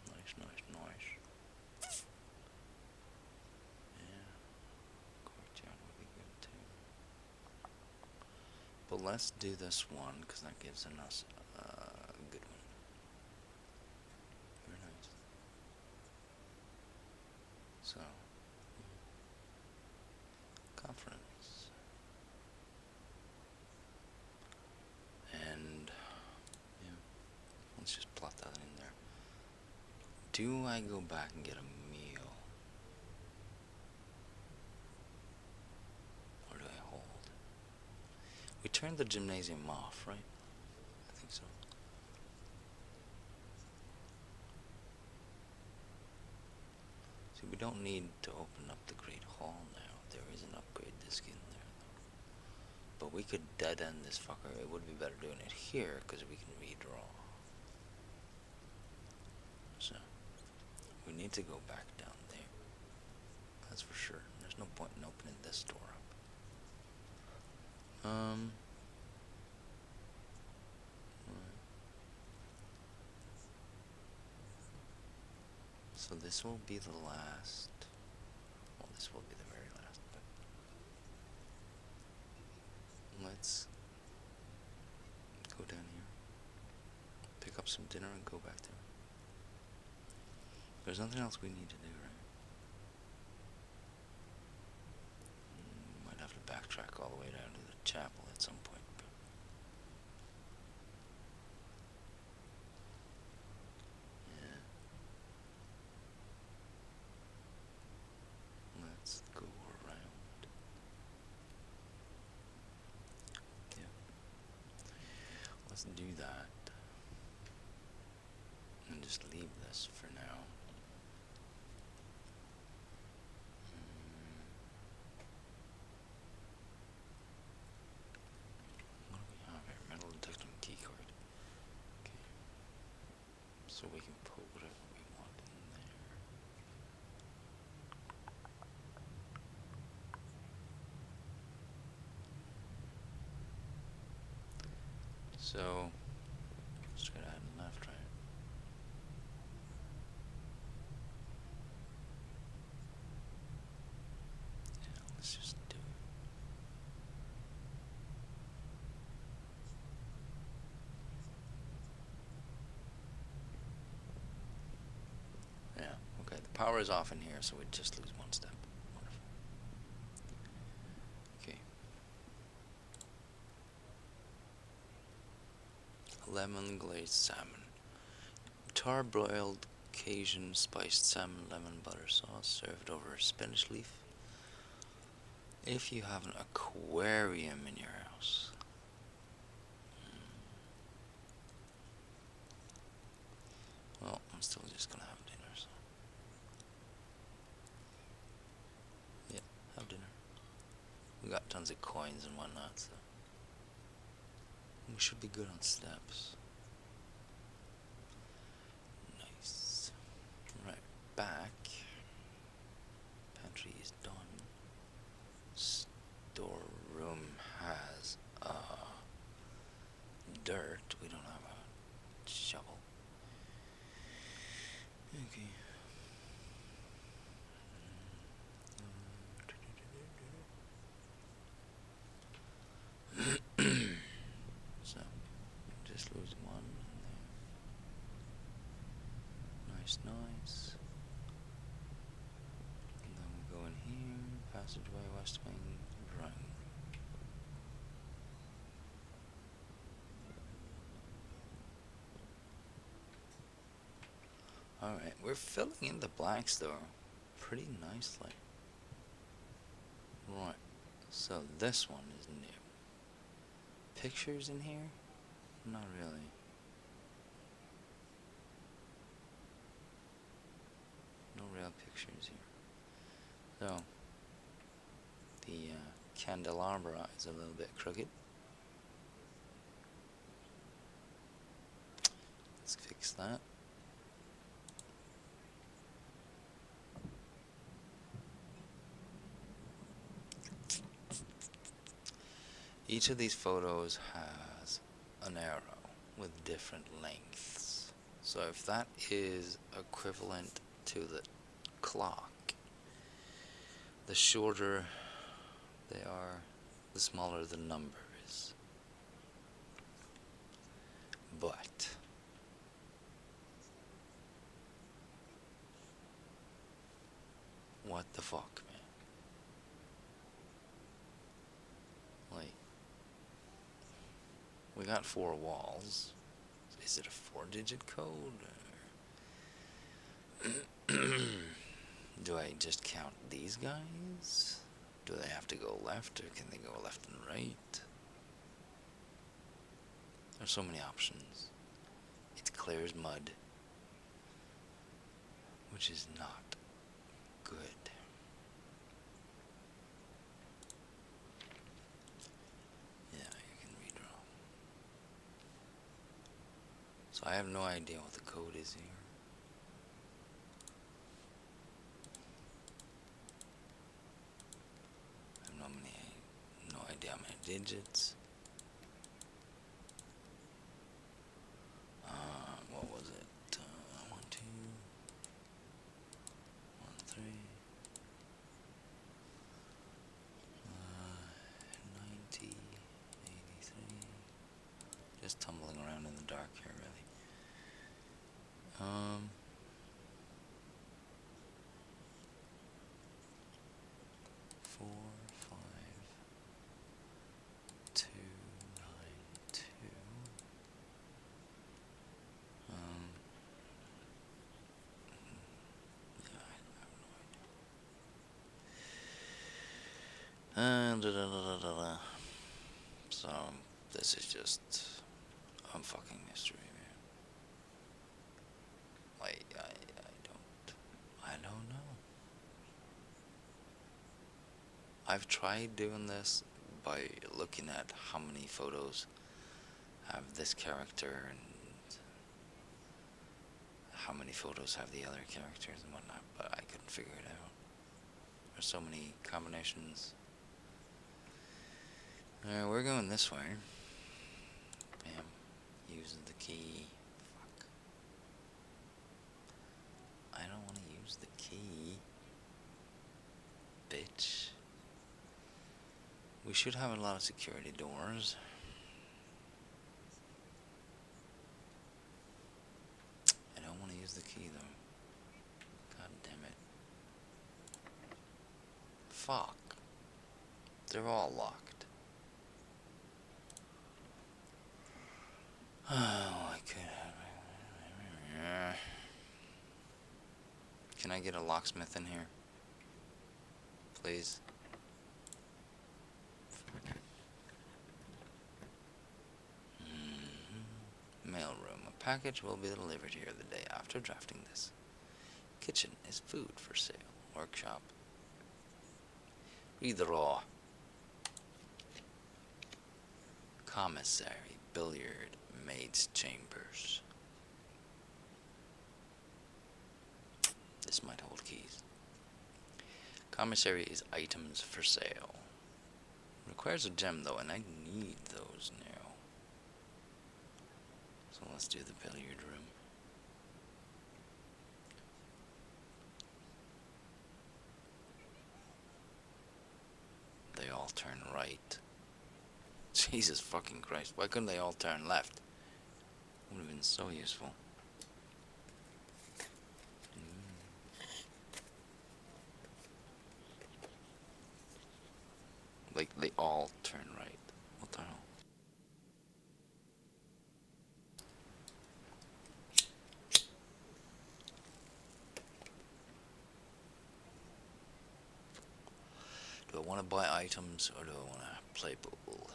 Speaker 1: Nice, nice, nice. Yeah. Courtyard would be good too. But let's do this one, because that gives us a good one. Very nice. So, conference. And, yeah, let's just plot that in there. Do I go back and get a meal? Or do I hold? We turned the gymnasium off, right? I think so. See, we don't need to open up the Great Hall now. There is an upgrade disc in there, though. But we could dead end this fucker. It would be better doing it here, because we can redraw. So, we need to go back down there. That's for sure. There's no point in opening this door up. So this will be the last. Well, this will be the very last. But let's go down here, pick up some dinner, and go back there. There's nothing else we need to do, right? Might have to backtrack all the way down to the chapel at some point. But yeah. Let's go around. Yeah. Let's do that. And just leave this for now. What do we have here? Metal detector and key card. Okay. So we can put whatever we want in there. So straight ahead and left, right? Yeah, let's just do it. Yeah, okay, the power is off in here, so we just lose one step. Wonderful. Okay. Lemon glazed salmon. Charbroiled Cajun spiced salmon lemon butter sauce served over a spinach leaf. If you have an aquarium in your house. Well, I'm still just gonna have dinner, so. Yeah, have dinner. We got tons of coins and whatnot, so. We should be good on steps. Nice. Right, back. Pantry is done. Storeroom has dirt. We don't have a shovel. Okay. So, just lose one in there. Nice, nice. And then we go in here, passageway, west wing, right. Alright, we're filling in the blanks though pretty nicely. Right, so this one is new. Pictures in here? Not really. No real pictures here. So, the candelabra is a little bit crooked. Let's fix that. Each of these photos has an arrow with different lengths. So if that is equivalent to the clock, the shorter they are, the smaller the number is. But what the fuck, man? Like, we got 4 walls. Is it a 4-digit code? Or do I just count these guys? Do they have to go left, or can they go left and right? There's so many options. It's clear as mud, which is not good. Yeah, you can redraw. So I have no idea what the code is here. I have no idea how many digits. What was it? 1, 2, 1, 3. 90, 83. Just tumbling around in the dark here, really. 4, 5, 2, 9, 2. Yeah, I have no idea. So, this is just a fucking mystery, man. Like, I don't know. I've tried doing this by looking at how many photos have this character and how many photos have the other characters and whatnot, but I couldn't figure it out. There's so many combinations. Alright, we're going this way. Bam. Using the key. Fuck. I don't want to use the key. Bitch. We should have a lot of security doors. I don't want to use the key though. God damn it. Fuck. They're all locked. Oh, I could have. Can I get a locksmith in here? Please. Package will be delivered here the day after drafting this. Kitchen is food for sale. Workshop. Read the raw. Commissary, billiard, maid's chambers. This might hold keys. Commissary is items for sale. Requires a gem though, and I need those now. So let's do the billiard room. They all turn right. Jesus fucking Christ, why couldn't they all turn left? Would have been so useful. Like, they all turn right. What the hell? Do I want to buy items or do I want to play pool?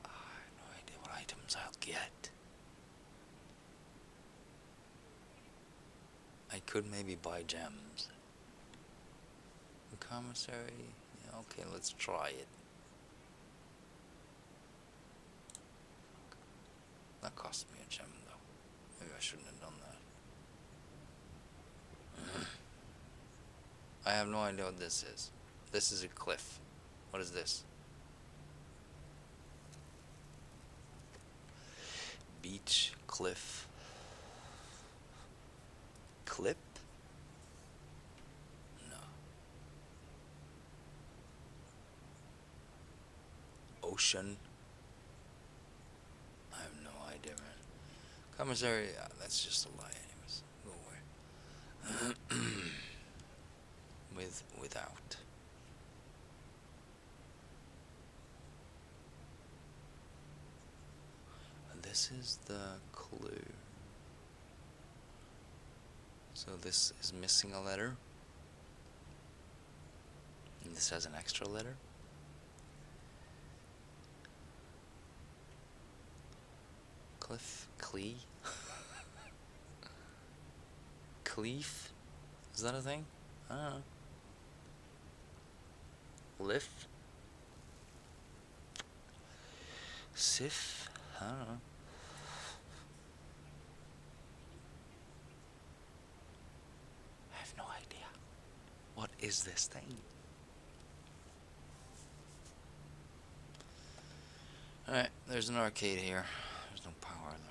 Speaker 1: I have no idea what items I'll get. I could maybe buy gems. The commissary? Yeah, okay, let's try it. That cost me a gem though. Maybe I shouldn't have done that. I have no idea what this is. This is a cliff. What is this? Beach, cliff, clip? No. Ocean? I have no idea, man. Commissary, that's just a lie anyways. Go away. Without. This is the clue. So this is missing a letter. And this has an extra letter. Cliff, Clee? Cleef? Is that a thing? I don't know. Lift? Sif? I don't know. I have no idea. What is this thing? Alright, there's an arcade here. There's no power though.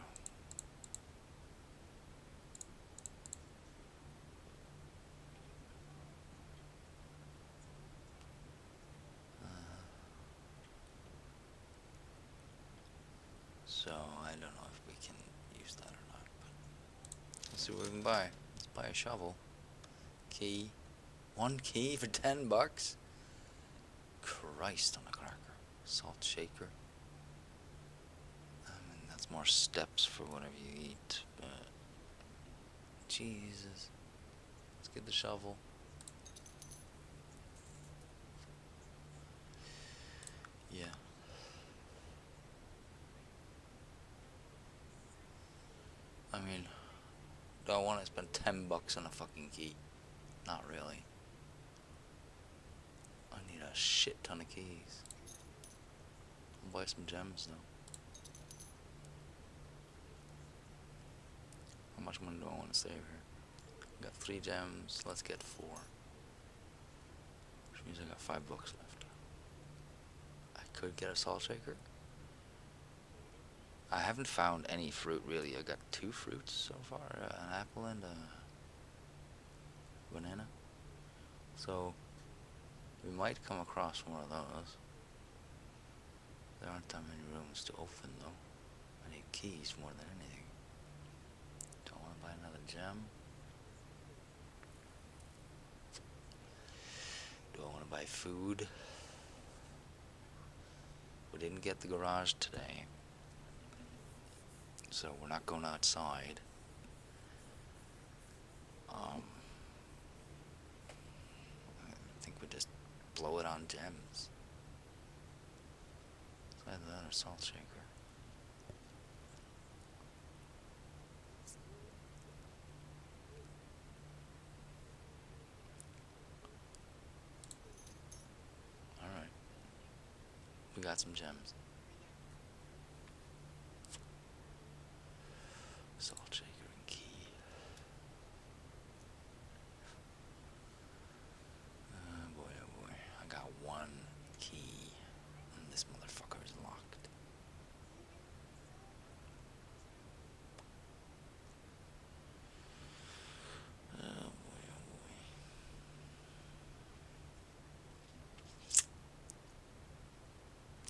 Speaker 1: So I don't know if we can use that or not, but let's see what we can buy. Let's buy a shovel. Key. 1 key for $10? Christ on a cracker. Salt shaker. I mean, that's more steps for whatever you eat, but Jesus. Let's get the shovel. Yeah. I mean, do I want to spend $10 on a fucking key? Not really. I need a shit ton of keys. I'll buy some gems though. How much money do I want to save here? I got 3 gems, let's get 4. Which means I got $5 left. I could get a salt shaker. I haven't found any fruit really. I got 2 fruits so far, an apple and a banana. So we might come across more of those. There aren't that many rooms to open though. I need keys more than anything. Do I want to buy another gem? Do I want to buy food? We didn't get the garage today. So we're not going outside. I think we just blow it on gems. It's either that or salt shaker. We got some gems. Salt shaker and key. Oh boy, I got one key, and this motherfucker is locked. Oh boy, oh boy.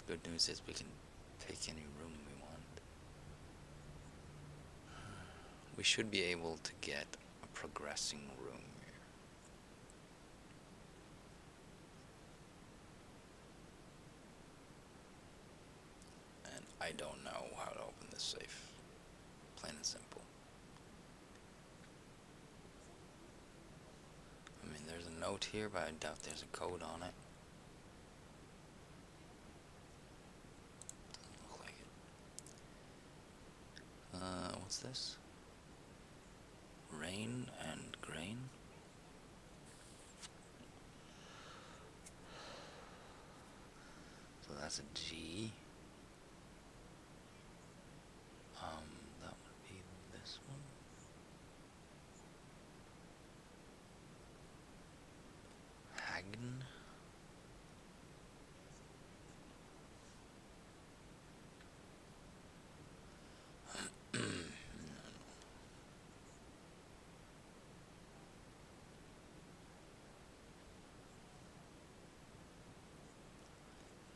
Speaker 1: Good news is we can pick any room we want. We should be able to get a progressing room here. And I don't know how to open this safe. Plain and simple. I mean, there's a note here, but I doubt there's a code on it. Doesn't look like it. What's this? Rain and grain? So that's a G. That would be this one. Hagen.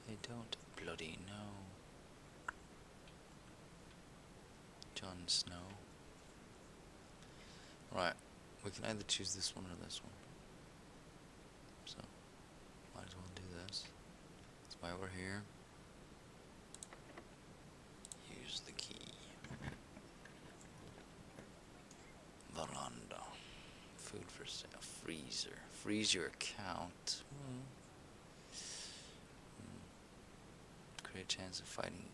Speaker 1: I don't bloody know. Jon Snow. Right, we can either choose this one or this one. So, might as well do this. That's why we're here. Use the key. Veranda. Food for sale. Freezer. Freeze your account. Create chance of fighting.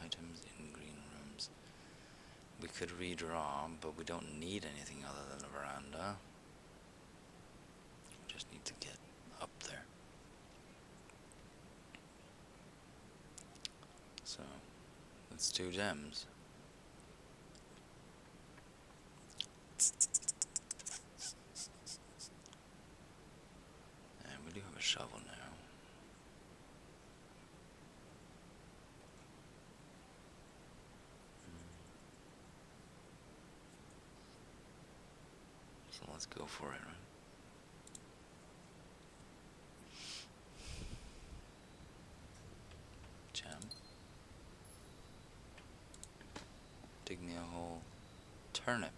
Speaker 1: Items in green rooms. We could redraw, but we don't need anything other than a veranda. We just need to get up there. So, let's do gems. And we do have a shovel now. So let's go for it, right? Gem. Dig me a hole. Turnip.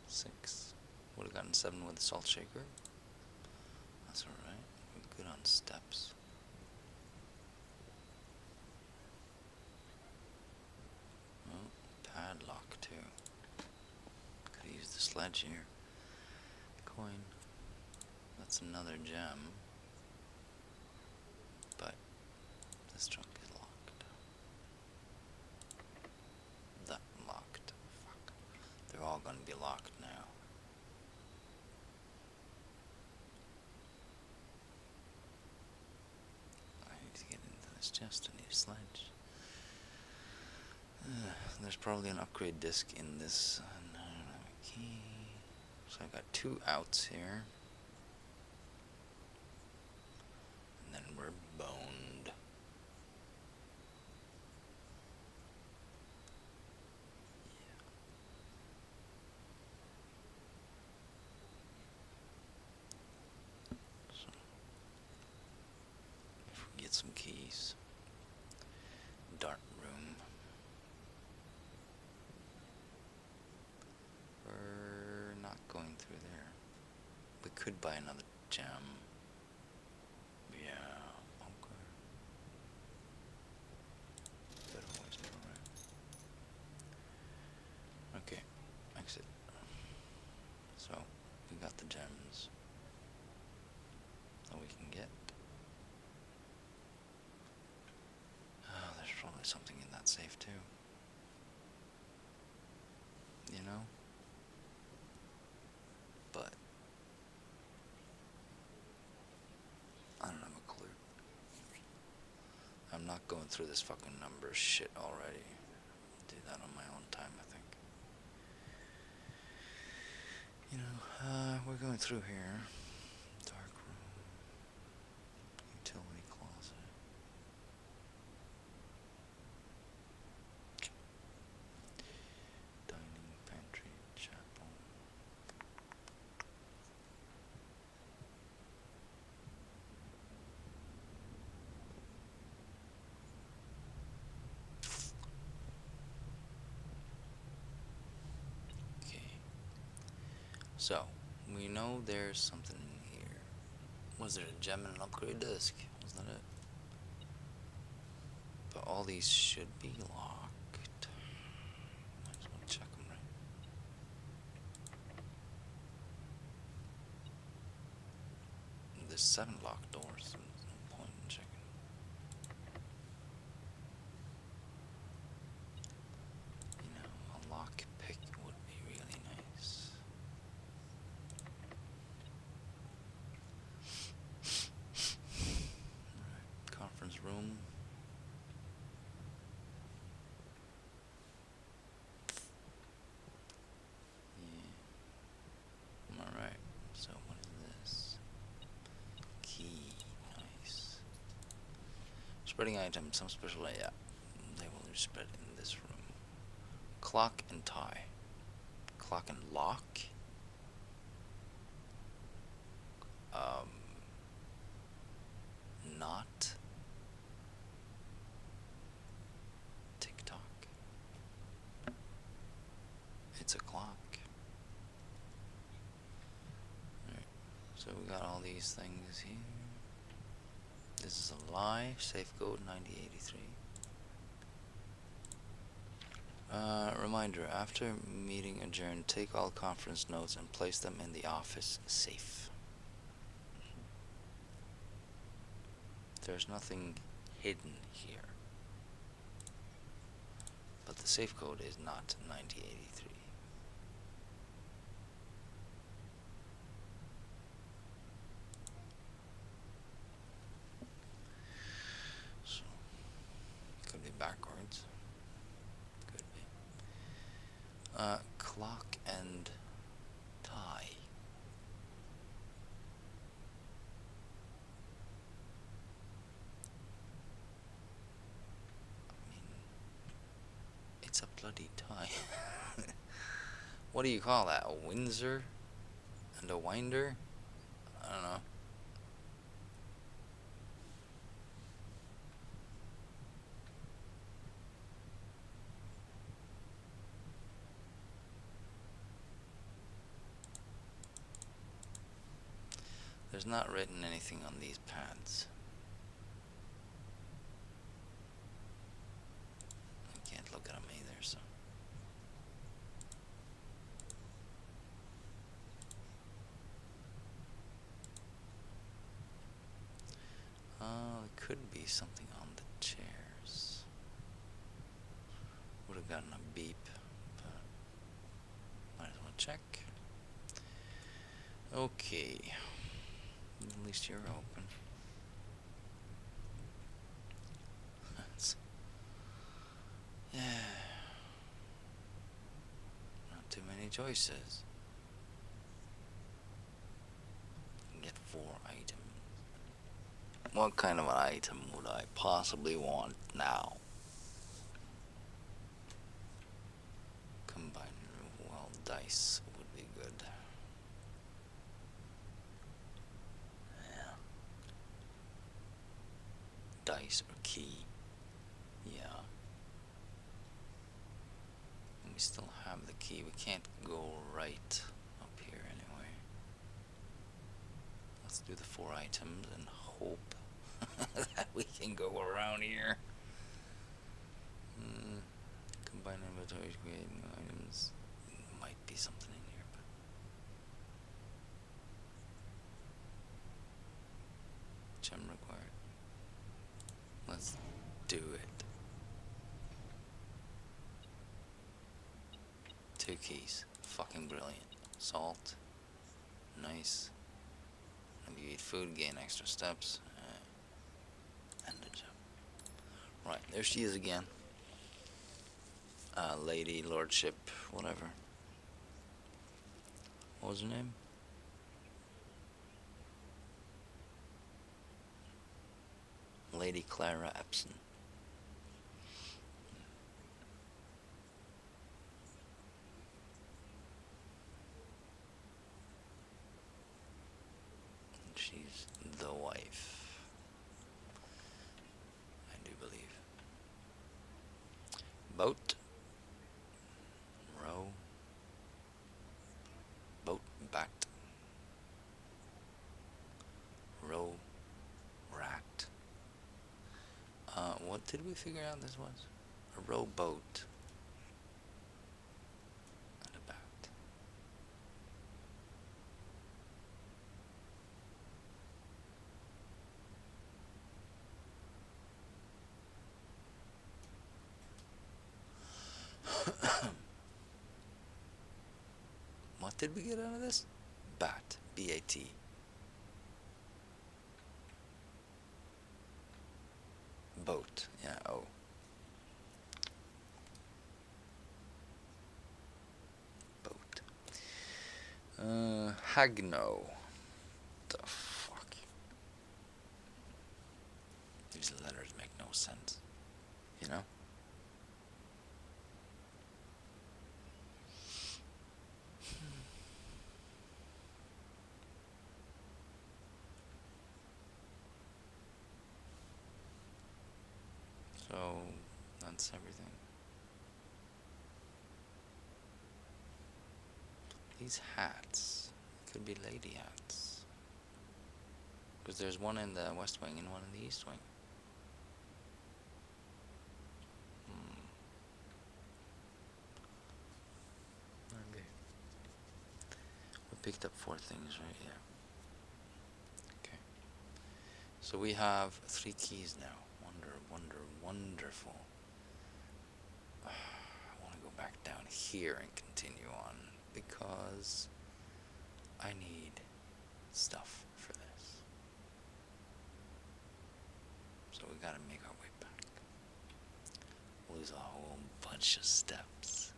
Speaker 1: 6. Would have gotten 7 with the salt shaker. That's alright. We're good on steps. Oh, padlock too. Could use the sledge here. Coin. That's another gem. But this trunk is locked. That locked. Fuck. They're all gonna be locked now. I need to get into this chest. I need a sledge. There's probably an upgrade disc in this. Key. So I've got 2 outs here. And then we're boned. So, if we get some keys. Dart room. We're not going through there. We could buy another gem. Yeah, okay. Better always be right. Okay, exit. So, we got the gems that we can get. Oh, there's probably something in that safe too. You know? But I'm not going through this fucking number shit already. Do that on my own time, I think. You know, we're going through here. Dark room. Utility closet. Dining, pantry, chapel. Okay. So, we know there's something in here. Was there a gem and an upgrade disc? Was that it? But all these should be locked. Might as well check them, right? There's 7 locked doors, so there's no point in checking. You know, a lock pick would be really nice. Alright, conference room. Yeah. Alright, so what is this? Key, nice. Spreading items, some special layout. They will be spread in this room. Clock and tie. Clock and lock. Not. Tick tock. It's a clock. Alright, so we got all these things here. This is a lie. Safe code 9083. Reminder, after meeting adjourned, take all conference notes and place them in the office safe. There's nothing hidden here. But the safe code is not 9083. So, could be backwards. Could be. Clock and tie. I mean, it's a bloody tie. What do you call that? A Windsor? And a winder? I don't know. There's not written anything on these pads. I can't look at them either, so. There could be something on the chairs. Would have gotten a beep, but might as well check. Okay. At least you're open. That's, yeah. Not too many choices. Get 4 items. What kind of an item would I possibly want now? Combine, well, dice would be good. Yeah. Dice or key. Yeah. We still have the key. We can't go right up here anyway. Let's do the 4 items and hope that we can go around here. Combine inventory, create new items. Might be something in here, but gem required. Let's do it. 2 keys. Fucking brilliant. Salt. Nice. If you eat food, gain extra steps. And a gem. Right, there she is again. Lady, lordship, whatever. What was her name? Lady Clara Epson. She's the wife, I do believe. Boat. Row. Boat backed. Row. Racked. What did we figure out this was? A rowboat. And a bat. What did we get out of this? Bat. B-A-T. Boat. Yeah, oh. Boat. Hagno. The fuck? These letters make no sense. You know? So, that's everything. These hats could be lady hats. Because there's one in the West Wing and one in the East Wing. Okay. We picked up 4 things, right? Yeah. Okay. So we have 3 keys now. Wonderful. I want to go back down here and continue on because I need stuff for this. So we gotta make our way back. Lose a whole bunch of steps.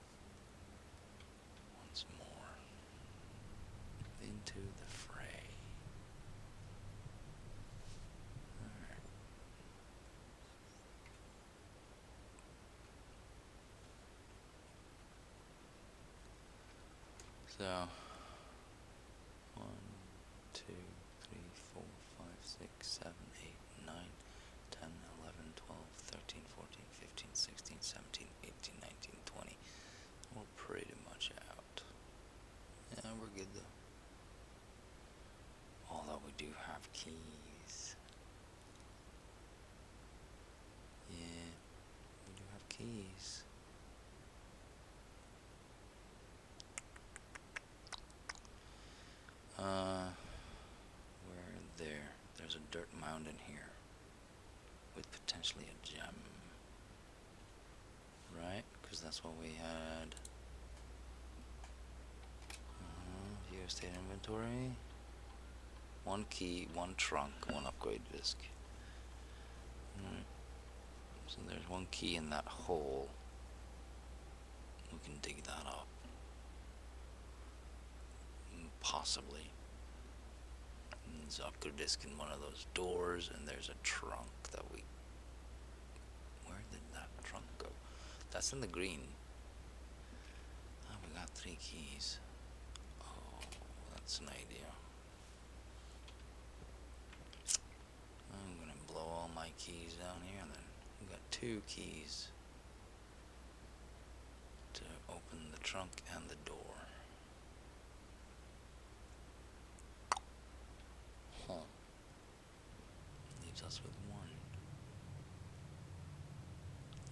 Speaker 1: Once more. Into the fray. Alright. So 1, 2, 3, 4, 5, 6, 7, 8, 9, 10, 11, 12, 13, 14, 15, 16, 17, 18, 19, 20. We're pretty much out. Yeah, we're good though. Although we do have keys. Yeah, we do have keys. We're there. There's a dirt mound in here with potentially a gem. Right? Because that's what we had. View state inventory. 1 key, 1 trunk, 1 upgrade disc. Alright. So there's 1 key in that hole. We can dig that up. Possibly. There's an upgrade disc in one of those doors, and there's a trunk that we... Where did that trunk go? That's in the green. Oh, we got 3 keys. Oh, that's an idea. I'm gonna blow all my keys down here, and then we got 2 keys to open the trunk and the door. Huh. Leaves us with 1.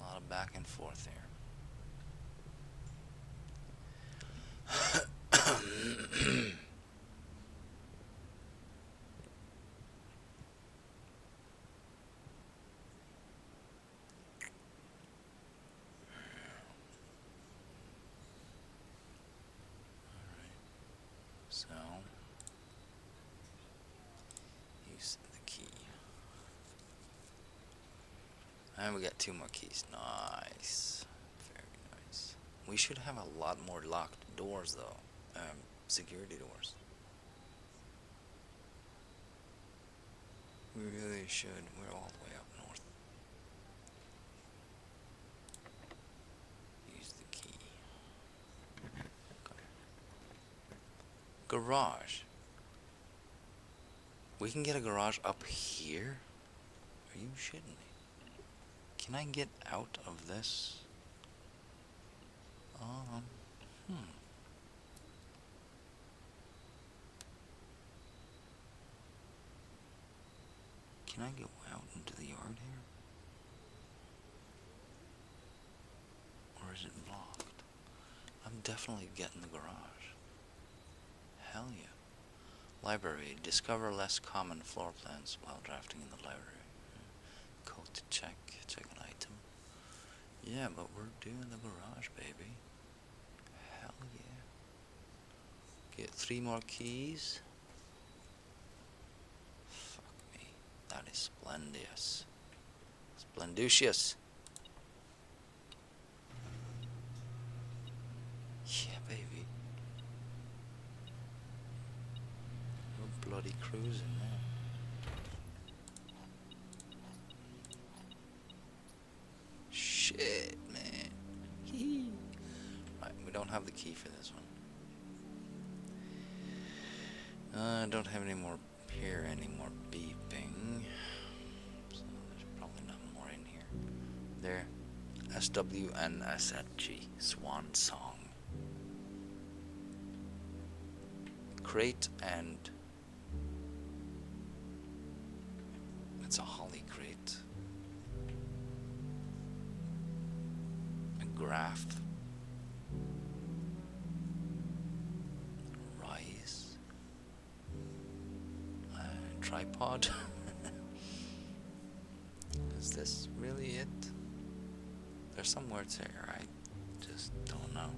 Speaker 1: A lot of back and forth here. So, use the key. And we got 2 more keys. Nice. Very nice. We should have a lot more locked doors though. Security doors. We really should. We're all the way up north. Use the key. Okay. Garage. We can get a garage up here? Are you shitting me? Can I get out of this? Hmm. Can I go out into the yard here? Or is it blocked? I'm definitely getting the garage. Hell yeah. Library. Discover less common floor plans while drafting in the library. Code to check. Check an item. Yeah, but we're doing the garage, baby. Hell yeah. Get 3 more keys. Fuck me. That is splendious. Splenducious. Yeah, baby. We're bloody cruising now. Shit, man. Hee. Right, we don't have the key for this one. I don't have any more here, any more beeping. So there's probably nothing more in here. There. SWNSFG. Swan Song. Crate and... It's a holly crate. A graph. Rice. Tripod. Is this really it? There's some words here, I just don't know.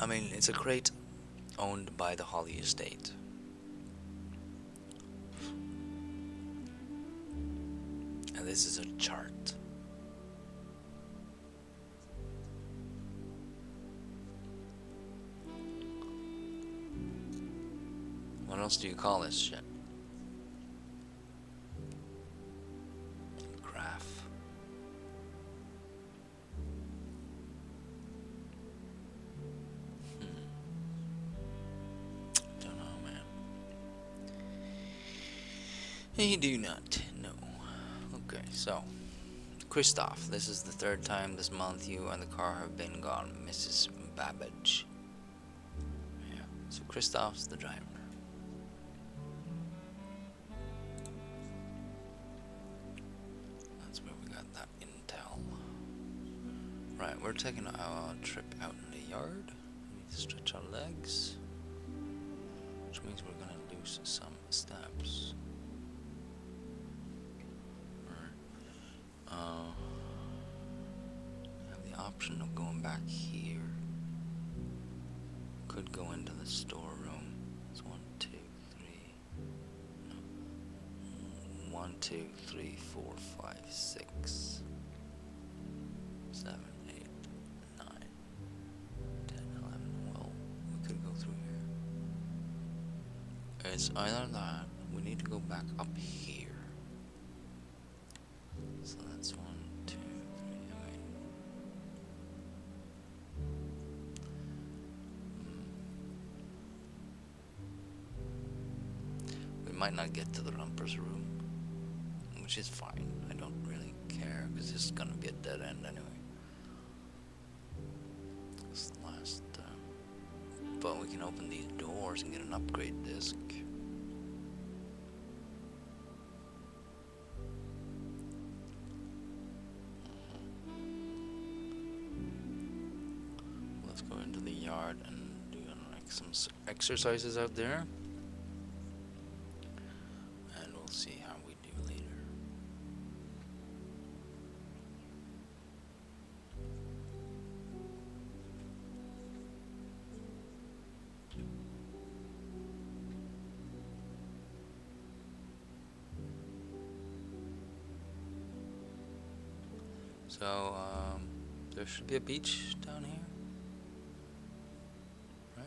Speaker 1: I mean, it's a crate owned by the Holly Estate. And this is a chart. What else do you call this shit? Graph. Don't know, man. I do not know. Okay, so Christoph, this is the 3rd time this month you and the car have been gone, Mrs. Babbage. Yeah, so Christoph's the driver. That's where we got that intel. Right, we're taking a trip out in the yard. We need to stretch our legs, which means we're gonna lose some steps. Have the option of going back here. Could go into the storeroom. It's 1, 2, 3. No. 1, 2, 3, 4, 5, 6, 7, 8, 9, 10, 11. Well, we could go through here. It's either that. We need to go back up here. So that's 1, 2, 3. I mean, we might not get to the Rumper's room, which is fine. I don't really care because this is gonna be a dead end anyway. It's the last. But we can open these doors and get an upgrade disc. Let's go into the yard and do like some exercises out there, and we'll see how we do later. So, there should be a beach down here, right?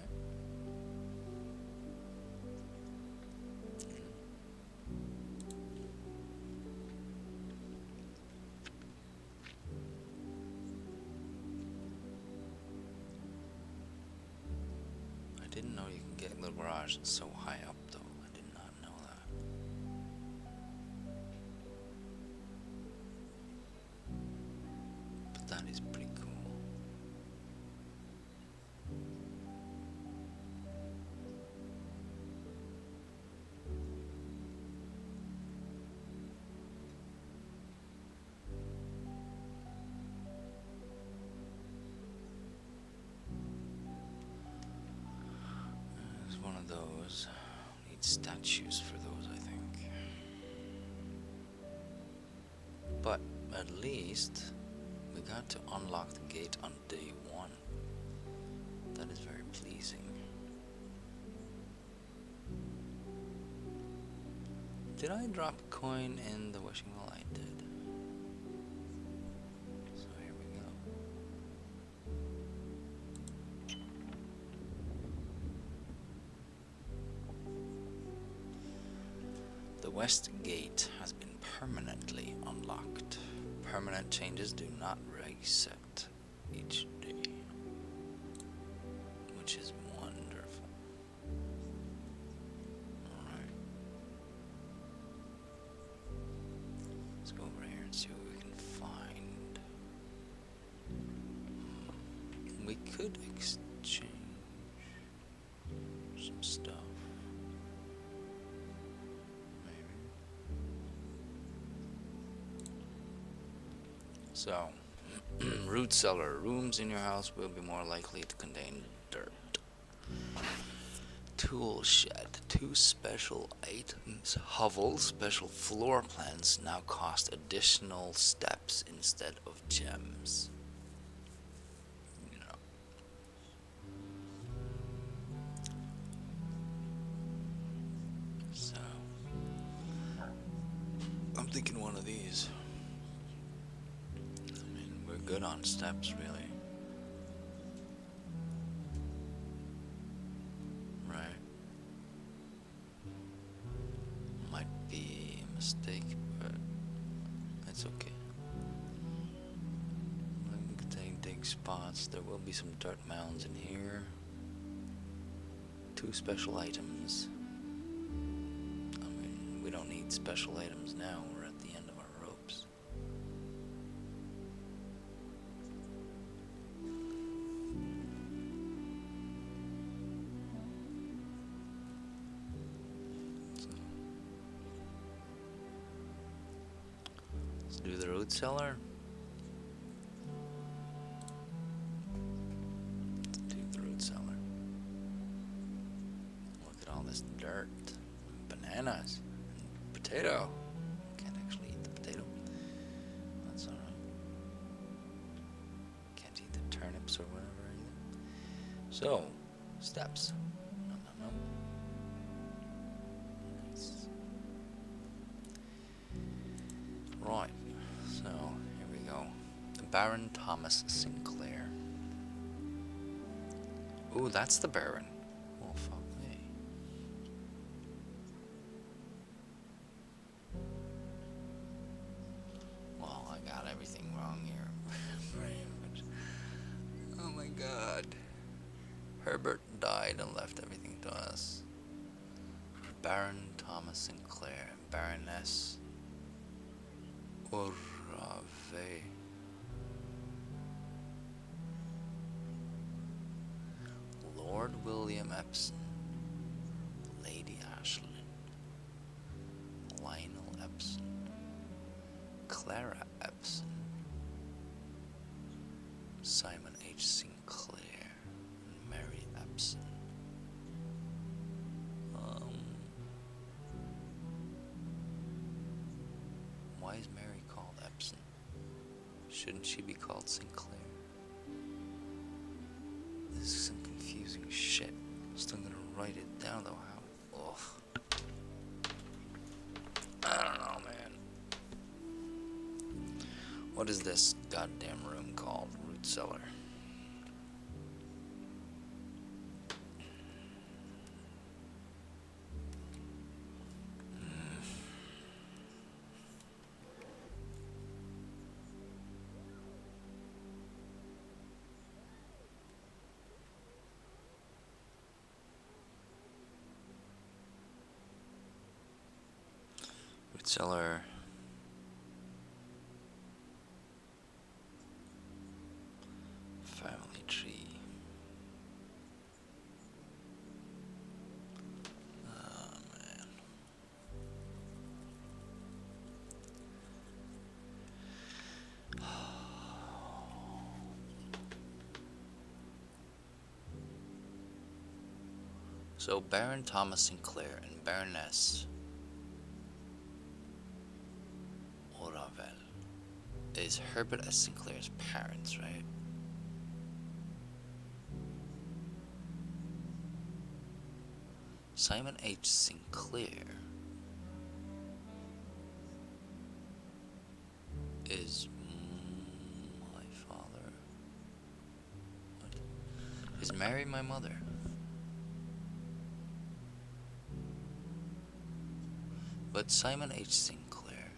Speaker 1: I didn't know you can get the garage so high up, though. I did not know that. But that is pretty cool. There's one of those. Need statues for those, I think. But at least we got to unlock the gate on day 1. That is very pleasing. Did I drop a coin in the wishing well? I did. So here we go. The west gate has been permanently unlocked. Permanent changes do not reset each day, which is wonderful. Alright. Let's go over here and see what we can find. We could exchange some stuff. So, root cellar. Rooms in your house will be more likely to contain dirt. Tool shed. 2 special items. Hovel. Special floor plans now cost additional steps instead of gems. You know. So, I'm thinking one of these. Good on steps, really. Right. Might be a mistake, but it's okay. We can take dig spots. There will be some dirt mounds in here. 2 special items. I mean, we don't need special items now. We're at the end of our ropes. Do the root cellar. Let's do the root cellar. Look at all this dirt, bananas, and potato. Can't actually eat the potato. That's alright. Can't eat the turnips or whatever either. So, steps. No. Nice. Right. So, here we go. Baron Thomas Sinclair. Ooh, that's the Baron. Oh, fuck me. Well, I got everything wrong here. Pretty much. Oh my god. Herbert died and left everything to us. Baron Thomas Sinclair. Baroness Orave. Lord William Epson. Lady Ashlyn. Lionel Epson. Clara Epson. Simon H. Sinclair. And Mary Epson. Why is Mary called Epson? Shouldn't she be called Sinclair? This is some confusing shit. I'm still gonna write it down though. How? Ugh. I don't know, man. What is this goddamn room called? Root cellar. Root cellar. Family tree. Oh man. So Baron Thomas Sinclair and Baroness Oravel is Herbert S. Sinclair's parents, right? Simon H. Sinclair is my father. What? Is Mary my mother? But Simon H. Sinclair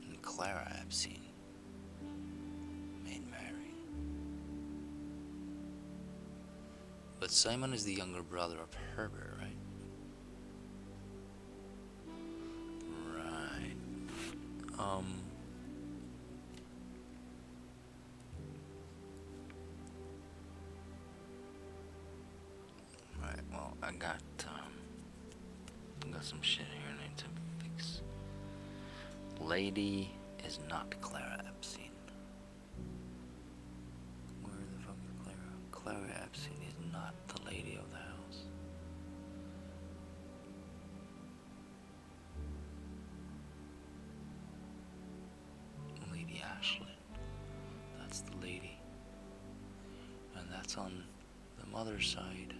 Speaker 1: and Clara Epstein made Mary. But Simon is the younger brother of Herbert, right? Right. Right, well, I got some shit here I need to fix. Lady is not Clara Epstein. Where the fuck is Clara? Clara Epstein is not the lady of the house. Lady Ashlyn. That's the lady. And that's on the mother's side.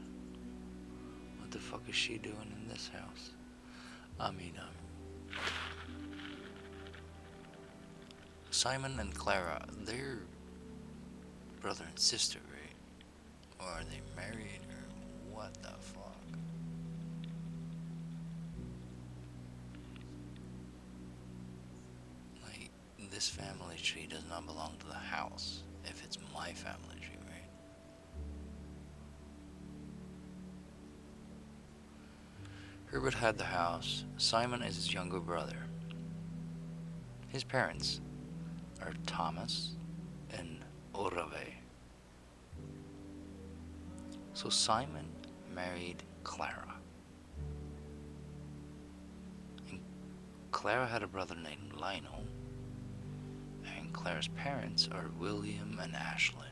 Speaker 1: What the fuck is she doing in this house? I mean, Simon and Clara, they're brother and sister, right? Or are they married, or what the fuck? Like, this family tree does not belong to the house, if it's my family tree, right? Herbert had the house. Simon is his younger brother. His parents are Thomas and Orave. So Simon married Clara. And Clara had a brother named Lionel. And Clara's parents are William and Ashlyn.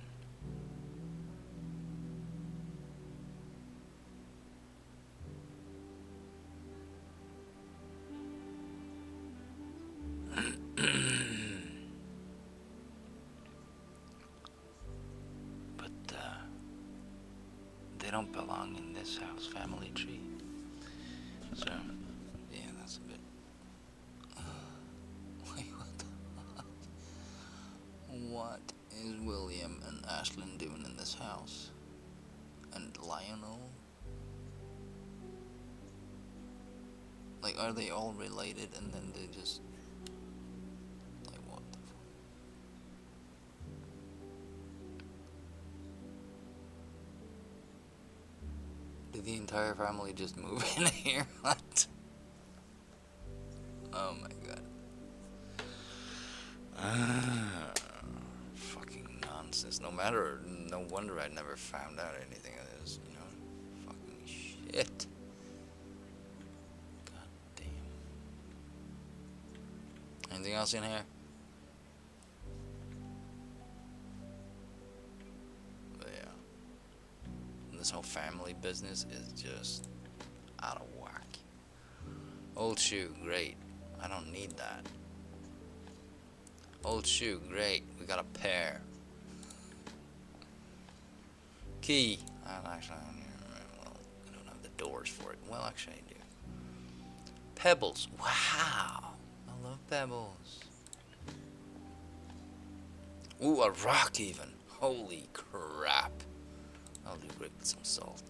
Speaker 1: They don't belong in this house family tree. So, yeah, that's a bit. Wait, what the fuck? What is William and Ashlyn doing in this house? And Lionel? Like, are they all related and then they just. Like, what the fuck? Did the entire family just move in here? What? Oh my god. Fucking nonsense. No wonder I never found out anything of this, you know? Fucking shit. God damn. Anything else in here? But yeah. This whole family business is just out of whack. Old shoe, great. I don't need that. Old shoe, great. We got a pair. Key. Actually, well, I don't have the doors for it. Well, actually, I do. Pebbles. Wow. I love pebbles. Ooh, a rock even. Holy crap. I'll do great with some salt.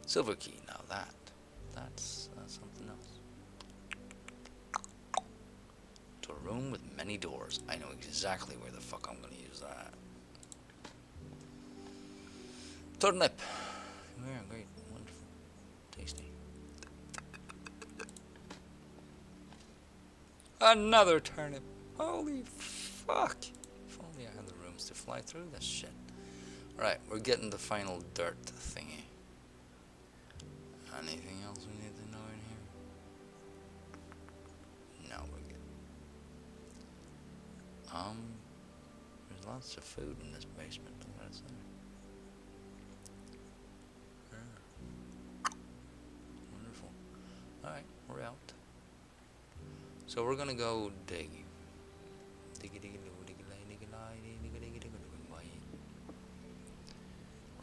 Speaker 1: Silver key, now that's something else. To a room with many doors. I know exactly where the fuck I'm gonna use that. Turnip. Yeah, great, wonderful, tasty. Another turnip. Holy fuck. If only I had the rooms to fly through this shit. Right, we're getting the final dirt thingy. Anything else we need to know in here? No, we're good. There's lots of food in this basement, I gotta say. Yeah. Wonderful. Alright, we're out. So we're gonna go dig.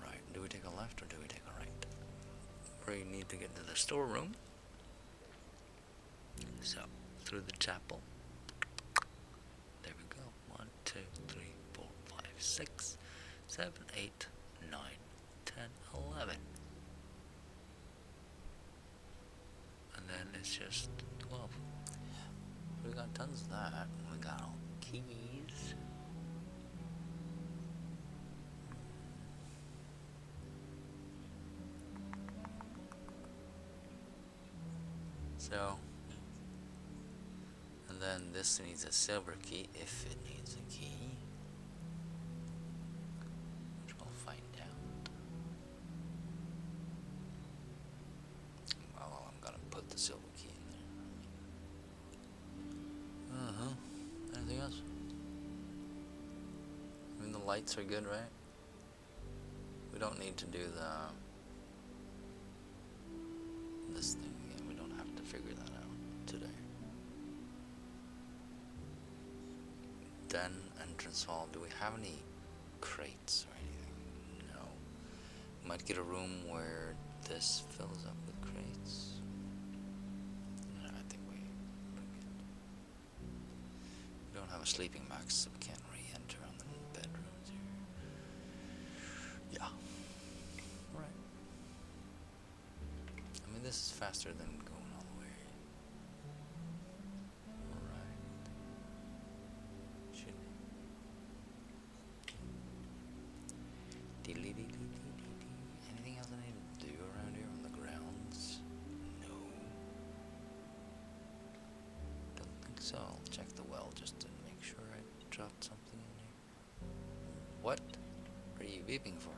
Speaker 1: Right, do we take a left or do we take a right? We need to get to the storeroom. So, through the chapel. There we go. 1, 2, 3, 4, 5, 6, 7, 8, 9, 10, 11. And then it's just 12. We got tons of that. We got all keys. So, and then this needs a silver key if it needs a key, which we'll find out. Well, I'm gonna put the silver key in there. Anything else? I mean, the lights are good, right? We don't need to do this thing again. We don't have to figure that out today. Den, entrance hall. Do we have any crates or anything? No. Might get a room where this fills up with crates. No, I think we're good. We don't have a sleeping max, so we can't re-enter on the bedrooms here. Yeah. Right. I mean, this is faster than going all the way. Alright. Shouldn't it? Anything else I need to do around here on the grounds? No. Don't think so. I'll check the well just to make sure I dropped something in there. What are you beeping for?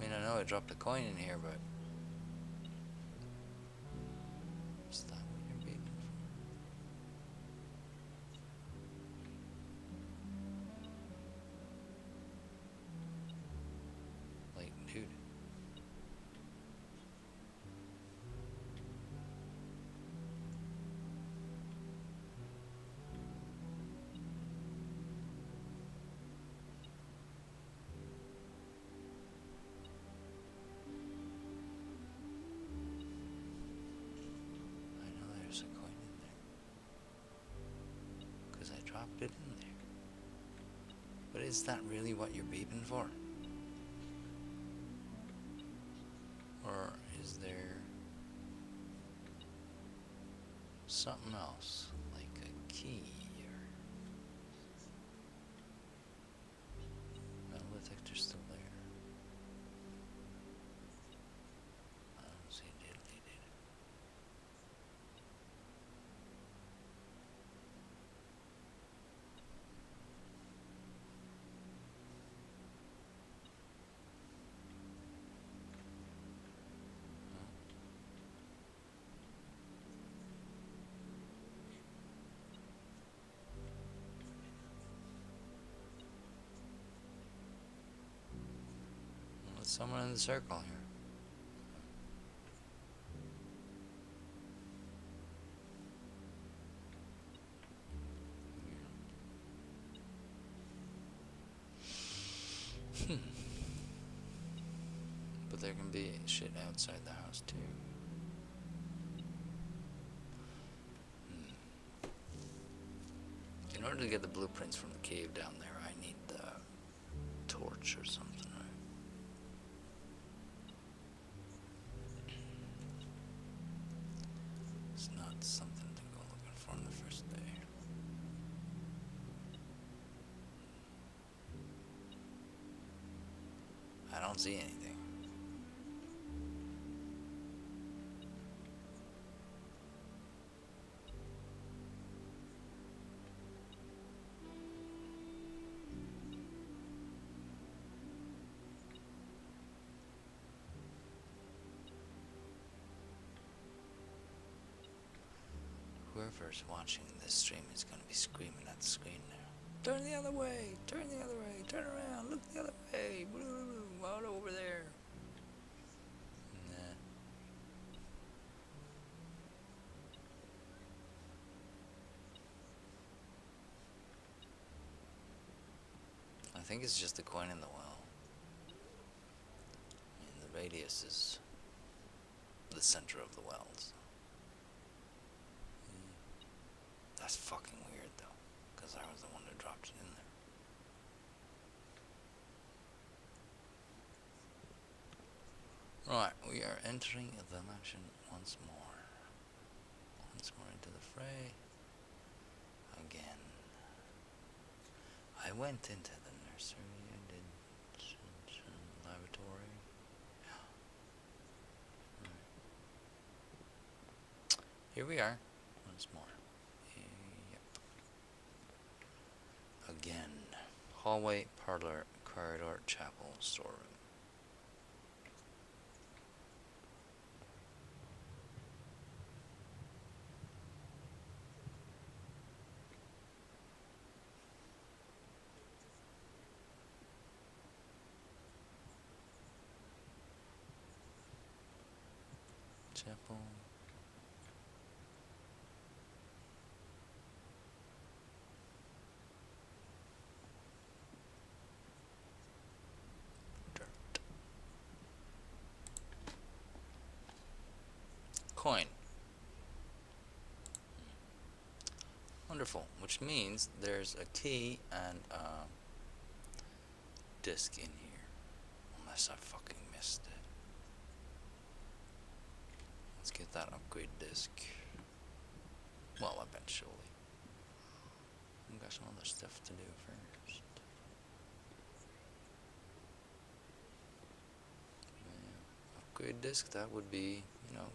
Speaker 1: I mean, I know I dropped a coin in here, but is that what you're beeping for? Like, dude. I know there's a coin in there. Because I dropped it in there. But is that really what you're beeping for? Or is there something else? Like a key or... Metal detector's still there. I don't see diddly did. Well, it's somewhere in the circle here. But there can be shit outside the house too. In order to get the blueprints from the cave down there, I need the torch or something, right? It's not something to go looking for on the first day. I don't see anything. Whoever's watching this stream is going to be screaming at the screen now. Turn the other way! Turn the other way! Turn around! Look the other way! Out over there! Nah. I think it's just a coin in the well. I mean, the radius is the center of the wells. That's fucking weird though, because I was the one that dropped it in there. Right, we are entering the mansion once more. Once more into the fray. Again. I went into the nursery, I did laboratory. Yeah. Right. Here we are, once more. Again, hallway, parlor, corridor, chapel, storeroom. Chapel. Coin. Wonderful, which means there's a key and a disc in here. Unless I fucking missed it. Let's get that upgrade disc. Well, eventually. We've got some other stuff to do first. Yeah. Upgrade disc, that would be, you know,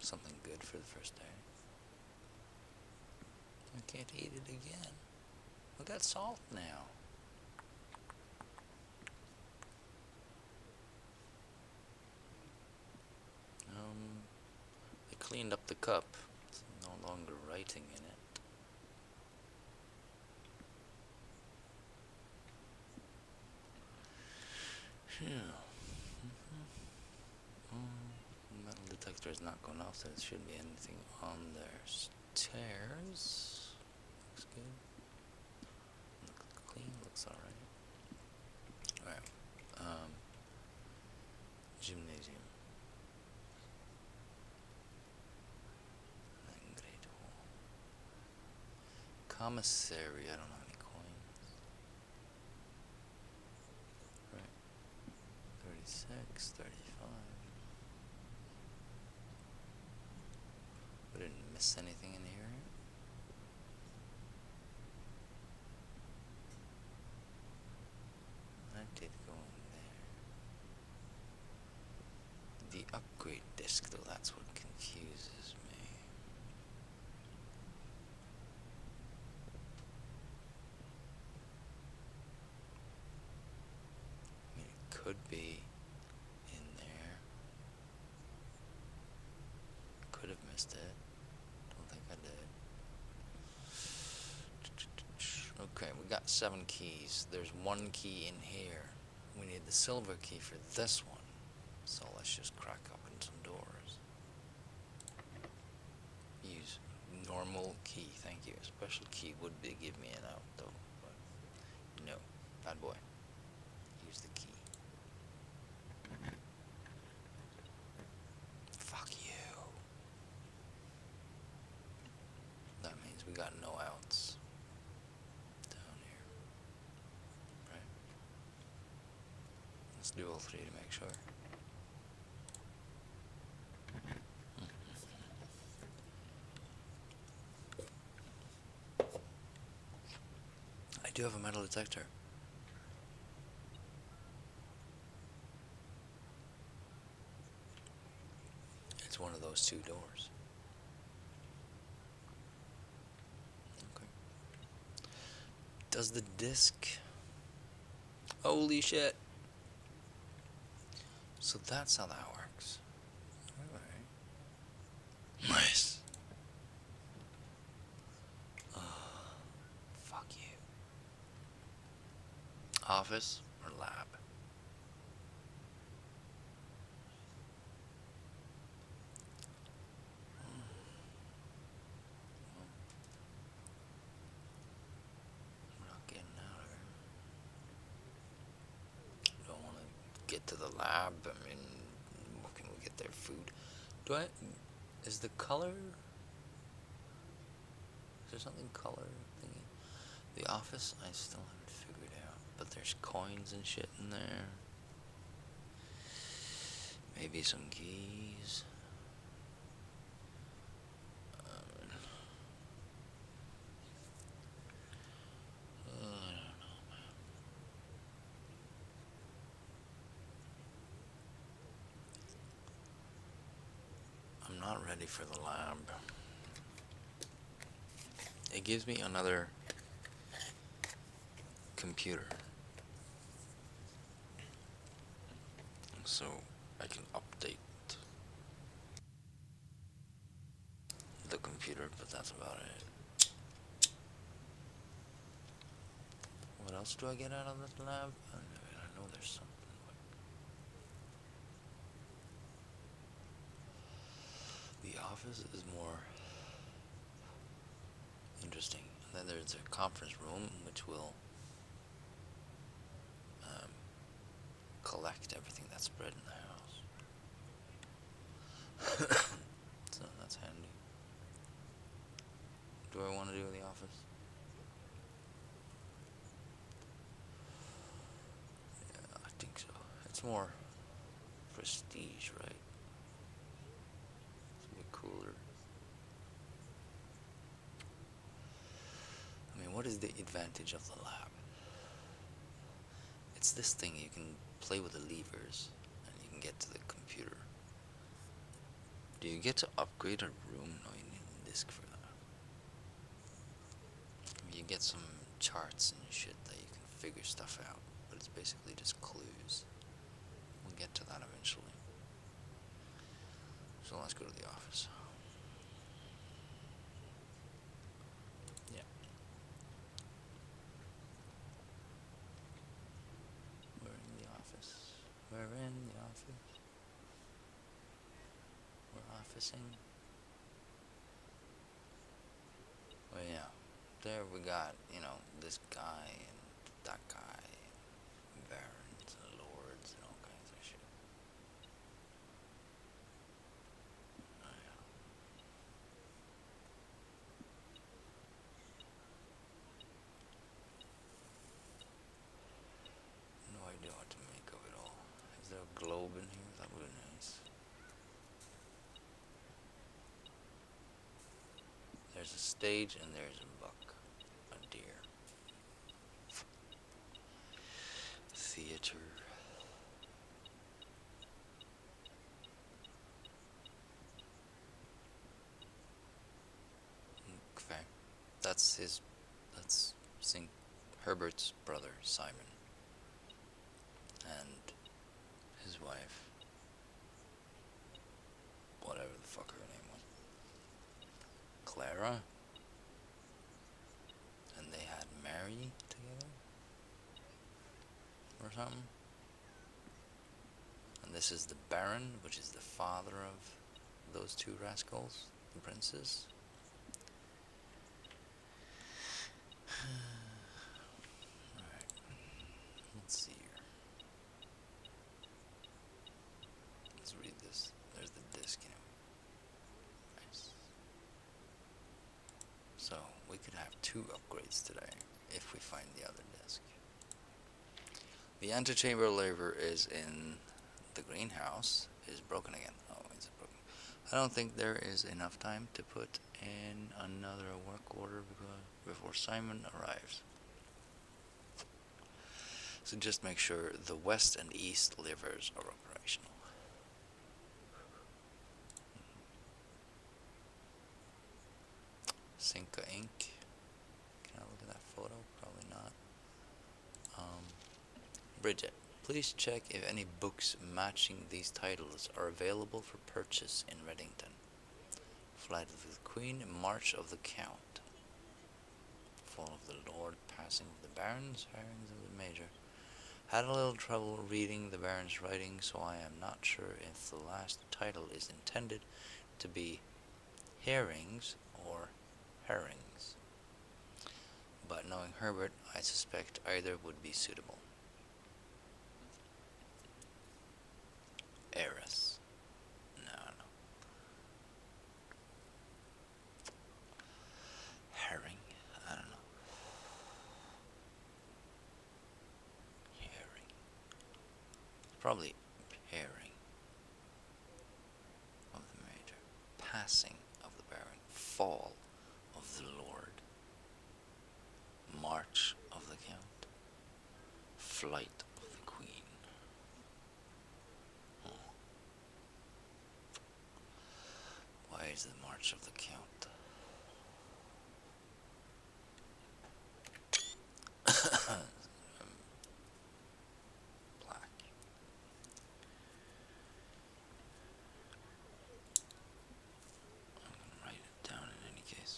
Speaker 1: something good for the first day. I can't eat it again. We got salt now. They cleaned up the cup. It's no longer writing in it. Phew. Metal detector is not going off, so there shouldn't be anything on there. Stairs. Looks good. Looks clean, looks alright. Alright. Gymnasium. Then Great Hall. Commissary, I don't have any coins. Right. 36, 35. We didn't miss anything in here. I did go in there. The upgrade disc, though, that's what confuses me. I mean, it could be in there. Could have missed it. Don't think I did. Okay, we got 7 keys. There's 1 key in here. We need the silver key for this one. So let's just crack open some doors. Use normal key, thank you. A special key would be give me an out though. But no, bad boy. Use the Let's do all three to make sure. I do have a metal detector. It's one of those two doors. Okay. Does the disc... Holy shit! So that's how that works. Alright. Nice. Fuck you. Office or lab? We're not getting out of here. Don't want to get to the lab. I mean, what can we get there? Food. Do I... Is the color... Is there something color thingy? The office, I still haven't figured out. But there's coins and shit in there. Maybe some keys. I don't know, man. I'm not ready for the lab. It gives me another computer. So I can update the computer, but that's about it. What else do I get out of this lab? I know there's something. The office is more interesting. And then there's a conference room which will collect everything that's spread in the house. So that's handy. Do I want to do the office? Yeah, I think so. It's more prestige, right? It's a bit cooler. I mean, what is the advantage of the lab? It's this thing, you can play with the levers and you can get to the computer. Do you get to upgrade a room? No, you need a disk for that. You get some charts and shit that you can figure stuff out, but it's basically just clues. We'll get to that eventually. So let's go to the office. Yeah. We're in the office. We're in the office. We're officing. Well, yeah. There we got, you know, this guy and that guy, and barons and lords and all kinds of shit. Oh, yeah. No idea what to make of it all. Is there a globe in here? That would be nice. There's a stage and there's a buck. A deer. Theater. Okay. That's St. Herbert's brother, Simon. And his wife. Whatever the fuck her name was. Clara. And they had Mary together? Or something? And this is the Baron, which is the father of those two rascals, the princes. Alright. Let's see here. Let's read this. There's the disc, you know. Nice. So, we could have 2 upgrades today, if we find the other disc. The antechamber lever is in the greenhouse. Is broken again. Oh, is it broken? I don't think there is enough time to put in another work order before Simon arrives. So just make sure the west and east levers are operational. Cinca Inc. Can I look at that photo? Probably not. Bridget, please check if any books matching these titles are available for purchase in Reddington. Flight of the Queen, March of the Count, Fall of the Lord, Passing of the Barons, Herrings of the Major. Had a little trouble reading the Baron's writing, so I am not sure if the last title is intended to be herrings or herrings. But knowing Herbert, I suspect either would be suitable. Heiress. No. Herring. I don't know. Herring. Probably herring of the Major. Passing of the Baron. Fall of the Lord. March of the Count. Flight of the Queen. Why is the March of the Count? Black. I'm gonna write it down in any case.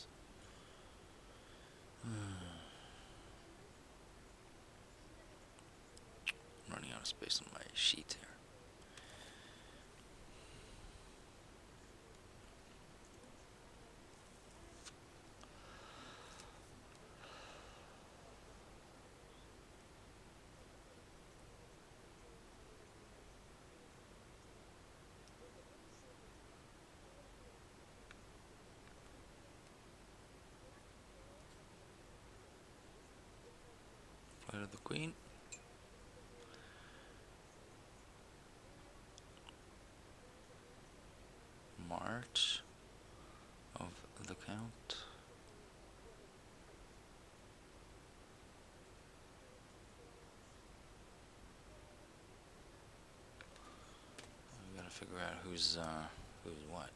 Speaker 1: I'm running out of space on my sheet here. Flight of the Queen. March of the Count. We gotta figure out who's what.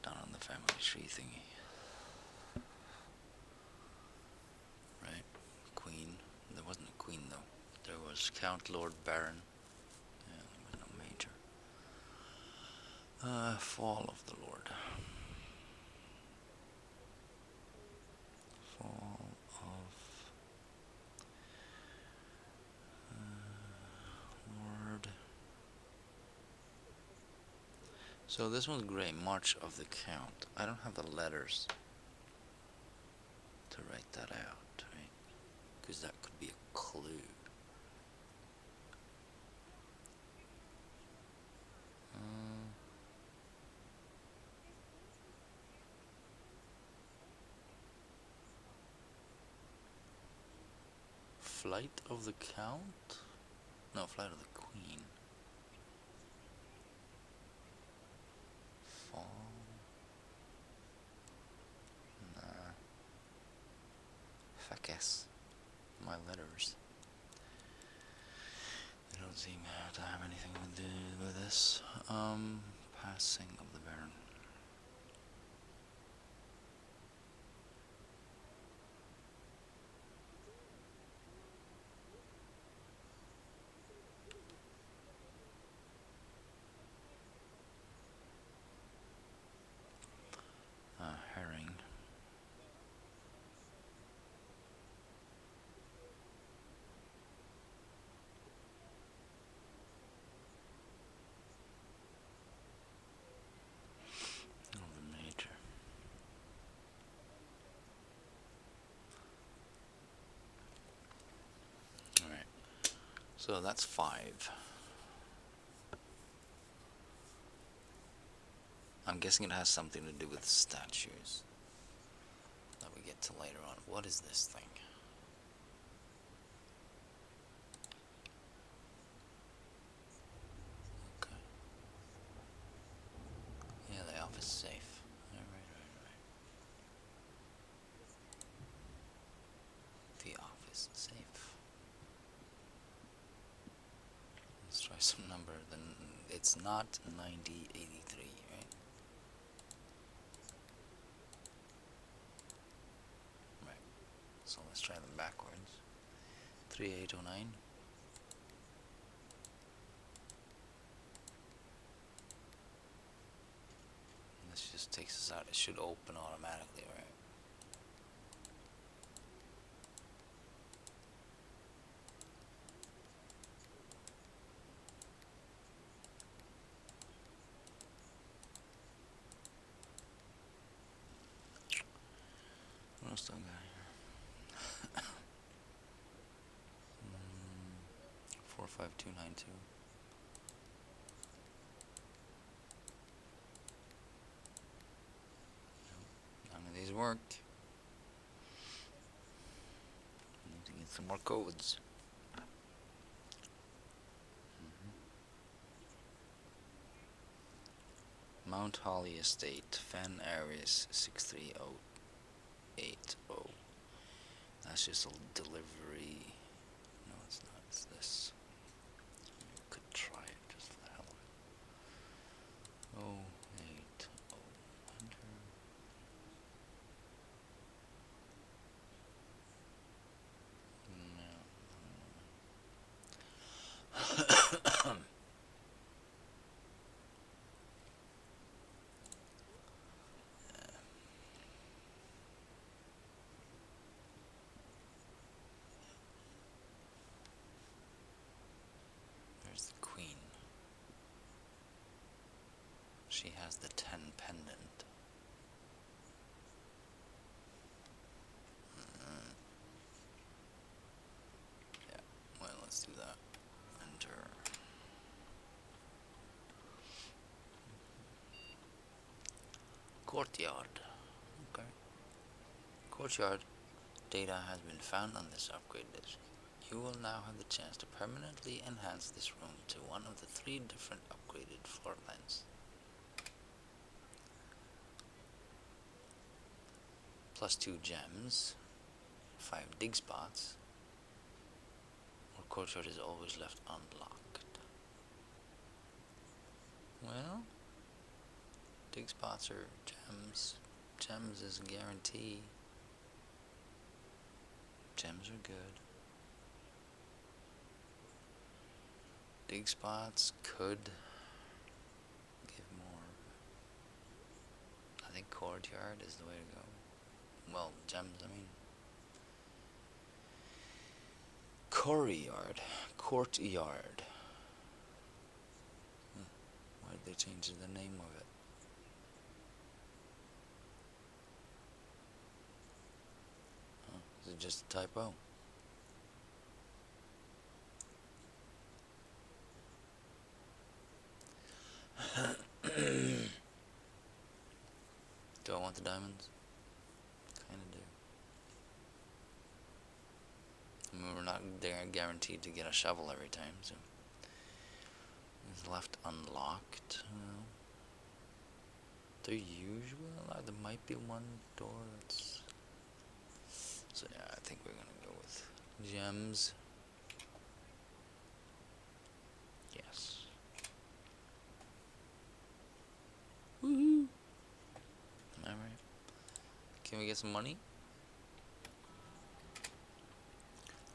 Speaker 1: Down on the family tree thingy. Right? Queen. There wasn't a queen though. There was Count, Lord, Baron. Yeah, there was no major. Fall of the Lord. Fall of Lord. So this one's great. March of the Count. I don't have the letters to write that out, right? Because that could be a clue. Flight of the Count? No, Flight of the Queen. Fall. Nah. Fuck my letters. They don't seem to have anything to do with this. Passing of the Baron. Herring. Oh, the Major. Alright. So that's 5. I'm guessing it has something to do with statues that we get to later on. What is this thing? some number, then it's not 9083, right? Right. So let's try them backwards. 3809. This just takes us out. It should open automatically, right? What else do I got here? 45292. None of these work. I need to get some more codes. Mount Holly Estate, Fan Aries 63080. That's just a delivery. No, it's not. It's this. You could try it just for the hell of it. 080. No. There's the queen. She has the 10 pendant. Yeah, well, let's do that. Enter. Courtyard. Okay. Courtyard data has been found on this upgrade disk. You will now have the chance to permanently enhance this room to one of the 3 different upgraded floor plans. Plus 2 gems, 5 dig spots, or courtyard is always left unlocked. Well, dig spots are gems. Gems is a guarantee. Gems are good. Dig spots could give more. I think courtyard is the way to go. Well, gems, I mean. Courtyard. Courtyard. Why did they change the name of it? Is it just a typo? Do I want the diamonds? Kinda do. I mean, we're not guaranteed to get a shovel every time, so. It's left unlocked. They're usually allowed. There might be one door that's. So yeah, I think we're gonna go with gems. Yes. Woohoo! Alright. Can we get some money?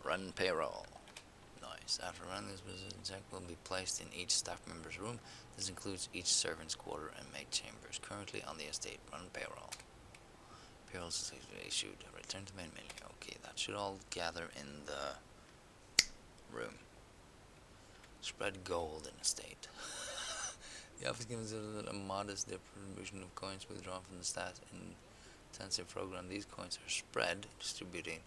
Speaker 1: Run payroll. Nice. After running this business, check will be placed in each staff member's room. This includes each servant's quarter and maid chambers. Currently on the estate, run payroll. Payroll is issued. Return to main menu. Okay, that should all gather in the room. Spread gold in estate. The office gives a modest distribution of coins withdrawn from the stat intensive program. These coins are spread, distributing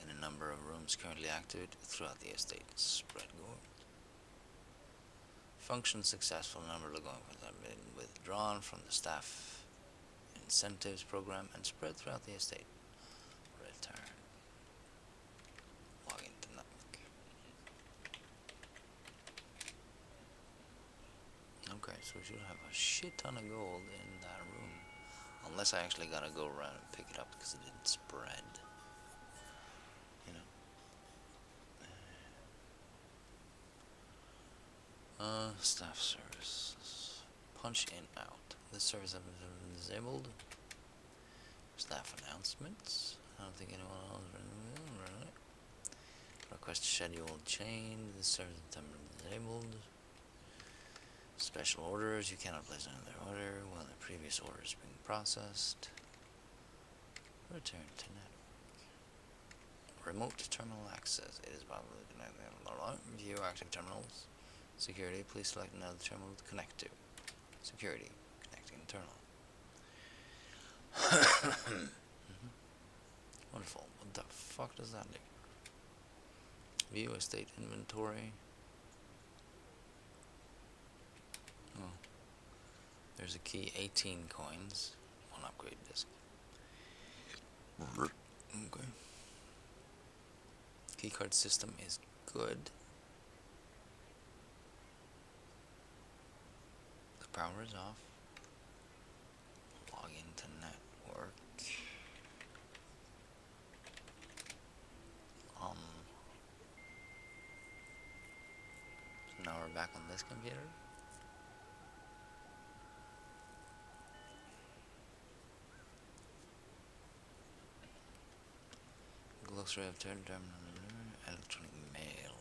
Speaker 1: in a number of rooms currently active throughout the estate. Spread gold. Function successful. Number of coins have been withdrawn from the staff incentives program and spread throughout the estate. Return. Log into network. Okay, so we should have a shit ton of gold in that room. Unless I actually gotta go around and pick it up because it didn't spread. You know? Staff services. Punch in out. This service has been disabled. Staff announcements. I don't think anyone else. Right. Request schedule change. This service has been disabled. Special orders. You cannot place another order while the previous order is being processed. Return to network. Remote terminal access. It is probably connected. View active terminals. Security. Please select another terminal to connect to. Security. Connecting terminal. Wonderful. What the fuck does that do? View estate inventory. Oh. There's a key, 18 coins. One upgrade disc. Okay. Keycard system is good. The power is off. Log into network. So now we're back on this computer. Glossary of term electronic mail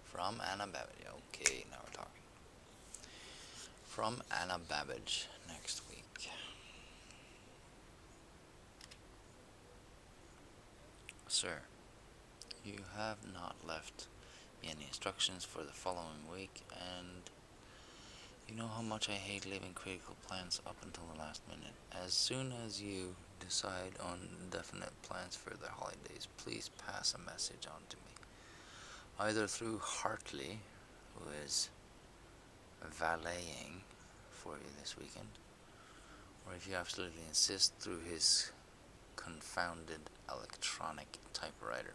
Speaker 1: from Anna Babbage. Okay, now we're talking. From Anna Babbage next week. Sir, you have not left me any instructions for the following week, and you know how much I hate leaving critical plans up until the last minute. As soon as you decide on definite plans for the holidays, please pass a message on to me. Either through Hartley, who is valeting for you this weekend, or if you absolutely insist, through his confounded electronic typewriter.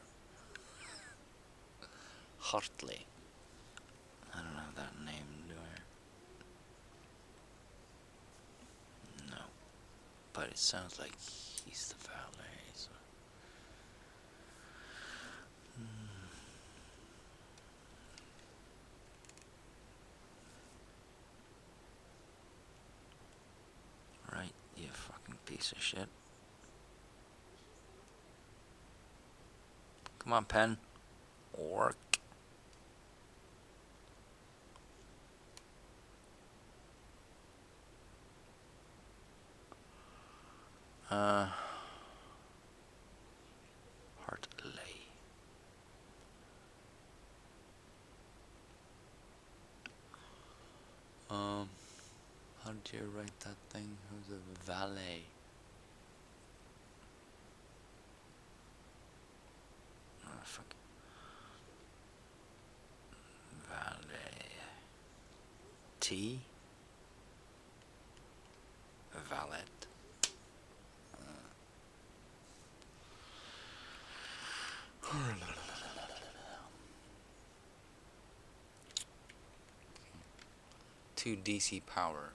Speaker 1: Hartley. I don't have that name, do I? No. But it sounds like he's the valet, so. Right, you fucking piece of shit. Come on, pen. Work. Hartley. How did you write that thing? Who's a valet? Oh, fuck. Valet. T? Valet. Two DC power.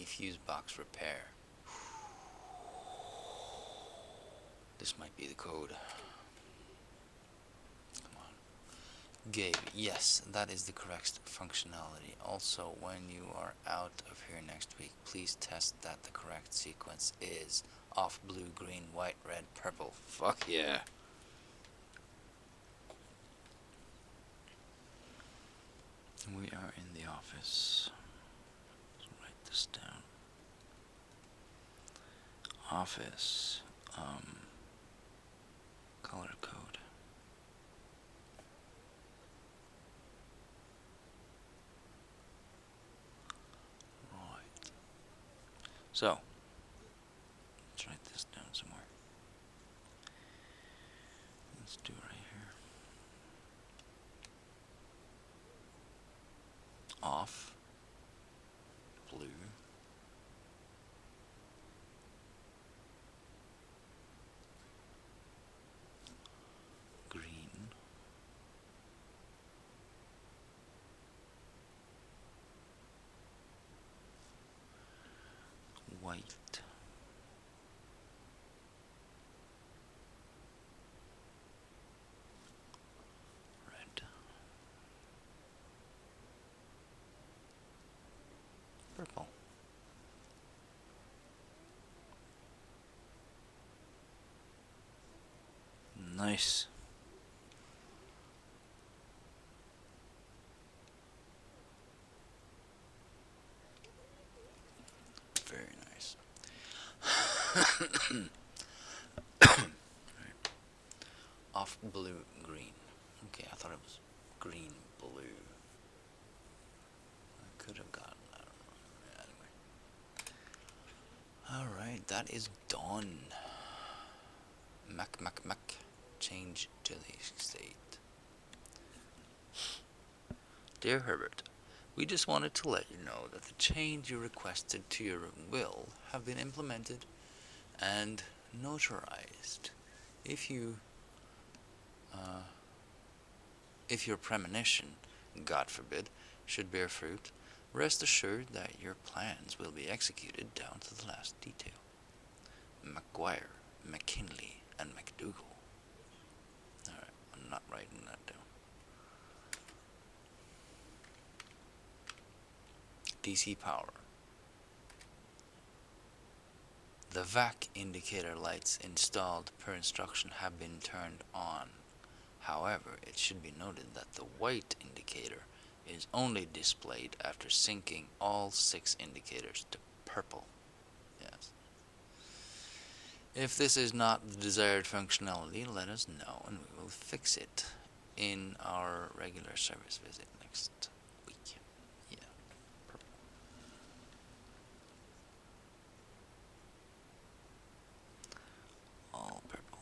Speaker 1: Fuse box repair. This might be the code. Come on. Gabe, yes, that is the correct functionality. Also, when you are out of here next week, please test that the correct sequence is off blue, green, white, red, purple. Fuck yeah. We are in the office. Let's write this down. Office. Color code. Right. So, let's write this down somewhere. Let's do it right here. Off, blue, green, white, red. Nice. Very nice. Off blue green. Okay, I thought it was green blue. I could have gotten that wrong. Anyway. Alright, that is done. Mac. Change to the state. Dear Herbert, we just wanted to let you know that the change you requested to your will have been implemented and notarized. If your premonition, God forbid, should bear fruit, rest assured that your plans will be executed down to the last detail. McGuire, McKinley, and McDougal. Alright, I'm not writing that down. DC power. The VAC indicator lights installed per instruction have been turned on. However, it should be noted that the white indicator is only displayed after syncing all 6 indicators to purple. Yes. If this is not the desired functionality, let us know and we will fix it in our regular service visit next week. Yeah, purple. All purple.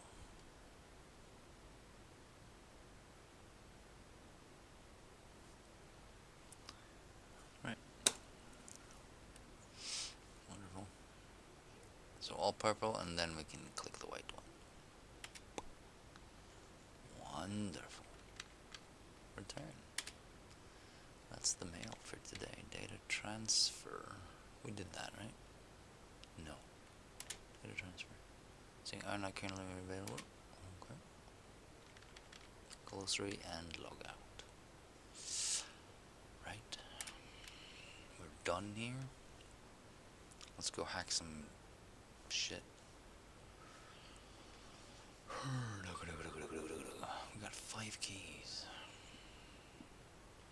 Speaker 1: Right. Wonderful. So all purple, and then we can click the white one. Wonderful. Return. That's the mail for today. Data transfer. We did that, right? No. Data transfer. Saying are not currently available. Okay. Glossary and log out. Right. We're done here. Let's go hack some shit. We got 5 keys.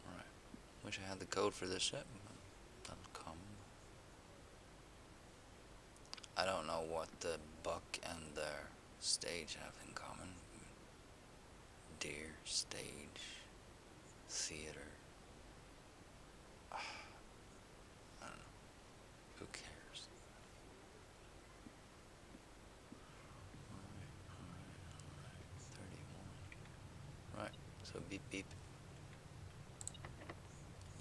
Speaker 1: Alright. Wish I had the code for this shit. Doesn't come. I don't know what the buck and their stage have in common. Deer, stage, theater. I don't know. Who cares? Alright. 31. Right, so beep beep.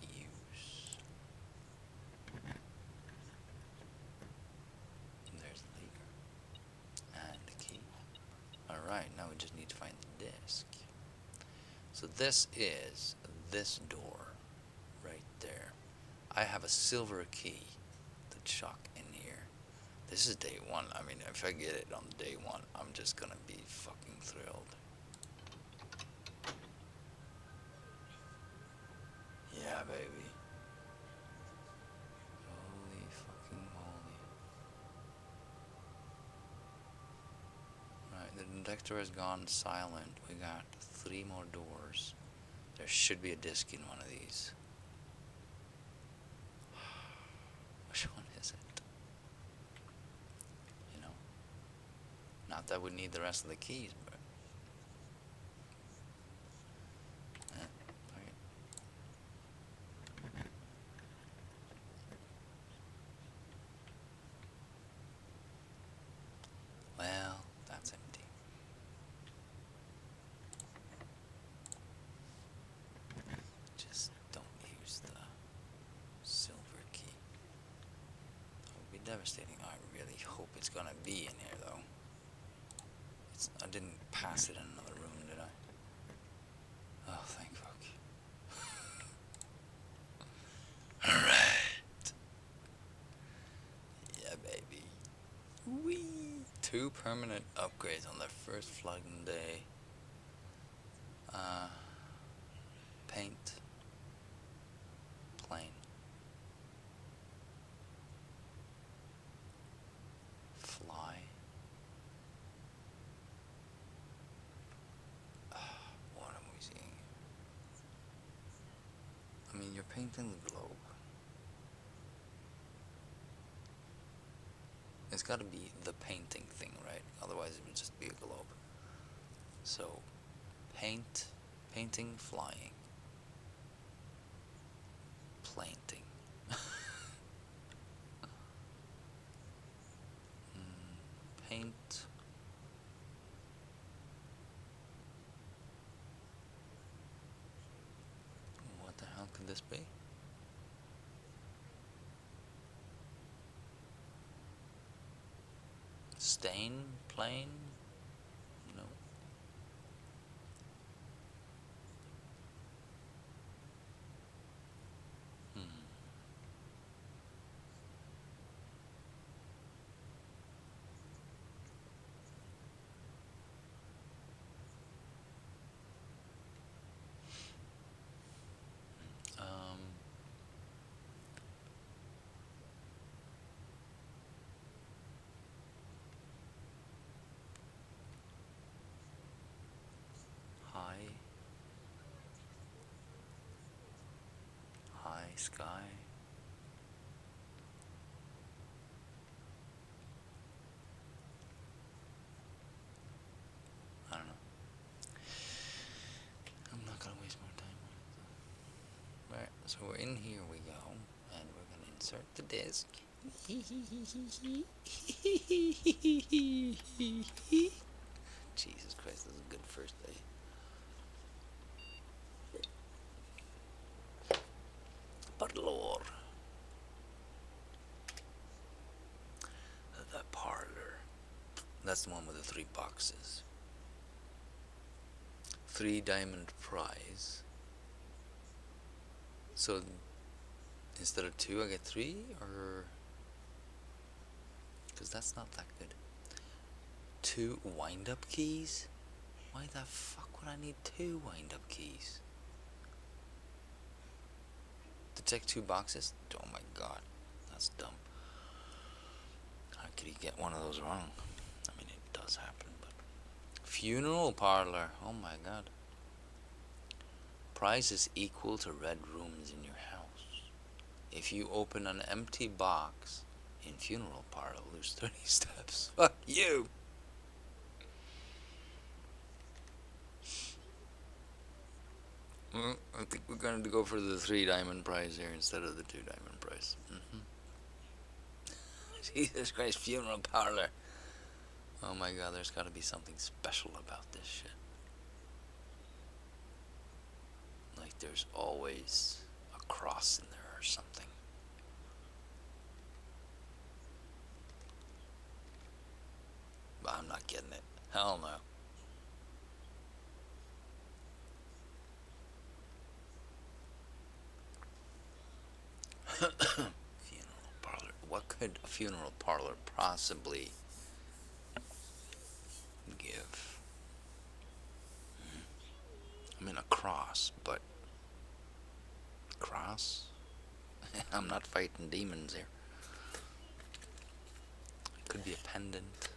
Speaker 1: Use. And there's the lever. And the key. Alright, now we just need to find the disc. So this is this door right there. I have a silver key to chuck in here. This is day 1. I mean, if I get it on day 1, I'm just gonna be fucking thrilled. Yeah, baby. Holy fucking moly. Right, the detector has gone silent. We got 3 more doors. There should be a disc in one of these. Which one is it? You know? Not that we need the rest of the keys, but... fuck it. Well, that's empty. Just don't use the silver key. That would be devastating. I really hope it's gonna be in here, though. I didn't pass it in another room, did I? Oh, thank fuck. Alright. Yeah, baby. Whee! 2 permanent upgrades on their first flogging day. Paint. Plain. Fly. painting the globe. It's got to be the painting thing, right? Otherwise it would just be a globe. So, painting, flying, planting. Paint. What the hell could this be? Stain? Plane? No. Hmm. Um. High. High sky. I don't know. I'm not gonna waste more time on it though. Right, so we're in here we go, and we're gonna insert the disc. Jesus Christ, this is a good first day. Parlor. The parlor. That's the one with the 3 boxes. 3 diamond prize. So instead of 2 I get 3, or... Because that's not that good. 2 wind-up keys? Why the fuck would I need 2 wind-up keys? To take 2 boxes? Oh my god, that's dumb. How could he get one of those wrong? I mean, it does happen, but... Funeral parlor, oh my god. Price is equal to red rooms in your house. If you open an empty box in funeral parlor, lose 30 steps. Fuck you! I think we're going to go for the 3 diamond prize here instead of the 2 diamond prize. Jesus Christ, funeral parlor. Oh my god, there's got to be something special about this shit. Like there's always a cross in there or something. But I'm not getting it. Hell no. Funeral parlor. What could a funeral parlor possibly give? I mean, a cross, but... Cross? I'm not fighting demons here. It could be a pendant.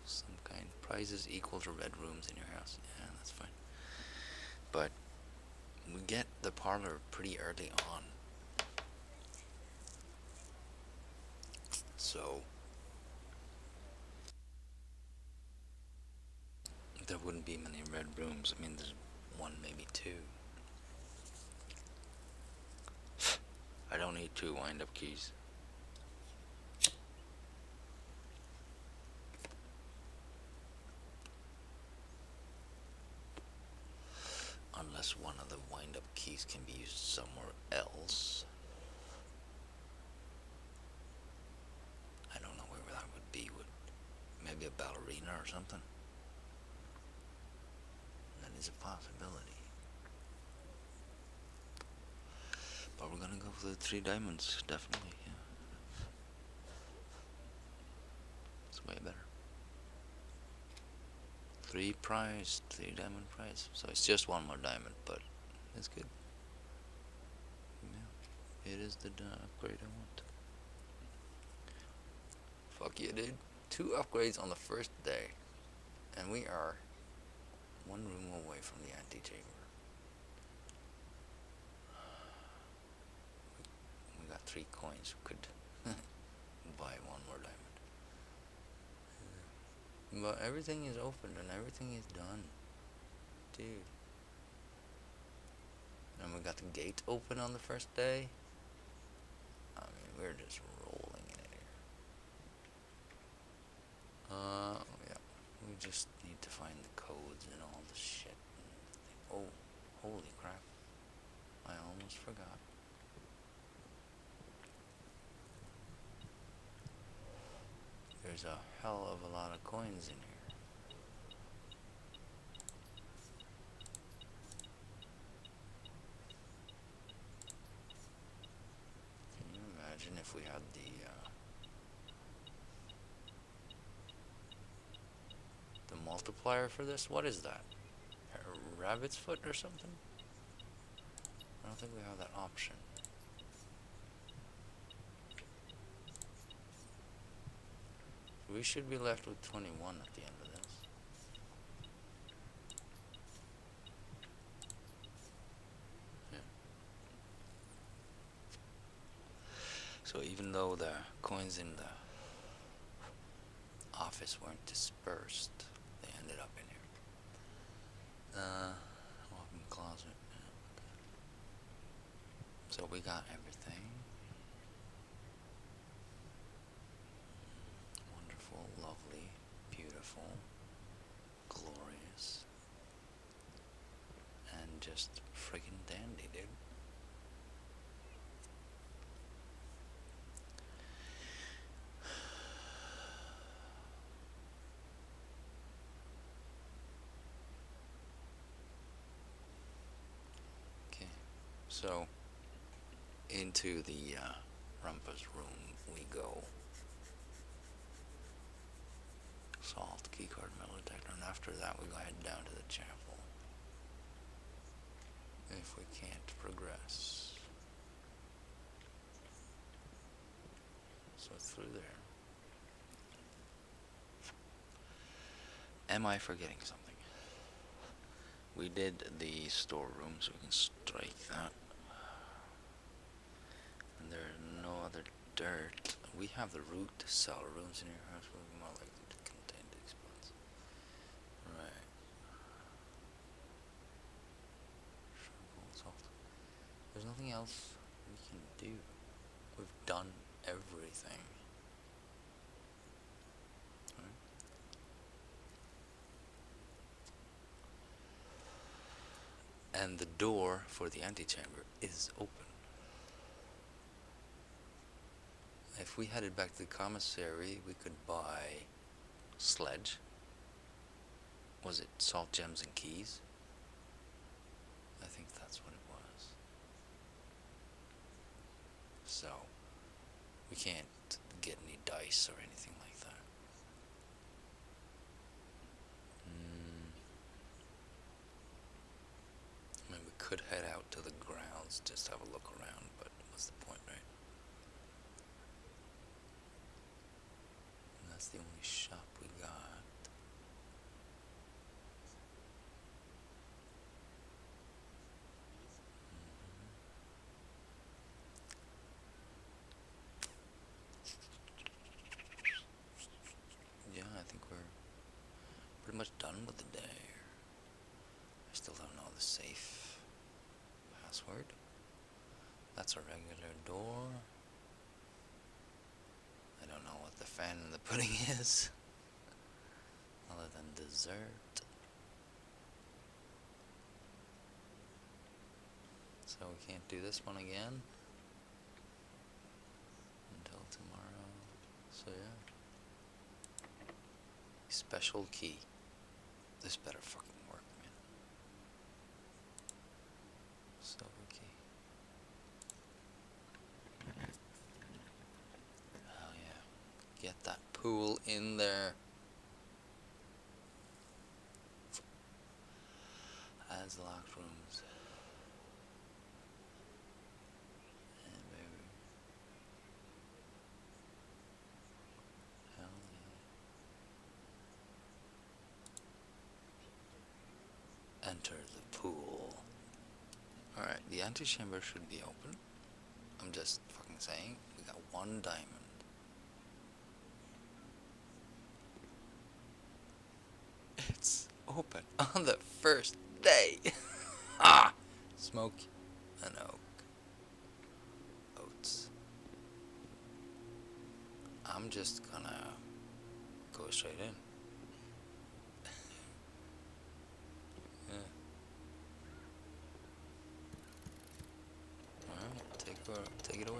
Speaker 1: Some kind. Prizes equal to red rooms in your house. Yeah, that's fine. But we get the parlor pretty early on. So there wouldn't be many red rooms. I mean, there's 1, maybe 2. I don't need 2 wind-up keys. Unless one of the wind-up keys can be used somewhere else. I don't know where that would be. Maybe a ballerina or something. That is a possibility. But we're gonna go for the 3 diamonds, definitely, yeah. It's way better. 3 prize, 3 diamond prize. So it's just 1 more diamond, but it's good. Yeah, it is the upgrade I want. Fuck yeah, dude. 2 upgrades on the first day. And we are 1 room away from the antechamber. We got 3 coins. We could buy 1 more diamond. But everything is open and everything is done. Dude. And we got the gate open on the first day. I mean, we're just rolling in it here. Yeah. We just need to find the codes and all the shit. Oh, holy crap. I almost forgot. There's a hell of a lot of coins in here. Can you imagine if we had the multiplier for this? What is that? A rabbit's foot or something? I don't think we have that option. We should be left with 21 at the end of this. Yeah. So even though the coins in the office weren't dispersed, they ended up in here. Walk-in closet. Yeah, okay. So we got everything. Wonderful, lovely, beautiful, glorious, and just friggin' dandy, dude. Okay, so into the Rumpa's room we go. Salt, keycard, metal detector, and after that we go head down to the chapel. If we can't progress. So through there. Am I forgetting something? We did the storeroom, so we can strike that. And there's no other dirt. We have the root cellar rooms in your house. We're more likely to contain these spots. Right. Charcoal, salt. There's nothing else we can do. We've done everything. Right. And the door for the antechamber is open. If we headed back to the commissary, we could buy sledge. Was it salt, gems, and keys? I think that's what it was. So, we can't get any dice or anything like that. I mean, we could head out to the grounds, just have a look around, but what's the point, right? And that's the only shop we got. Yeah, I think we're pretty much done with the day. I still don't know the safe password. That's a regular door. I don't know what the fan in the pudding is, other than dessert. So we can't do this one again until tomorrow. So yeah. Special key. This better fucking work, man. Silver key. Oh yeah. Get that pool in there. As locked rooms. And baby. Hell yeah. Enter the pool. Alright, the antechamber should be open. I'm just fucking things, eh? We got 1 diamond. It's open on the first day. Ah! Smoke and oak. Oats. I'm just gonna go straight in. Yeah. Alright, take it away.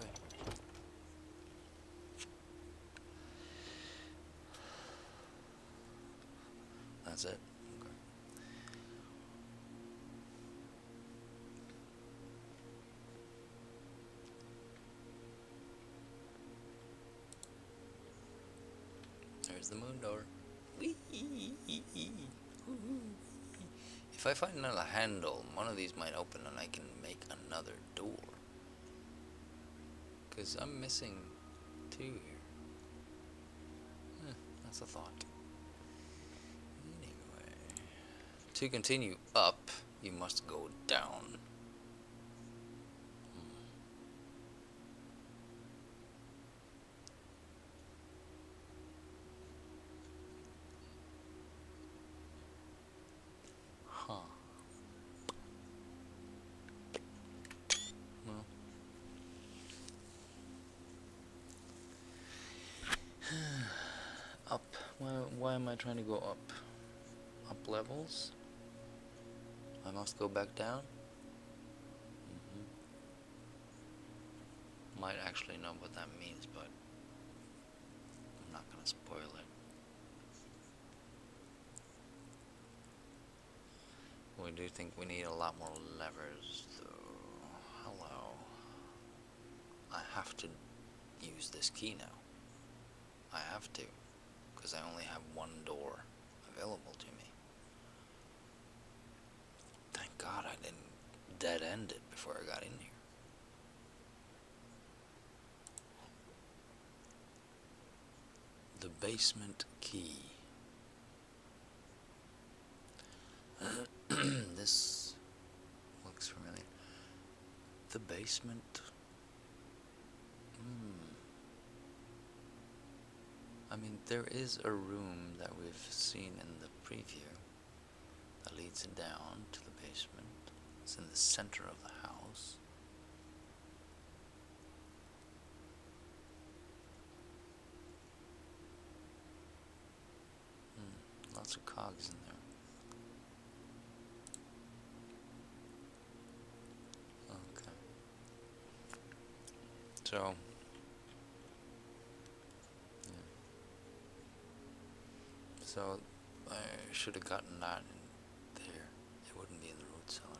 Speaker 1: That's it. Okay. There's the moon door. Whee! If I find another handle, one of these might open and I can make another door. Because I'm missing 2 here. That's a thought. Anyway. To continue up, you must go down. Huh. Well. Up. Why am I trying to go up? Up levels? I must go back down? Might actually know what that means, but I'm not gonna spoil it. We do think we need a lot more levers, though. Hello. I have to use this key now. I have to, because I only have 1 door available to me. Thank God I didn't dead end it before I got in here. The basement key. This looks familiar. The basement. I mean, there is a room that we've seen in the preview that leads down to the basement. It's in the center of the house. Lots of cogs in there. Okay. So, yeah. So I should have gotten that in there. It wouldn't be in the root cellar.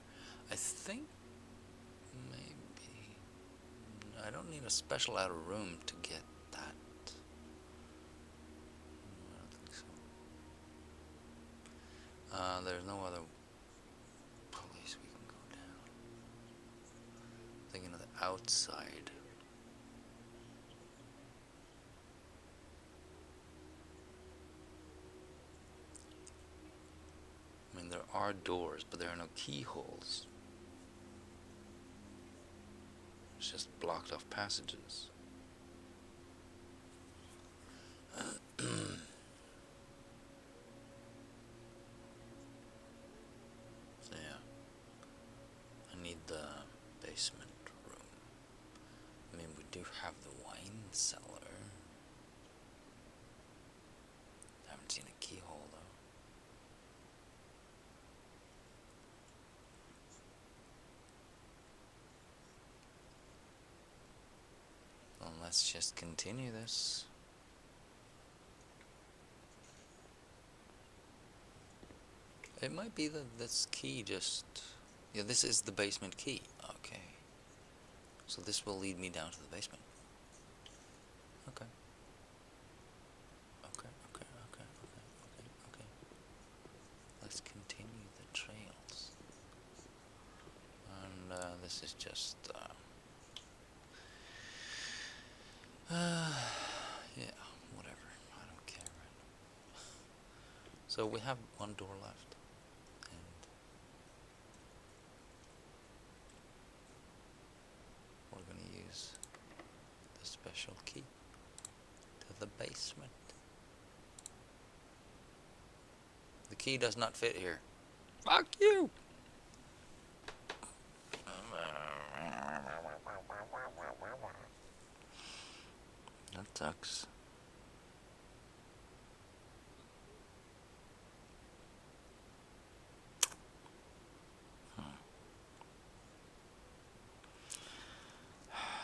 Speaker 1: I think maybe I don't need a special outer room to get that. I don't think so. There's no other place we can go down. Thinking of the outside. I mean, there are doors, but there are no keyholes. It's just blocked off passages. So yeah, I need the basement room. I mean, we do have the wine cellar. I haven't seen a keyhole though. Well, let's just continue this. It might be that this key just... Yeah, this is the basement key. Okay. So this will lead me down to the basement. Okay. Okay. Let's continue the trails. And this is just... yeah, whatever. I don't care right now. So we have 1 door left. And we're going to use special key to the basement. The key does not fit here. Fuck you! That sucks.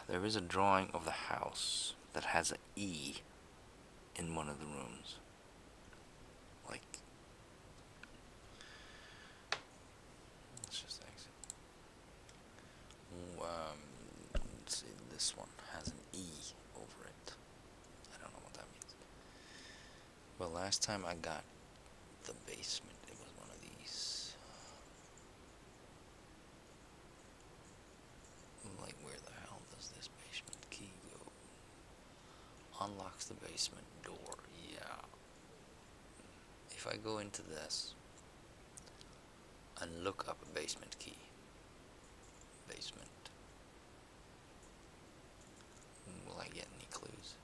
Speaker 1: There is a drawing of the house that has an E in one of the rooms. Like, let's just exit. Let's see, this one has an E over it. I don't know what that means. Well, last time I got the basement, it was one of these. Like, where the hell does this basement key go? Unlocks the basement door. Yeah. If I go into this and look up a basement key, basement, will I get any clues?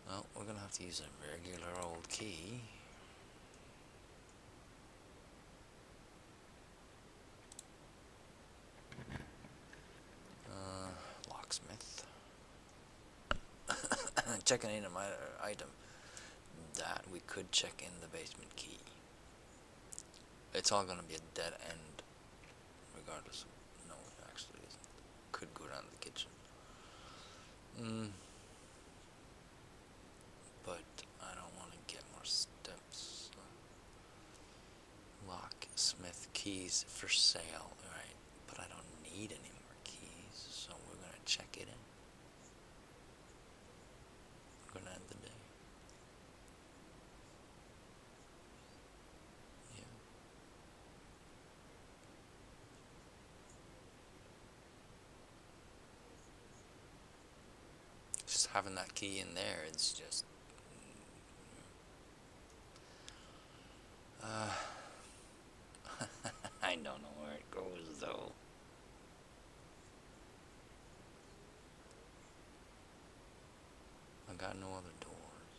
Speaker 1: Well, we're gonna have to use a regular old key. Locksmith. Checking in on my item. That we could check in the basement key. It's all gonna be a dead end, regardless. No, it actually isn't. Could go down to the kitchen. But I don't want to get more steps. Locksmith keys for sale, right? But I don't need any more keys, so we're gonna check it in. We're gonna end the day. Yeah. Just having that key in there, it's just I don't know where it goes though. I got no other doors.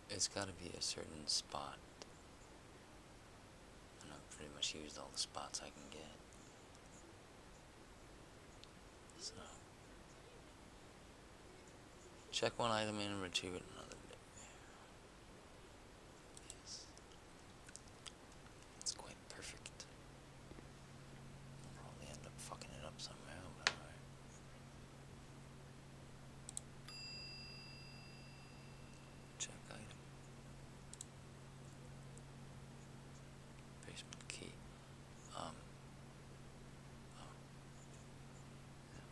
Speaker 1: It's gotta be a certain spot. And I've pretty much used all the spots I can get. So check one item in and retrieve it another day. Yes. It's quite perfect. I'll probably end up fucking it up somehow, but alright. Check item. Basement key. Oh. Yeah.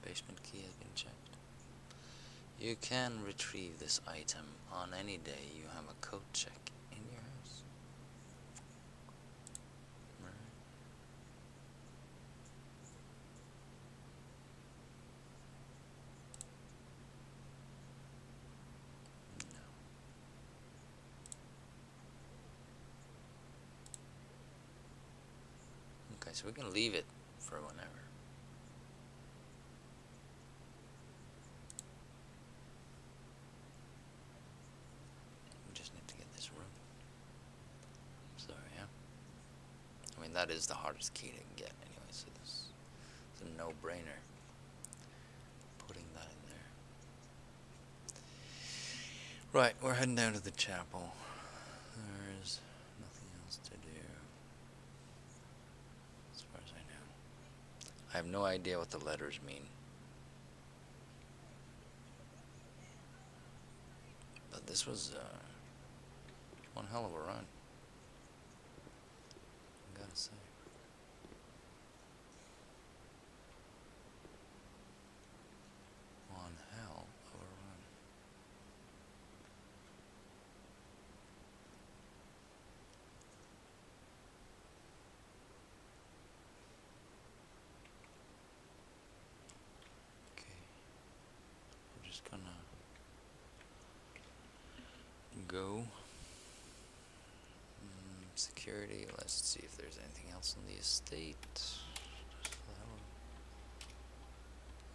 Speaker 1: Basement key has been checked. You can retrieve this item on any day you have a code check in your house. Right. No. Okay, so we can leave it for whenever. We just need to get this room. So, yeah. I mean, that is the hardest key to get anyway, so this is a no-brainer. Putting that in there. Right, we're heading down to the chapel. There's nothing else to do, as far as I know. I have no idea what the letters mean. But this was one hell of a run, I gotta say. One hell of a run. go. Security, let's see if there's anything else on the estate.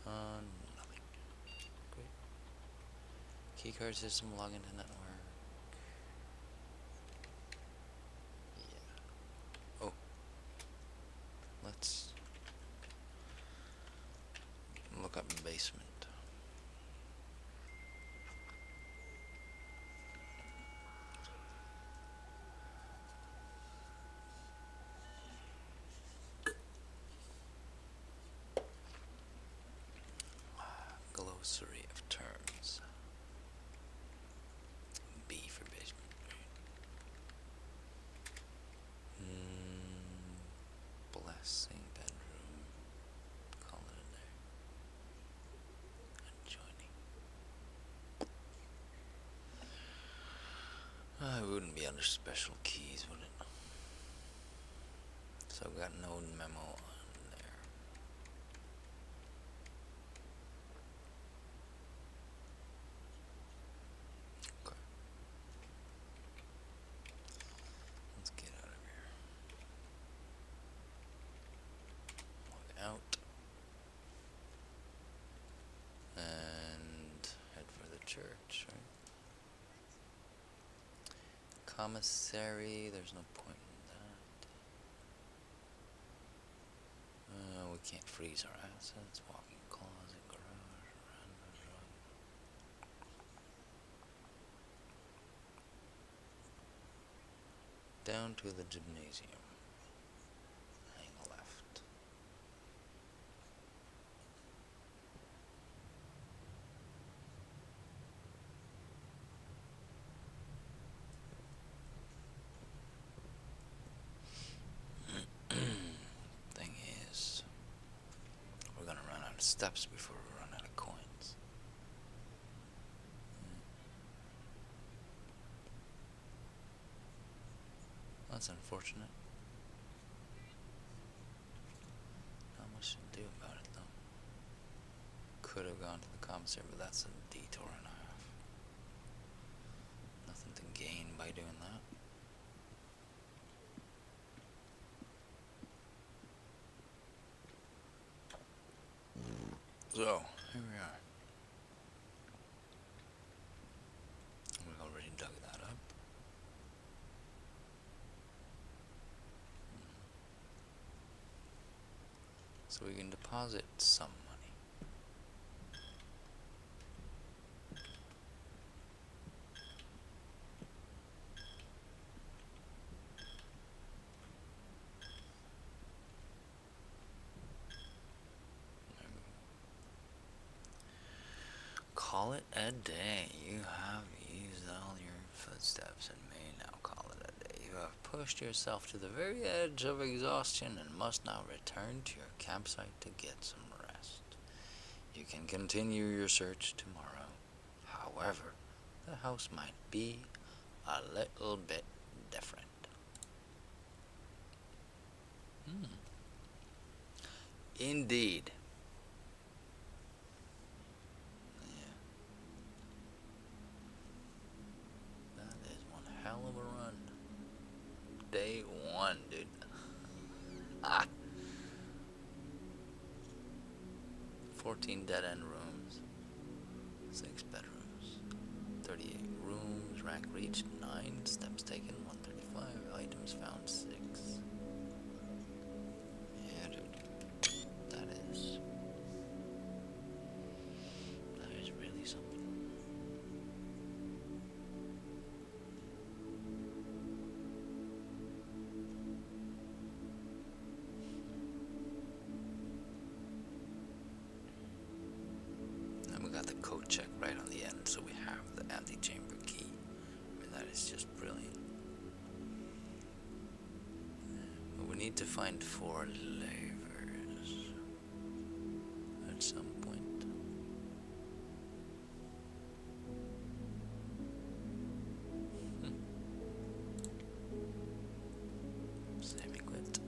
Speaker 1: Nothing. Great. Keycard system, log into network. Yeah. Oh. Let's look up basement. Glossary of terms. B for basement. Blessing bedroom. Call it in there. Adjoining. It wouldn't be under special keys, would it? So I've got no memo on there. Okay. Let's get out of here. Log out. And head for the church, right? Commissary, there's no point in that. We can't freeze our assets. Walk-in closet, garage, random drug. Down to the gymnasium. Hang left. Thing is, we're gonna run out of steps before we run out of coins. That's unfortunate. Not much to do about it, though. Could have gone to the commissary, but that's a detour and a half. Nothing to gain by doing that. So, here we are. We've already dug that up. So we can deposit some money. Call it a day. You have used all your footsteps and may now call it a day. You have pushed yourself to the very edge of exhaustion and must now return to your campsite to get some rest. You can continue your search tomorrow. However, the house might be a little bit different. Indeed. That is one hell of a run. Day one, dude. 14 dead-end rooms. 6 bedrooms. 38 rooms. Rank reached 9. Steps taken 135. Items found 6. Yeah, dude. That is really something. And we got the code check right on the end, so we have the antechamber key. I mean, that is just brilliant. But we need to find 4 levers at some point. Semi-quit.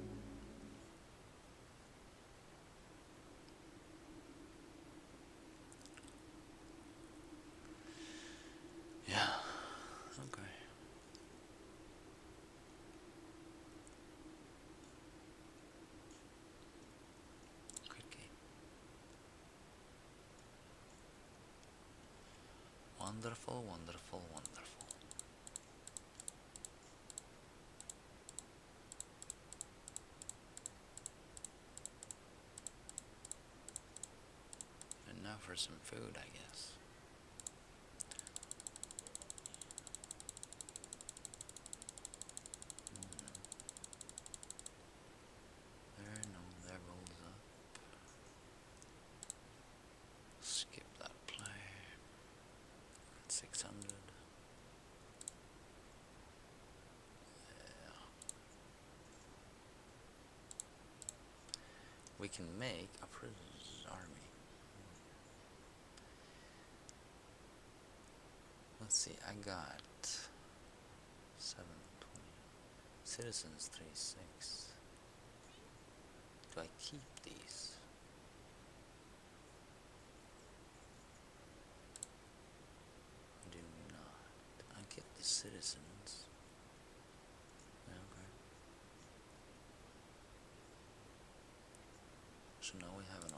Speaker 1: Yeah, okay. Wonderful, wonderful, wonderful. And now for some food, I guess. There, no, there rolls up. Skip that play. 600. Yeah. We can make a prisoner's army. Let's see, I got 720. Citizens 36. Do I keep these? Do not. I get the citizens. Okay. So now we have an